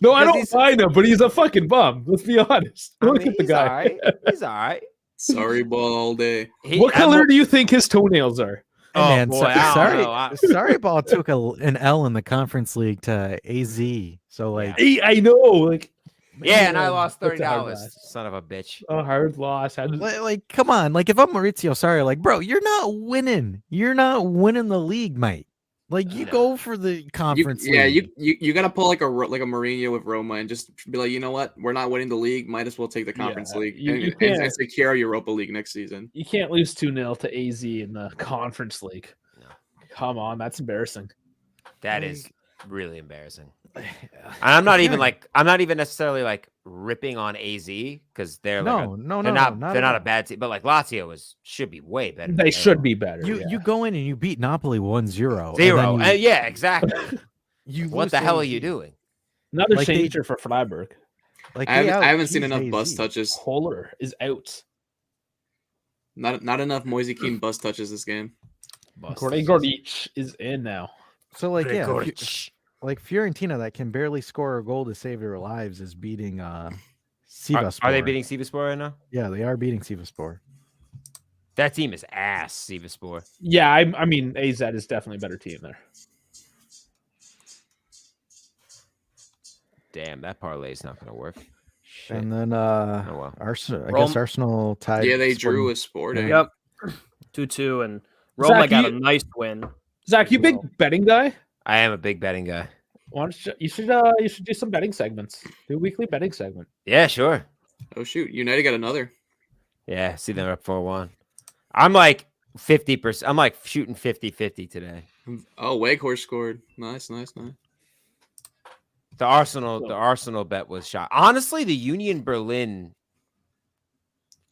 No, I Because don't he's- mind him, but he's a fucking bum. Let's be honest. I Look mean, at the he's guy. all right. He's all right. Sorry ball all day. What color do you think his toenails are? Hey, Oh, man, boy, I don't know. sorry ball took an L in the conference league to AZ. So like, Hey, I know. Like, Yeah, and I man, lost that's a hard $30. loss. Son of a bitch. A hard loss. like, come on, like if I'm Maurizio Sarri, like, bro, you're not winning. You're not winning the league, mate. Like you No. go for the conference Yeah, league. you gotta pull like a Mourinho with Roma and just be like, you know what, we're not winning the league. Might as well take the conference Yeah, league you and can't- secure Europa League next season. You can't lose 2-0 to AZ in the conference league. No. Come on, that's embarrassing. That is really embarrassing. And I'm not even necessarily like ripping on AZ because they're like they're not a bad team, but like Lazio should be way better. They should be better. You go in and you beat Napoli 1-0. 0. Yeah, exactly. You What lose the to hell are AZ. you doing? Another Like changer for Freiburg. Like I they haven't seen out-cheesed enough bus AZ. touches. Kohler is out. Not enough Moise Kean bus touches this game. Gordich is in now. So like yeah, Gregoric. like Fiorentina that can barely score a goal to save their lives is beating Sivasspor. Are they beating Sivasspor right now? Yeah, they are beating Sivasspor. That team is ass, Sivasspor. Yeah, I mean AZ is definitely a better team there. Damn, that parlay is not going to work. Shit. And then well. Arsenal, I guess Arsenal tied. Yeah, they Sporting- drew a Sporting. Yep. 2-2, and Roma Zach, got you- a nice win. Zach, you big Well. betting guy? I am a big betting guy. Why don't you should do some betting segments. Do a weekly betting segment. Yeah, sure. Oh shoot, United got another. Yeah, see them up 4-1. I'm like 50%. I'm like shooting 50-50 today. Oh, Weghorst scored. Nice. The Arsenal bet was shot. Honestly, the Union Berlin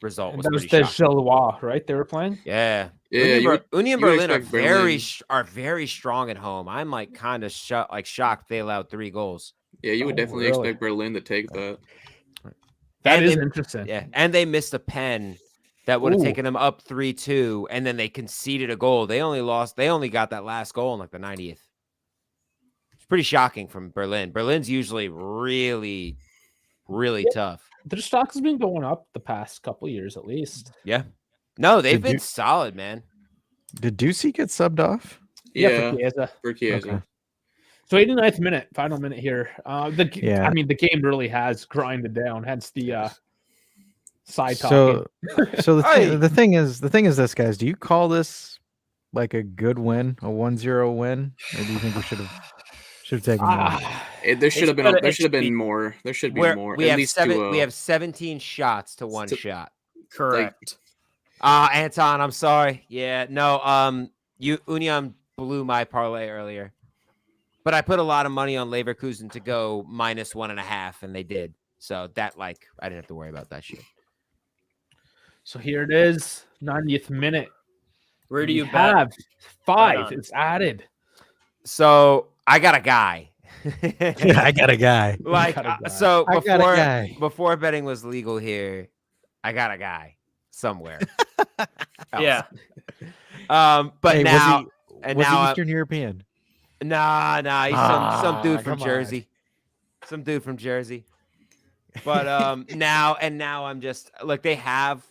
result And was that was pretty the shocking. Charleroi, right? They were playing. Yeah. Yeah, Union you would Berlin are expect Berlin. very strong at home. I'm like kind of shocked they allowed 3 goals. Yeah, you would Oh, definitely really? expect Berlin to take that. That And is they- interesting. Yeah, and they missed a pen that would have Ooh. taken them up 3-2, and then they conceded a goal. They only got that last goal in like the 90th. It's pretty shocking from Berlin. Berlin's usually really, really tough. Their stock has been going up the past couple years at least. Yeah. No, they've Did been you- solid, man. Did Ducey get subbed off? Yeah, for Chiesa. for Chiesa. Okay. So 89th minute, final minute here. I Yeah. mean the game really has grinded down, hence the side So, talking. so Hey. the thing is this, guys. Do you call this like a good win, a 1-0 win, or do you think we should have taken more? There should have been better- there it should have should be- been more. There should be more. We At have least 7. 2-0. We have 17 shots to 1 shot. Correct. Anton, I'm sorry. Yeah, no. Union blew my parlay earlier, but I put a lot of money on Leverkusen to go -1.5, and they did. So that I didn't have to worry about that shit. So here it is, 90th minute. Where do We you bet? have 5? on. It's added. So I got a guy. Yeah, I got a guy. got a guy. So I got a guy. before betting was legal here, I got a guy somewhere. Yeah. But Hey, now was he Eastern European? Nah, he's some dude from come on. Jersey. Some dude from Jersey. But now I'm just look, they have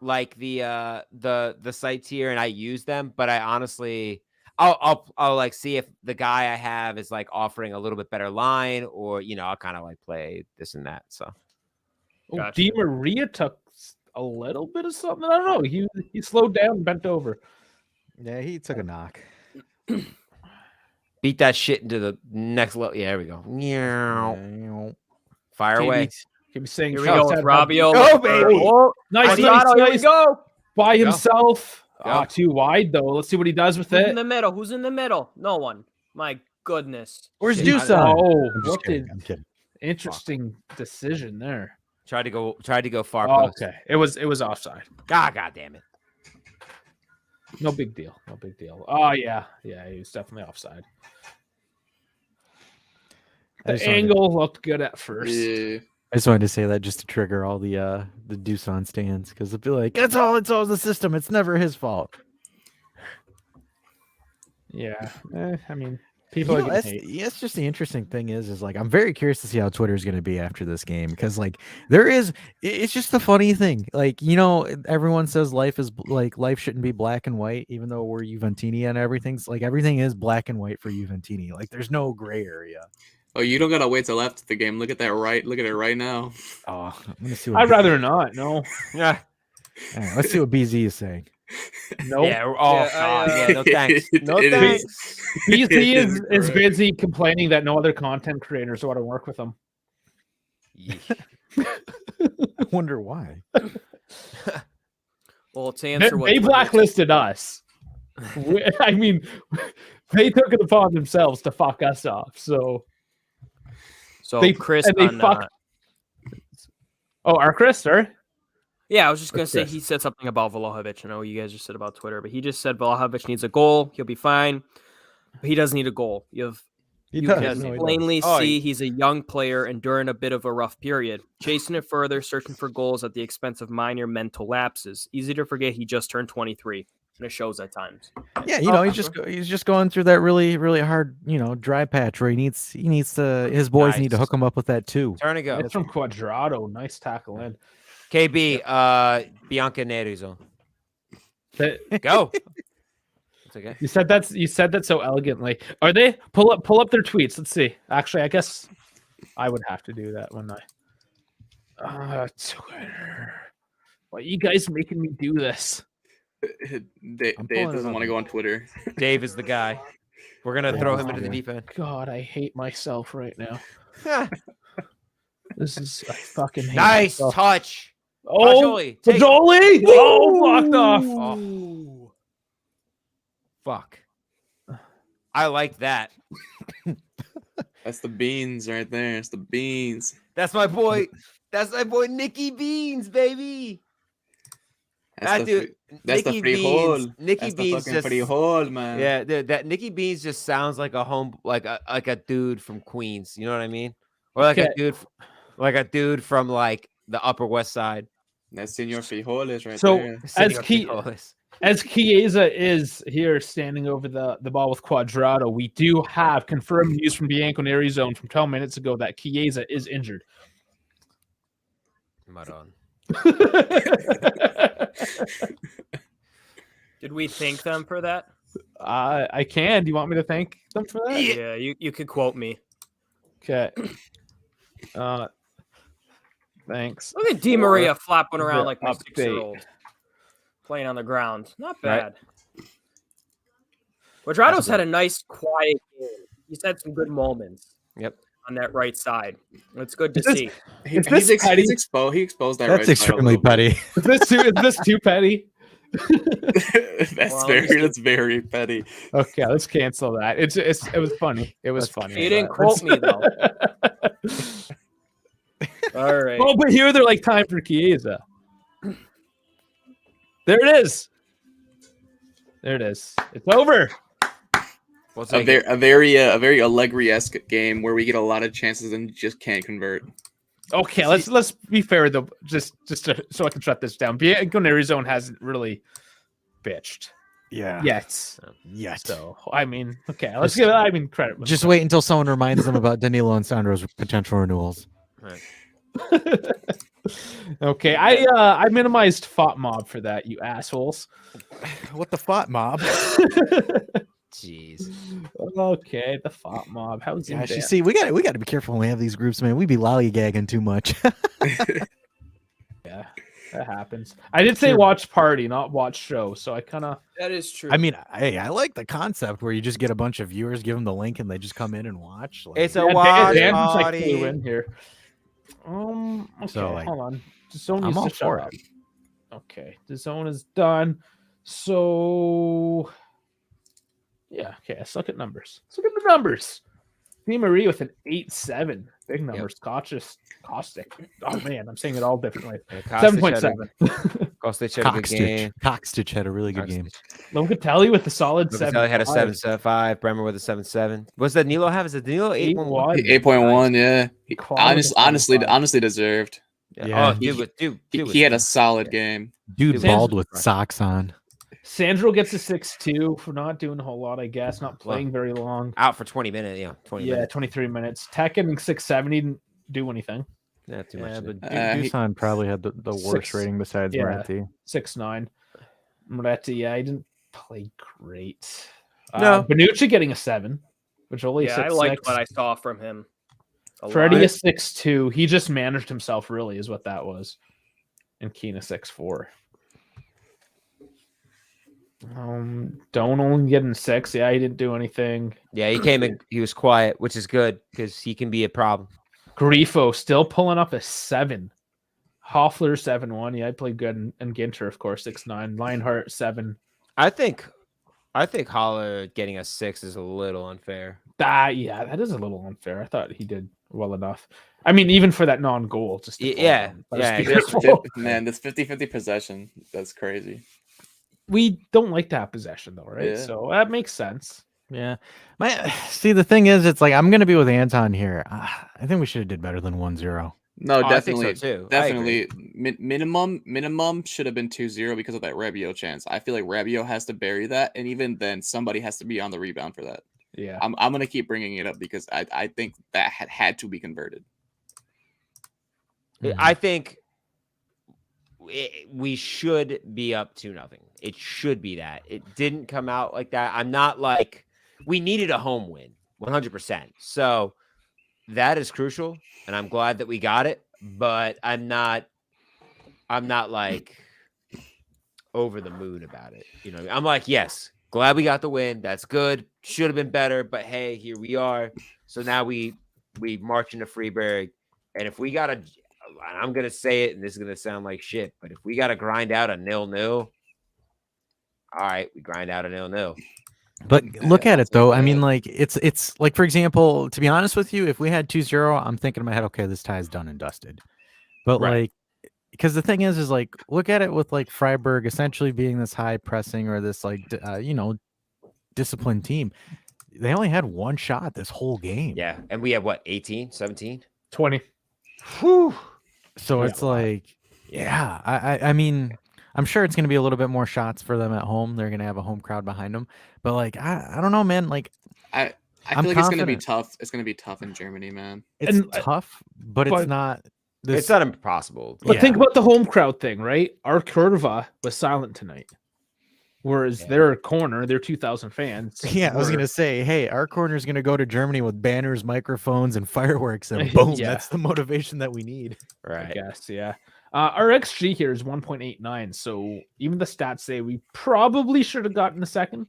like the sites here and I use them, but I honestly I'll like see if the guy I have is like offering a little bit better line or I'll kind of like play this and that. So Oh, Gotcha. Di Maria took a little bit of something. I don't know. He slowed down and bent over. Yeah, he took a knock. beat that shit into the next level. Yeah, there we go. Meow. Yeah. Fire away. Can be saying Here we shots go with out. Rabiot. Go, baby. Oh, Nice, Mariano, here we nice. go. By Go. himself. Go. Too wide though. Let's see what he does with Who's it. in the middle? Who's in the middle? No one. My goodness. Where's Shit, Dusan? Oh, I'm just what kidding. did I'm kidding. interesting decision there. Tried to go far Oh, post. okay. It was offside. God damn it. No big deal. No big deal. Oh yeah. Yeah, he was definitely offside. I The just wanted to- angle looked good at first. Yeah. I just wanted to say that just to trigger all the Dusan stands because they'll be like, it's all the system. It's never his fault. Yeah. I mean, People are gonna that's, hate. yeah, it's just the interesting thing is like I'm very curious to see how Twitter is going to be after this game because like it's just the funny thing, like everyone says life shouldn't be black and white, even though we're Juventini and everything's like everything is black and white for Juventini, like there's no gray area. Oh, you don't gotta wait till after the game. Look at that look at it right now. Oh, I'm gonna see what I'd rather not. No. Yeah. All right, let's see what BZ is saying. No. Yeah. Oh Yeah, God. Yeah. No thanks. No It thanks. BC is Correct. busy complaining that no other content creators want to work with him. I wonder why. Well, to They, answer what they Twitter- blacklisted us. I mean, they took it upon themselves to fuck us off. So they Chris and they on, fucked. Oh, our Chris, sorry. yeah, I was just gonna What's say this? he said something about Vlahovic. I know you guys just said about Twitter, but he just said Vlahovic needs a goal. He'll be fine, but he doesn't need a goal. You does. can No, he does. plainly Oh, see he's a young player and during a bit of a rough period, chasing it further, searching for goals at the expense of minor mental lapses. Easy to forget he just turned 23, and it shows at times. Yeah, he's just going through that really really hard dry patch where he needs to his boys need to Nice. hook him up with that too. Turn and go. That's from Quadrado. Nice tackle in. KB. Bianca Neruzo. That- Go. It's okay. You said that so elegantly. Are they pull up their tweets? Let's see. Actually, I guess I would have to do that, wouldn't I? Twitter. Why are you guys making me do this? Dave pulling it doesn't up want to go on Twitter. Dave is the guy. We're gonna throw him into the deep end. God, I hate myself right now. This is I fucking hate Nice myself. touch. Oh, Jolie, take it. Jolie! Oh, fucked off. Oh. Fuck. I like that. That's the beans right there. It's the beans. That's my boy. That's my boy Nicky Beans, baby. That's That dude. That's Nicky the frijol. Beans. Nicky That's the Beans fucking just. frijol, man. Yeah, dude, that Nicky Beans just sounds like a like a dude from Queens. You know what I mean? Or like Okay. a dude from like the Upper West Side. That's Senor Frijoles right So, there. As Chiesa is here standing over the ball with Quadrado, we do have confirmed news from Bianco Neri Zone from 12 minutes ago that Chiesa is injured. Maron. Did we thank them for that? I can. Do you want me to thank them for that? Yeah, you could quote me. Okay. Thanks. Look at Di Maria flapping the around like my update. 6-year-old, playing on the ground. Not Right. bad. Quadrado's had a nice, quiet game. He's had some good moments. Yep. On that right side, it's good to Is this- see. He petty? exposed that. That's right side a extremely little bit. petty. Is this too petty? That's Well, that's very petty. Okay, let's cancel that. It was funny. It was funny. You didn't quote me though. All right. Oh, but here they're like time for Chiesa. There it is. There it is. It's over. We'll A take very it. a very Allegri-esque game where we get a lot of chances and just can't convert. Okay, let's be fair though. Just so I can shut this down. Bianco Neri Zone hasn't really bitched Yeah. yet. So I mean, okay, let's give it. Credit. Just wait until someone reminds them about Danilo and Sandro's potential renewals. Right. Okay, I minimized Fought Mob for that, you assholes. What the fuck, mob? Jeez. Okay, the Fought Mob. How's he? Gosh, you see, we got to be careful when we have these groups, man. We be lollygagging too much. Yeah, that happens. I did say Sure. watch party, not watch show. So I kind of. That is true. I mean, I like the concept where you just get a bunch of viewers, give them the link, and they just come in and watch. Like, It's a watch Dan just like party. flew in here. Okay, So, like, hold on. The zone I'm needs all to for shut up. Okay, the zone is done. So, yeah. Okay, let's look at numbers. Let's look at the numbers. Di Maria with an 8.7. Big numbers. Caustic. Oh man, I'm saying it all differently. 7.7. Kostic had a good game. Cockstitch had a really good game. Locatelli with a solid 7. Locatelli had a 7.75. Bremer with a 7.7. What's that Danilo have? Is it Danilo 8.1? 8.1, yeah. Quality Honestly deserved. Yeah. Oh, dude, He had a solid game. Dude His hands bald are with fine. socks on. Sandro gets a 6-2 for not doing a whole lot, I guess, not playing very long. Out for 20 minutes. Yeah, 20 minutes. 23 minutes. Tech getting 6-7, he didn't do anything. Not too much. Yeah, but he- Dusan probably had the worst Six. rating besides Yeah. Moretti. 6-9. Moretti, yeah, he didn't play great. No. Benucci getting a 7, which only Yeah, 6. I liked what I saw from him. Freddie a 6-2. He just managed himself, really, is what that was. And Keane a 6-4. Don't only getting 6. Yeah, he didn't do anything. Yeah, he came in. He was quiet, which is good because he can be a problem. Grifo still pulling up a 7. Hoffler 7-1. Yeah, I played good. And Ginter, of course, 6-9. Lionheart 7. I think Holler getting a 6 is a little unfair. That is a little unfair. I thought he did well enough. I mean, even for that non-goal, just Yeah. Man, this 50-50 possession, that's crazy. We don't like that possession though, right? Yeah. So that makes sense. Yeah. See, the thing is, it's like I'm going to be with Anton here. I think we should have did better than 1-0. No, I think definitely. so too. I agree. Definitely. Minimum should have been 2-0 because of that Rabiot chance. I feel like Rabiot has to bury that, and even then, somebody has to be on the rebound for that. Yeah. I'm gonna keep bringing it up because I think that had to be converted. I think we should be up 2-0. It should be that. It didn't come out like that. I'm not like we needed a home win, 100%. So that is crucial, and I'm glad that we got it. But I'm not like over the moon about it. You know, I'm like, yes, glad we got the win. That's good. Should have been better, but hey, here we are. So now we march into Freiburg, and if we gotta, I'm gonna say it, and this is gonna sound like shit, but if we gotta grind out a 0-0, all right, we grind out a 0-0. But look at it though. I mean, like it's like, for example, to be honest with you, if we had 2-0, I'm thinking in my head, okay, this tie is done and dusted. But like, because the thing is like, look at it with like Freiburg essentially being this high pressing or this like disciplined team. They only had one shot this whole game. Yeah, and we have what, 18, 17, 20. Whew. So it's like, yeah, I mean, I'm sure it's going to be a little bit more shots for them at home. They're going to have a home crowd behind them. But like, I don't know, man. Like, I feel like it's going to be tough. It's going to be tough in Germany, man. It's tough, but it's not. It's not impossible. But think about the home crowd thing, right? Our Curva was silent tonight. Whereas their corner, their 2,000 fans. Yeah, I was going to say, hey, our corner is going to go to Germany with banners, microphones, and fireworks, and boom, that's the motivation that we need. Right. I guess, yeah. Our XG here is 1.89, so even the stats say we probably should have gotten a second.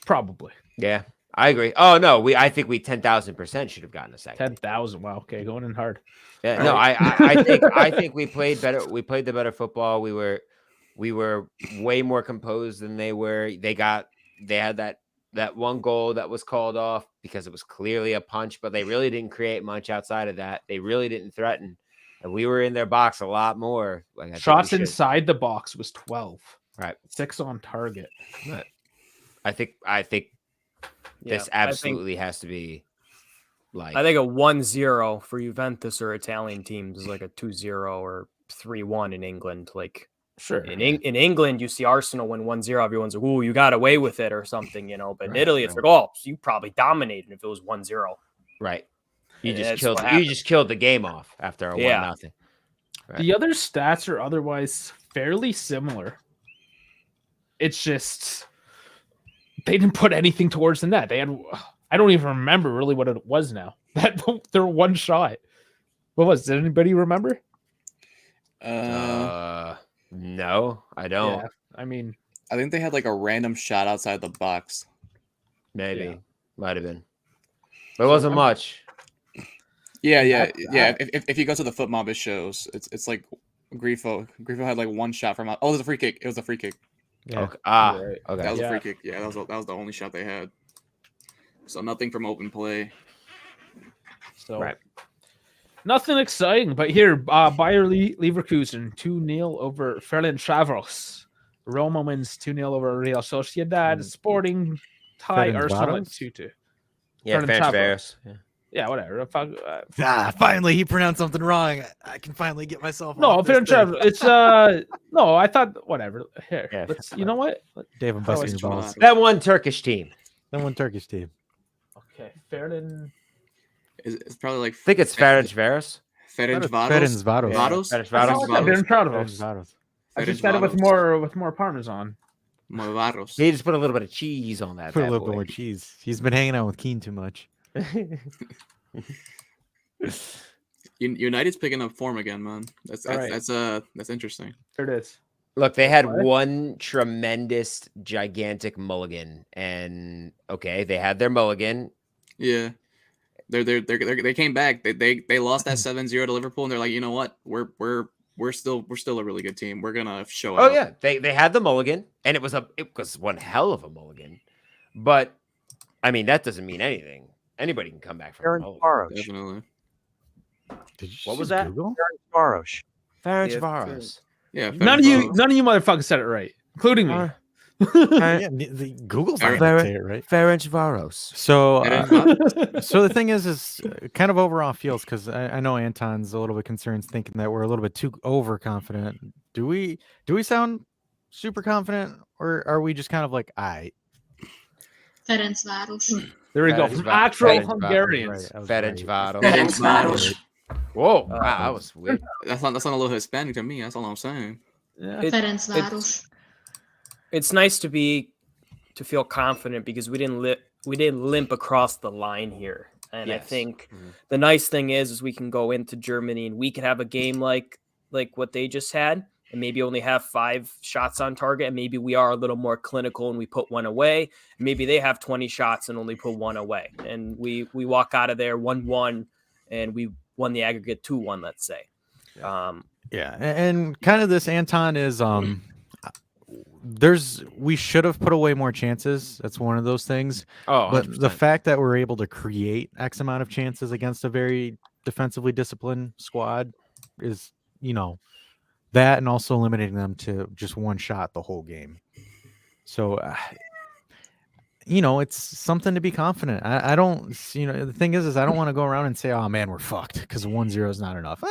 Probably. Yeah, I agree. Oh no, I think we 10,000% should have gotten a second. 10,000. Wow. Okay, going in hard. Yeah, no, I think we played better. We played the better football. We were way more composed than they were. They had that one goal that was called off because it was clearly a punch, but they really didn't create much outside of that. They really didn't threaten. And we were in their box a lot more. Like shots inside the box was 12. Right. 6 on target. Right. I think this absolutely has to be like. I think a 1-0 for Juventus or Italian teams is like a 2-0 or 3-1 in England. Like, sure. In England, you see Arsenal win 1-0. Everyone's like, "Ooh, you got away with it" or something, you know. But in Italy, it's like, "Oh, so you probably dominated if it was 1-0." Right. You just killed the game off after a 1-0. Right. The other stats are otherwise fairly similar. It's just they didn't put anything towards the net. They had, I don't even remember really what it was now. That their one shot. What was? Did anybody remember? No, I don't. Yeah, I mean, I think they had like a random shot outside the box. Maybe. Might have been. But it wasn't much. Yeah. If you go to the foot mob, it shows. It's like Grifo had like one shot from. Oh, it was a free kick. It was a free kick. Yeah. Okay. Okay. That was a free kick. Yeah, that was the only shot they had. So nothing from open play. So nothing exciting. But here, Bayer Leverkusen 2-0 over Ferencváros. Roma wins 2-0 over Real Sociedad. Sporting tie Arsenal at 2-2. Yeah, Ferencváros. Yeah, whatever. Finally, he pronounced something wrong. I can finally get myself. No, off this thing. it's no. I thought whatever. Here, Yeah, let's. You know what? Dave, I'm How do I busting your spell balls. That one Turkish team. That one Turkish team. Okay, Ferdinand. It's probably like I think it's Ferencvaros. Ferencvaros. Vados. I've been proud of us. Ferencvaros. I just said it with more Parmesan. Vados. He just put a little bit of cheese on that. Put a bad little boy. bit more cheese. He's been hanging out with Keen too much. United's picking up form again, man. That's All right. that's interesting. There it is. Look, they had What? one tremendous, gigantic mulligan, and okay, they had their mulligan. Yeah. They came back. They lost that 7-0 to Liverpool, and they're like, you know what? We're still a really good team. We're gonna show Oh out. yeah, they had the mulligan, and it was one hell of a mulligan. But I mean, that doesn't mean anything. Anybody can come back from a Ferenc mulligan. Varos. Definitely. Did you What was just that? Google? Ferenc Varos. Ferencvaros. Yeah. None of you motherfuckers said it right, including me. Yeah, Google's not gonna say it right. Ferencvaros. So, Ferencvaros. so the thing is kind of overall feels because I know Anton's a little bit concerned, thinking that we're a little bit too overconfident. Do we sound super confident, or are we just kind of like, Ferencvaros. There we go. From actual Hungarians. Ferencvaros. Whoa! Wow, that was weird. That's not a little Hispanic to me. That's all I'm saying. Yeah. Ferencvaros. It's nice to feel confident because we didn't limp across the line here. And I Yes. think the nice thing is we can go into Germany and we could have a game like what they just had and maybe only have 5 shots on target. And maybe we are a little more clinical and we put one away. Maybe they have 20 shots and only put one away. And we walk out of there 1-1 and we won the aggregate 2-1, let's say. Yeah, and kind of this Anton is we should have put away more chances. That's one of those things. Oh, But 100%. the fact that we're able to create X amount of chances against a very defensively disciplined squad is, that, and also limiting them to just one shot the whole game. So, it's something to be confident. I don't, the thing is I don't want to go around and say, oh man, we're fucked because 1-0 is not enough.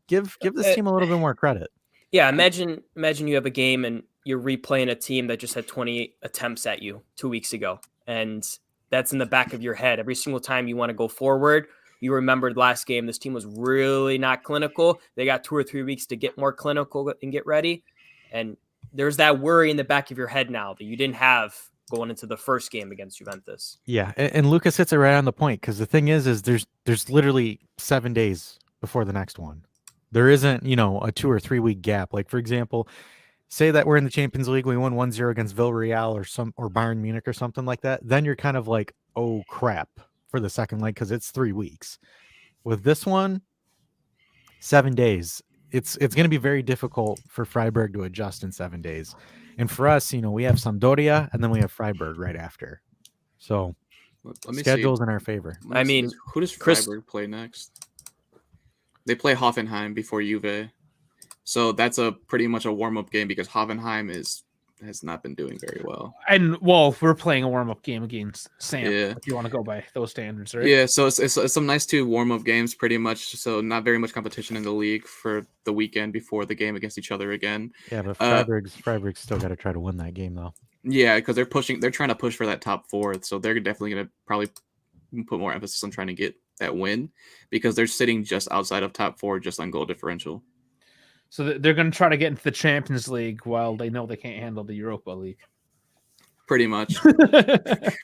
Give this team a little bit more credit. Yeah, imagine you have a game and you're replaying a team that just had 20 attempts at you 2 weeks ago. And that's in the back of your head. Every single time you want to go forward, you remembered last game, this team was really not clinical. They got 2 or 3 weeks to get more clinical and get ready. And there's that worry in the back of your head now that you didn't have going into the first game against Juventus. Yeah, and Lucas hits it right on the point because the thing is there's literally 7 days before the next one. There isn't, a 2 or 3 week gap. Like, for example, say that we're in the Champions League, we won 1-0 against Villarreal or Bayern Munich or something like that. Then you're kind of like, oh crap, for the second leg because it's 3 weeks. With this one, 7 days. It's going to be very difficult for Freiburg to adjust in 7 days. And for us, we have Sampdoria and then we have Freiburg right after. So Let me schedule's in our favor. see. I mean, who does Chris- Freiburg play next? They play Hoffenheim before Juve, so that's pretty much a warm up game because Hoffenheim has not been doing very well. And we're playing a warm up game against Sam. Yeah. If you want to go by those standards, right? Yeah, so it's some nice 2 warm up games, pretty much. So not very much competition in the league for the weekend before the game against each other again. Yeah, but Freiburg's still got to try to win that game though. Yeah, because they're trying to push for that top 4, so they're definitely going to probably put more emphasis on trying to get that win because they're sitting just outside of top 4 just on goal differential. So they're going to try to get into the Champions League while they know they can't handle the Europa League. Pretty much.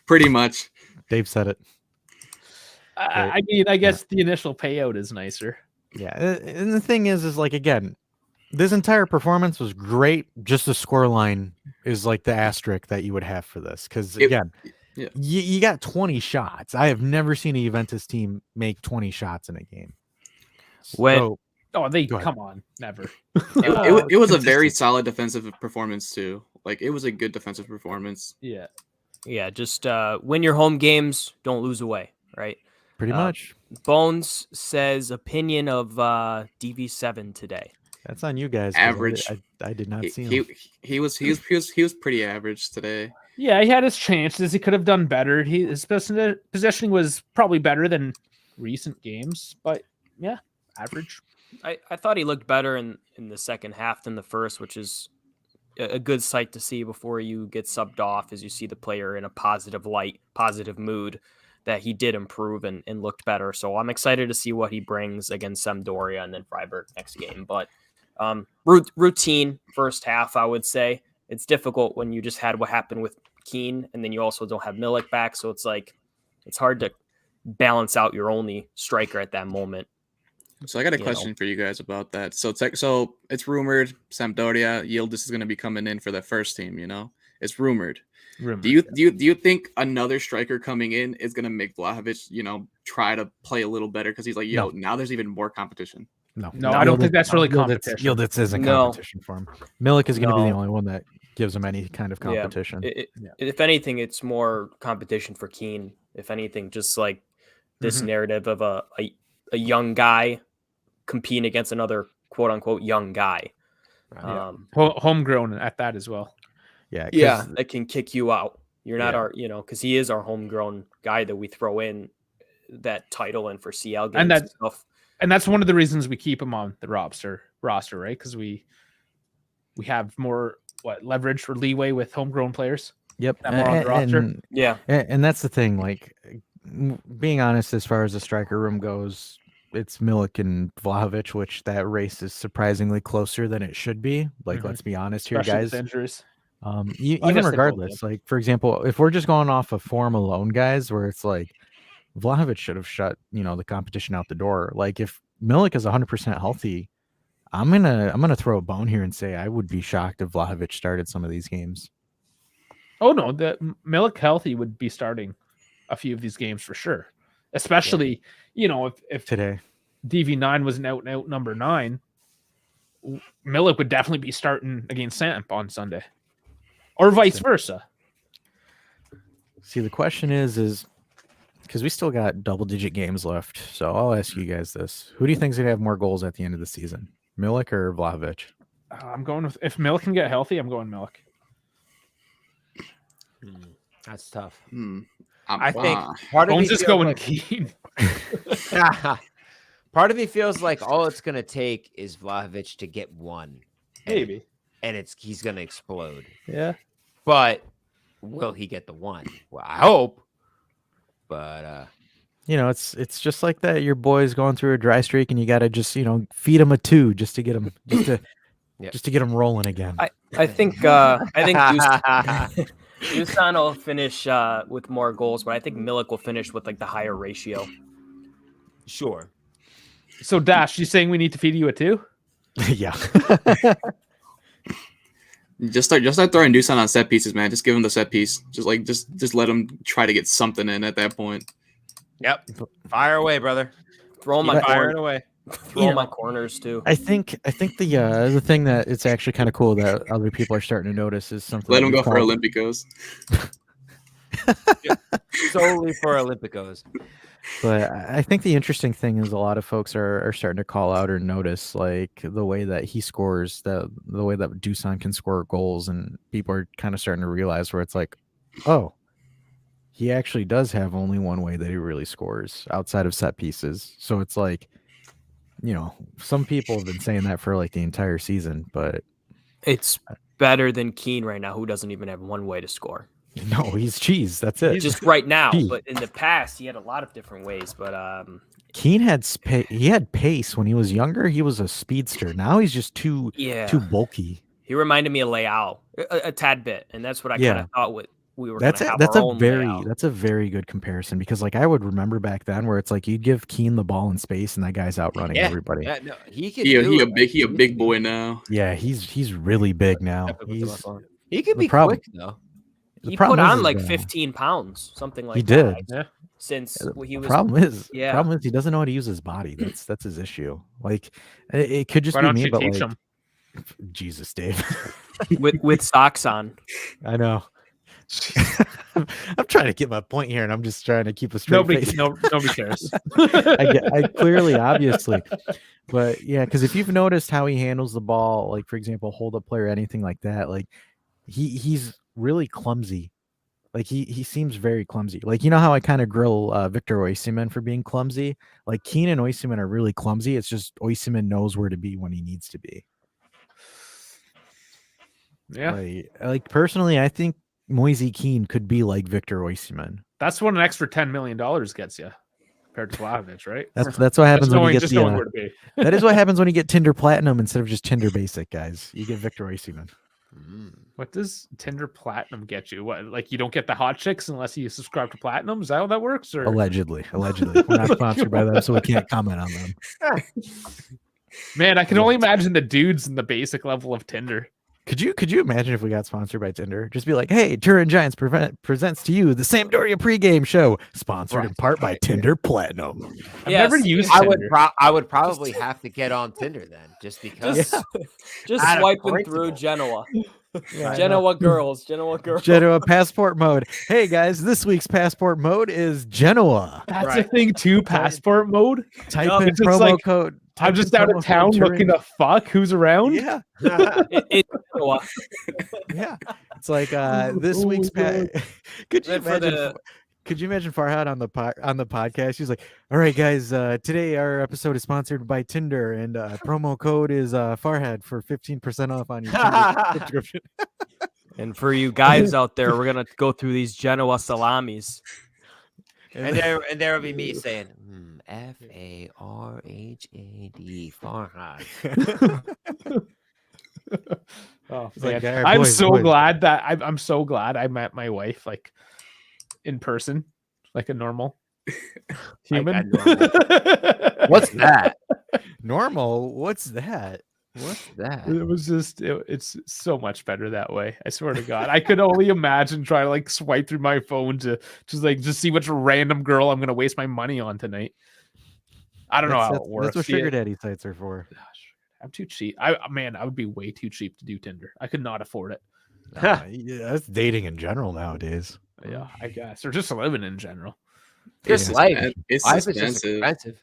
Pretty much. Dave said it. I mean, I guess the initial payout is nicer. Yeah, and the thing is like, again, this entire performance was great. Just the scoreline is like the asterisk that you would have for this because again, yeah. you got 20 shots. I have never seen a Juventus team make 20 shots in a game. When Come on, never. It was a very solid defensive performance too. Like, it was a good defensive performance. Yeah. Yeah, just win your home games, don't lose away, right? Pretty much. Bones says opinion of DV7 today. That's on you guys. 'cause Average. I did not see him. He was pretty average today. Yeah, he had his chances. He could have done better. His positioning was probably better than recent games, but yeah, average. I thought he looked better in the second half than the first, which is a good sight to see before you get subbed off, as you see the player in a positive light, positive mood, that he did improve and looked better. So I'm excited to see what he brings against Sampdoria and then Freiburg next game. But routine first half, I would say. It's difficult when you just had what happened with Keane, and then you also don't have Milik back. So it's like it's hard to balance out your only striker at that moment. So I got a question for you guys about that. So it's rumored Sampdoria Yildiz is going to be coming in for the first team. It's rumored. Do you think another striker coming in is going to make Vlahovic, try to play a little better because he's like, now there's even more competition? No, I don't think that's really competition. Yildiz isn't competition for him. Milik is going to be the only one that gives him any kind of competition. If anything, it's more competition for Keane. If anything, just like this narrative of a young guy competing against another quote unquote young guy. Homegrown at that as well. Yeah, that can kick you out. You're not our, because he is our homegrown guy that we throw in that title in for CL games and stuff. And that's one of the reasons we keep him on the roster, right? Because we have more leverage or leeway with homegrown players. Yep, more on the roster. And that's the thing. Like, being honest, as far as the striker room goes, it's Milik and Vlahovic, which that race is surprisingly closer than it should be. Like, let's be honest here, especially guys. with injuries. Even regardless, like, for example, if we're just going off of form alone, guys, where it's like Vlahovic should have shut the competition out the door. Like, if Milik is 100% healthy, I'm gonna throw a bone here and say I would be shocked if Vlahovic started some of these games. Oh no, the Milik healthy would be starting a few of these games for sure. Especially, if today DV9 was an out and out number 9, Milik would definitely be starting against Samp on Sunday, or vice versa. See, the question is because we still got double-digit games left, so I'll ask you guys this: who do you think is gonna have more goals at the end of the season, Milik or Vlahovic? I'm going with, if Milik can get healthy, I'm going Milik. That's tough. I think part of me just going Keane. Part of me feels like all it's going to take is Vlahovic to get one. Maybe. And he's going to explode. Yeah. But will he get the one? Well, I hope. But it's just like that. Your boy's going through a dry streak, and you got to just feed him a 2 just to get him just to get him rolling again. I think Dusan will finish with more goals, but I think Milik will finish with like the higher ratio. Sure. So Dash, you saying we need to feed you a 2? Yeah. Just start throwing Dusan on set pieces, man. Just give him the set piece. Just let him try to get something in at that point. Yep. Fire away, brother. Throw him on firing away. Throw my corners too. I think the thing that it's actually kind of cool that other people are starting to notice is something. Let him go for Olympicos. Solely for Olympicos. But I think the interesting thing is a lot of folks are starting to call out or notice like the way that he scores, the way that Dusan can score goals, and people are kind of starting to realize where it's like, oh, he actually does have only one way that he really scores outside of set pieces. So it's like, some people have been saying that for like the entire season, but it's better than Keane right now, who doesn't even have one way to score. No, he's cheese. That's it. Just right now, but in the past, he had a lot of different ways. But Keane had pace when he was younger. He was a speedster. Now he's just too bulky. He reminded me of Leao a tad bit, and that's what I kind of thought we were. That's a very good comparison, because like I would remember back then where it's like you'd give Keane the ball in space and that guy's outrunning everybody. Yeah, no, he a big boy now. Yeah, he's really big now. He could be quick though. He put on like 15 pounds, something like that. He did. Yeah. Since he was. Problem is he doesn't know how to use his body. That's his issue. Like it could just be me, but like him? Jesus, Dave. with socks on. I know. I'm trying to get my point here, and I'm just trying to keep a straight face. Nobody cares. I clearly, obviously, but yeah, because if you've noticed how he handles the ball, like for example, hold up play or anything like that, like he's really clumsy Like he seems very clumsy. Like, you know how I kind of grill Victor Osimhen for being clumsy? Like Keane and Osimhen are really clumsy. It's just Osimhen knows where to be when he needs to be. Yeah. Like personally, I think Moise Keane could be like Victor Osimhen. That's what an extra $10 million gets you compared to Vlahovic, right? That's what happens when you get knowing where to be. that is what happens when you get Tinder Platinum instead of just Tinder Basic, guys. You get Victor Osimhen. What does Tinder Platinum get you? What, like you don't get the hot chicks unless you subscribe to Platinum? Is that how that works? Or Allegedly. We're not sponsored by them, so we can't comment on them. man, I can only imagine the dudes in the basic level of Tinder. Could you imagine if we got sponsored by Tinder? Just be like, hey, Turin Giants presents to you the Sampdoria pregame show, sponsored in part by Tinder Platinum. I've never used I Tinder. I would probably have to get on Tinder then, just because. Just Out of swiping principle. through Genoa. Yeah, Genoa girls. Genoa passport mode. Hey guys, this week's passport mode is Genoa. That's a thing too, passport mode. Type in it's just promo like, code. I'm just out of town looking to fuck. Who's around? Yeah. It's Genoa. Yeah. It's like this week's Could you imagine Farhad on the podcast? He's like, "All right, guys, today our episode is sponsored by Tinder, and promo code is Farhad for 15% off on your Tinder subscription." And for you guys out there, we're gonna go through these Genoa salamis. And there will be me saying, Farhad, Farhad. Oh, It's like, man. "All right, I'm boys, so boys." glad that I'm so glad I met my wife like in person, like a normal human. What's that? Normal? What's that? What's that? It was just it's so much better that way. I swear to God, I could only imagine trying to like swipe through my phone to just see which random girl I'm gonna waste my money on tonight. I don't know how it works. That's what sugar daddy sites are for. Gosh, I'm too cheap. I would be way too cheap to do Tinder. I could not afford it. Yeah, that's dating in general nowadays. Yeah, I guess, or just living in general. Just Yeah, life. it's Life is just expensive. expensive.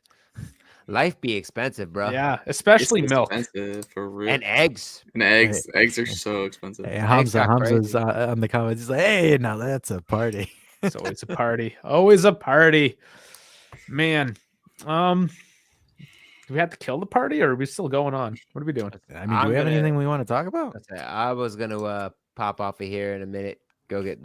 Life be expensive, bro. Yeah, especially It's milk. expensive, for real. And eggs. And eggs. Eggs are so expensive. Hey, Hamza's crazy. on the comments. He's like, "Hey, now that's a party." It's always a party. Always a party. Man, do we have to kill the party, or are we still going on? What are we doing? I mean, do we have anything we want to talk about? I was gonna pop off of here in a minute. Go get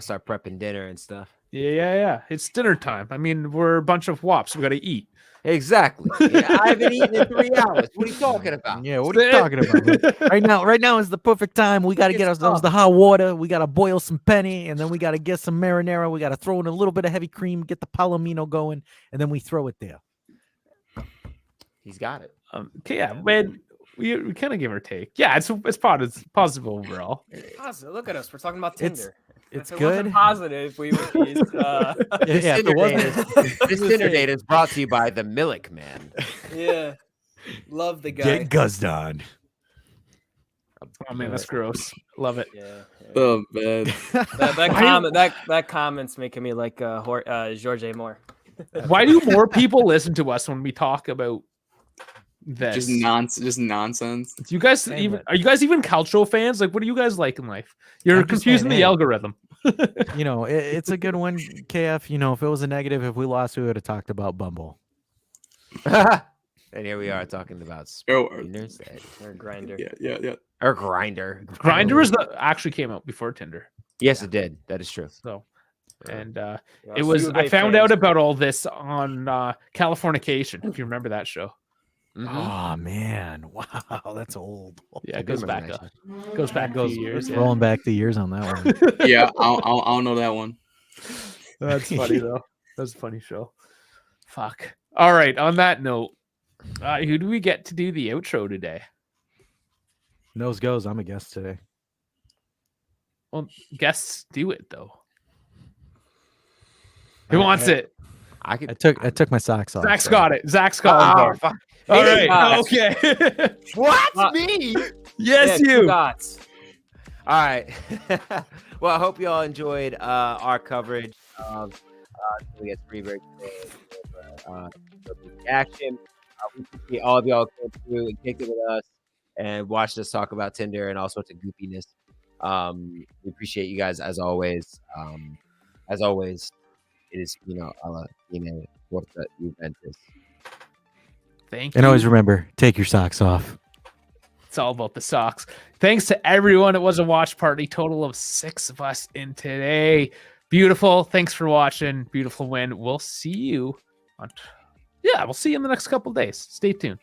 start prepping dinner and stuff. Yeah. It's dinner time. I mean, we're a bunch of wops. We got to eat. Exactly. Yeah, I haven't eaten in 3 hours. What are you talking about? Yeah, what are you talking about? Right now is the perfect time. We got to get ourselves the hot water. We got to boil some penny, and then we got to get some marinara. We got to throw in a little bit of heavy cream, get the palomino going, and then we throw it there. He's got it. Okay, yeah, man. We kind of give or take. Yeah, it's positive overall. Positive. Look at us. We're talking about Tinder. It's If it good. wasn't positive, we would be. Yeah, if it wasn't, This dinner date is brought to you by the Milk Man. Yeah. Love the guy. get guzzed on. Oh man, that's gross. Love it. Yeah. Oh man. That comment's making me like George A. Moore. Why do more people listen to us when we talk about this? Just nonsense. Do you guys are you guys even cultural fans? Like, what do you guys like in life? You're confusing the algorithm. You know, it's a good one, KF. You know, if it was a negative, if we lost, we would have talked about Bumble. And here we are talking about spinners Or Grinder. Yeah. or Grinder. Grinder actually came out before Tinder. Yes, it did. That is true. So, and Yeah, it was. U of I A found fans. out about all this on Californication. If you remember that show. Mhm. Oh man, wow, that's old. Yeah, it goes back remember up. Goes back a few years. Yeah. Rolling back the years on that one. Yeah, I don't know that one. That's funny though. That's a funny show. Fuck. All right. On that note, who do we get to do the outro today? Nose goes. I'm a guest today. Well, guests do it though. Who wants it? I could. I took my socks off. Zach's so- got it. Zach's got Oh, it. fuck. All Hey, right. Okay. What? Me? Yes, Yeah, 2 you. dots. All right. Well, I hope you all enjoyed our coverage of against Freiburg today. Action. We appreciate all of y'all came through and kicked it with us and watched us talk about Tinder and all sorts of goopiness. We appreciate you guys as always. As always, it is alla fine forza Juventus. Thank you. And always remember, take your socks off. It's all about the socks. Thanks to everyone. It was a watch party. Total of 6 of us in today. Beautiful. Thanks for watching. Beautiful win. We'll see you we'll see you in the next couple of days. Stay tuned.